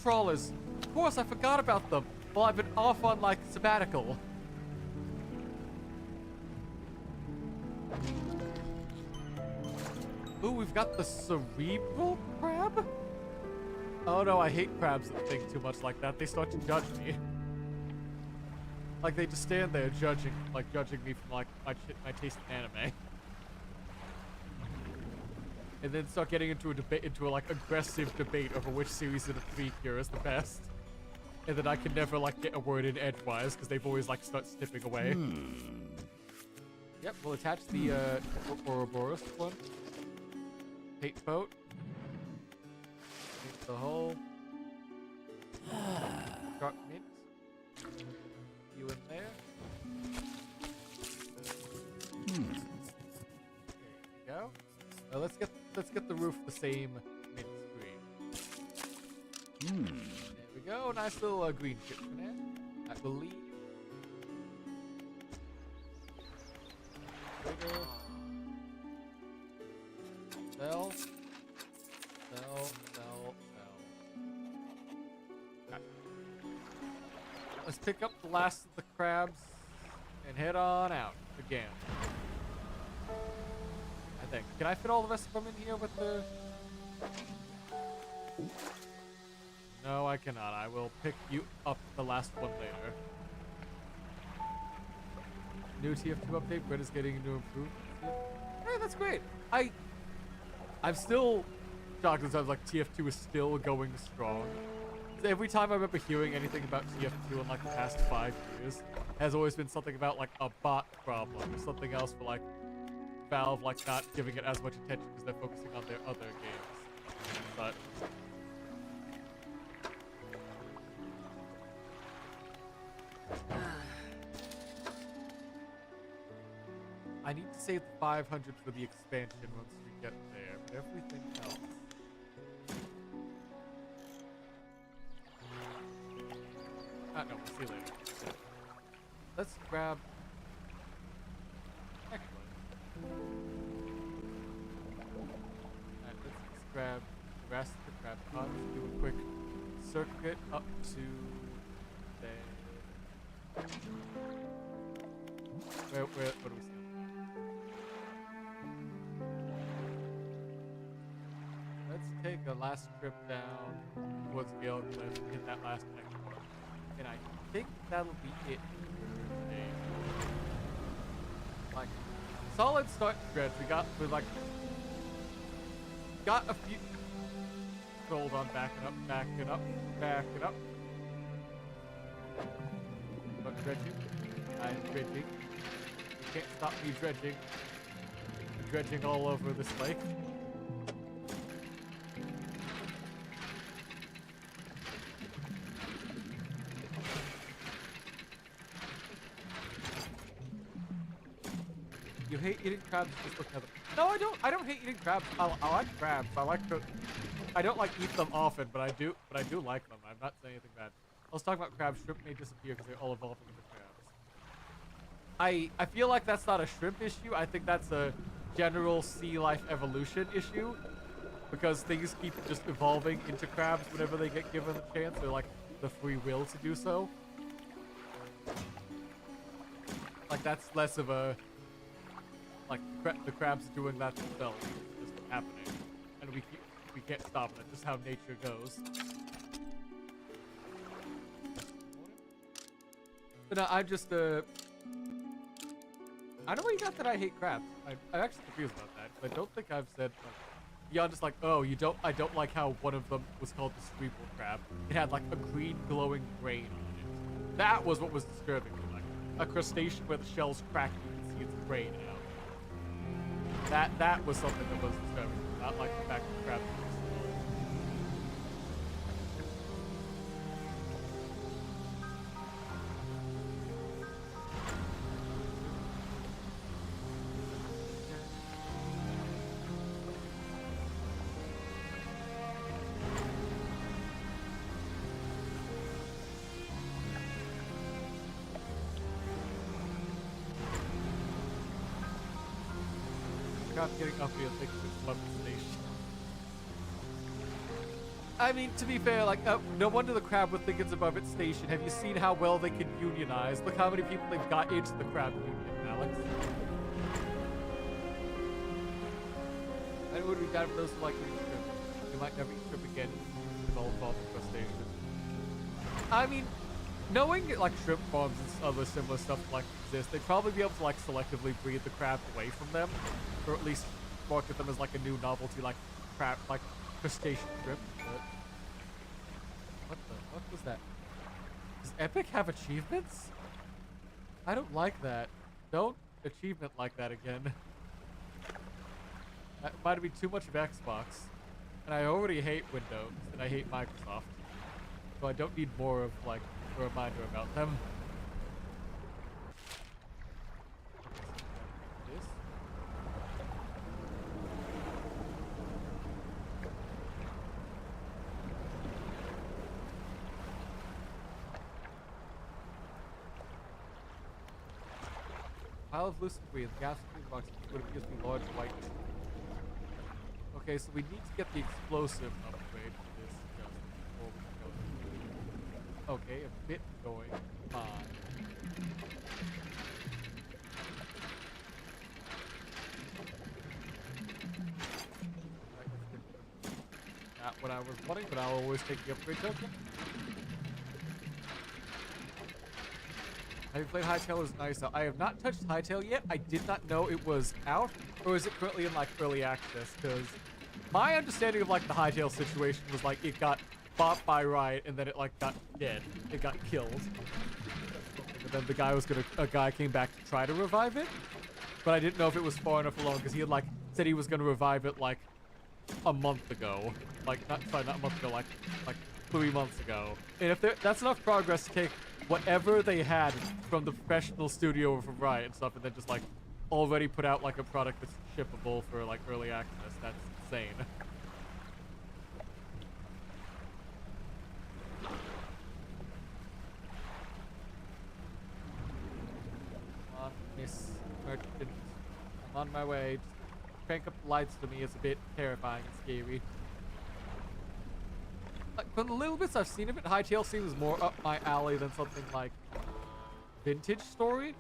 trawlers. Of course, I forgot about them. Well, I've been off on like sabbatical. Ooh, we've got the cerebral crab? Oh no, I hate crabs that think too much like that. They start to judge me. Like they just stand there judging me from like my taste in anime. And then start getting into a like aggressive debate over which series of the three here is the best. And then I can never like get a word in edgewise because they've always like start snipping away. Yep, we'll attach the Ouroboros one. Paint boat. Paint the hull. Shark mint. You in there. There you go. Let's get the roof the same mint green. There we go. Nice little green chip for that, I believe. Bigger. Sell. Okay. Let's pick up the last of the crabs and head on out again. I think. Can I fit all the rest of them in here with the... No, I cannot. I will pick you up the last one later. New TF2 update. Brett is getting into improved. Hey, that's great. I'm still shocked that like TF2 is still going strong. Every time I remember hearing anything about TF2 in like the past 5 years, has always been something about like a bot problem or something else for like Valve like not giving it as much attention because they're focusing on their other games. But I need to save the 500 for the expansion once we get there, but everything else. No, we'll see later. Let's grab... Excellent. Alright, let's grab the rest of the crab pots. Do a quick circuit up to there. What do we see? Let's take a last trip down towards Gale Cliff and hit that last export. And I think that'll be it for today. Like, solid start to dredge. We got a few. Hold on, backing up. But dredging. I'm dredging. You can't stop me dredging. I'm dredging all over this lake. You hate eating crabs, just look at them. No, I don't. I don't hate eating crabs. I like crabs. I don't like eat them often, but I do like them. I'm not saying anything bad. I was talking about crabs. Shrimp may disappear because they're all evolving into crabs. I feel like that's not a shrimp issue. I think that's a general sea life evolution issue. because things keep just evolving into crabs whenever they get given the chance, or like the free will to do so. Like that's less of a like the crabs are doing that themselves, it's just happening, and we can't stop it. That's just how nature goes. But no, I'm just I don't really got that I hate crabs. I'm actually confused about that. I don't think I've said like beyond just like, oh, I don't like how one of them was called the cerebral crab. It had like a green glowing brain on it. That was what was disturbing me. Like a crustacean where the shell's cracked and you can see its brain out. That was something that was disturbing. Not like the fact that the crab was getting up here thinking it's above the station. I mean, to be fair, like, no wonder the crab would think it's above its station. Have you seen how well they can unionize? Look how many people they've got into the crab union, Alex. And it would be bad for those who like to eat shrimp. They might never eat shrimp again with all involved in crustaceans. I mean, knowing like shrimp farms and other similar stuff like exist, they'd probably be able to like selectively breed the crab away from them, or at least market them as like a new novelty, like crab, like crustacean shrimp. But what was that? Does Epic have achievements? I don't like that. Don't achievement like that again. That might be too much of Xbox, and I already hate Windows and I hate Microsoft, so I don't need more of like a reminder about them. This. Pile of loose debris. The gas box would appear to be large white. Okay, so we need to get the explosive upgrade for this just before we go. Okay, a bit going on. Not what I was wanting, but I'll always take the upgrade token. Have you played Hytale? Is nice. I have not touched Hytale yet. I did not know it was out, or is it currently in like early access? Because my understanding of like the Hytale situation was like it got bought by Riot and then it like got dead. It got killed. And then a guy came back to try to revive it, but I didn't know if it was far enough along because he had like said he was going to revive it like a month ago. Like not a month ago, like 3 months ago. And if that's enough progress to take whatever they had from the professional studio from Riot and stuff, and then just like already put out like a product that's shippable for like early access, that's insane. Come on, Miss Merchant. I'm on my way. Just crank up the lights for me. It's a bit terrifying and scary. Like, from the little bits I've seen of it, Hytale seems more up my alley than something like Vintage Story.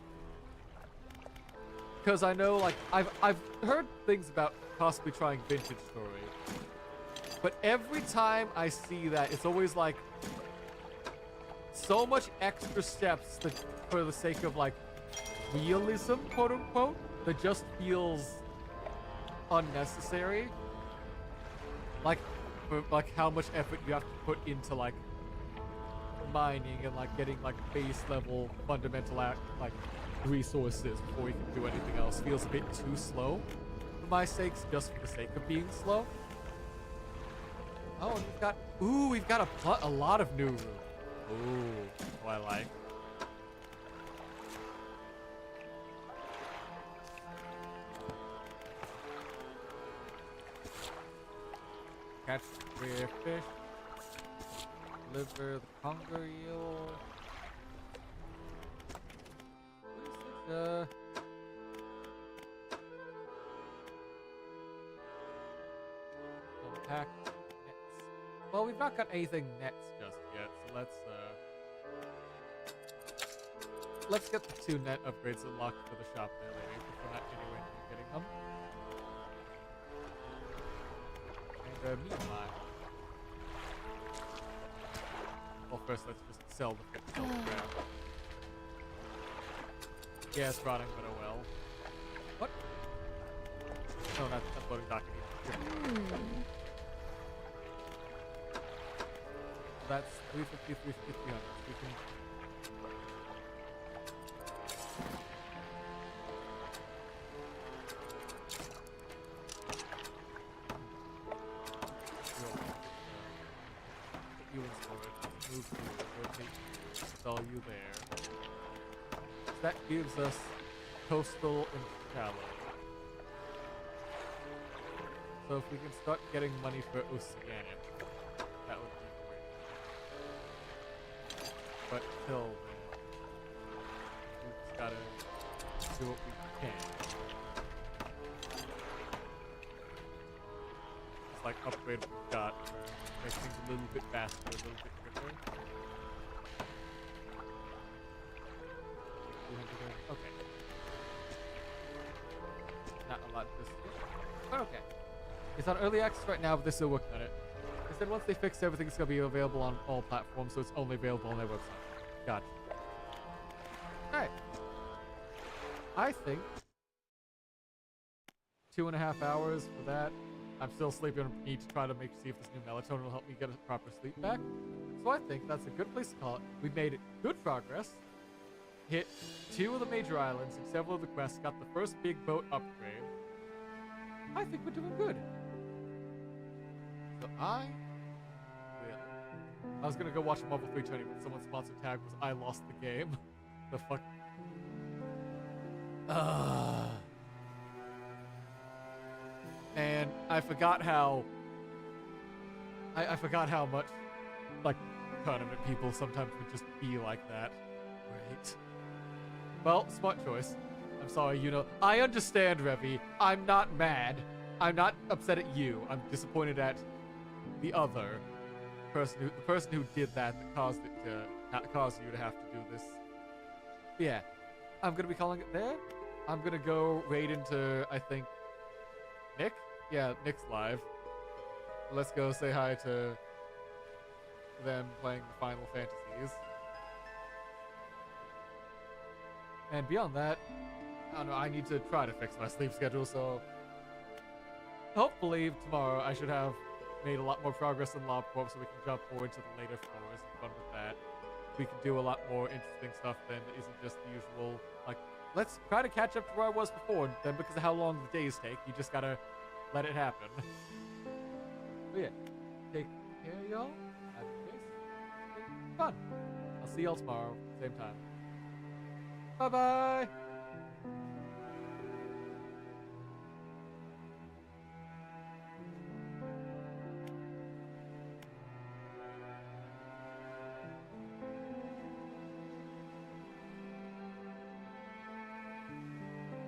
Because I know, like, I've heard things about possibly trying Vintage Story. But every time I see that, it's always like so much extra steps that, for the sake of like realism, quote unquote, that just feels unnecessary. Like how much effort you have to put into like mining and like getting like base level fundamental like resources before you can do anything else feels a bit too slow for my sakes, just for the sake of being slow. Oh, and we've got a lot of new room. Ooh, I like. Catch the rare fish. Deliver the conger eel. What is it? Packed nets. Well, we've not got anything nets just yet, so let's get the 2 net upgrades unlocked for the shop there later, if we're not anywhere near getting them. And meanwhile, well, first let's just sell the crap. Yeah, it's rotting, but oh well. What? No, not loading docket either. That's 350, 350, 300. We can... Put you in storage. Move you. Rotate. Install you there. That gives us coastal and shallow. So if we can start getting money for oceanic, that would be great. But till then, we just gotta do what we can. Just like upgrade what we've got, make things a little bit faster, a little bit quicker. Okay. Not a lot this year, but okay. It's on early access right now, but they're still working on it. They said once they fix everything, it's going to be available on all platforms, so it's only available on their website. Gotcha. Alright. I think 2.5 hours for that. I'm still sleeping. I need to try to see if this new melatonin will help me get a proper sleep back. So I think that's a good place to call it. We've made good progress. Hit 2 of the major islands and several of the quests. Got the first big boat upgrade. I think we're doing good. So I was gonna go watch Marvel 320, but someone's sponsored tag was I lost the game. The fuck. And I forgot how. I forgot how much, like, tournament people sometimes would just be like that. Right. Well, smart choice. I'm sorry, you know. I understand, Revy. I'm not mad. I'm not upset at you. I'm disappointed at the other person, the person who did that caused it to cause you to have to do this. But yeah, I'm gonna be calling it there. I'm gonna go raid into, I think, Nick. Yeah, Nick's live. Let's go say hi to them playing the Final Fantasies. And beyond that, I don't know, I need to try to fix my sleep schedule, so hopefully tomorrow I should have made a lot more progress in LobCorp so we can jump more into the later floors and fun with that. We can do a lot more interesting stuff then that isn't just the usual, like, let's try to catch up to where I was before, and then because of how long the days take, you just gotta let it happen. But yeah, take care, y'all. Have a nice, fun. I'll see y'all tomorrow, same time. Bye-bye!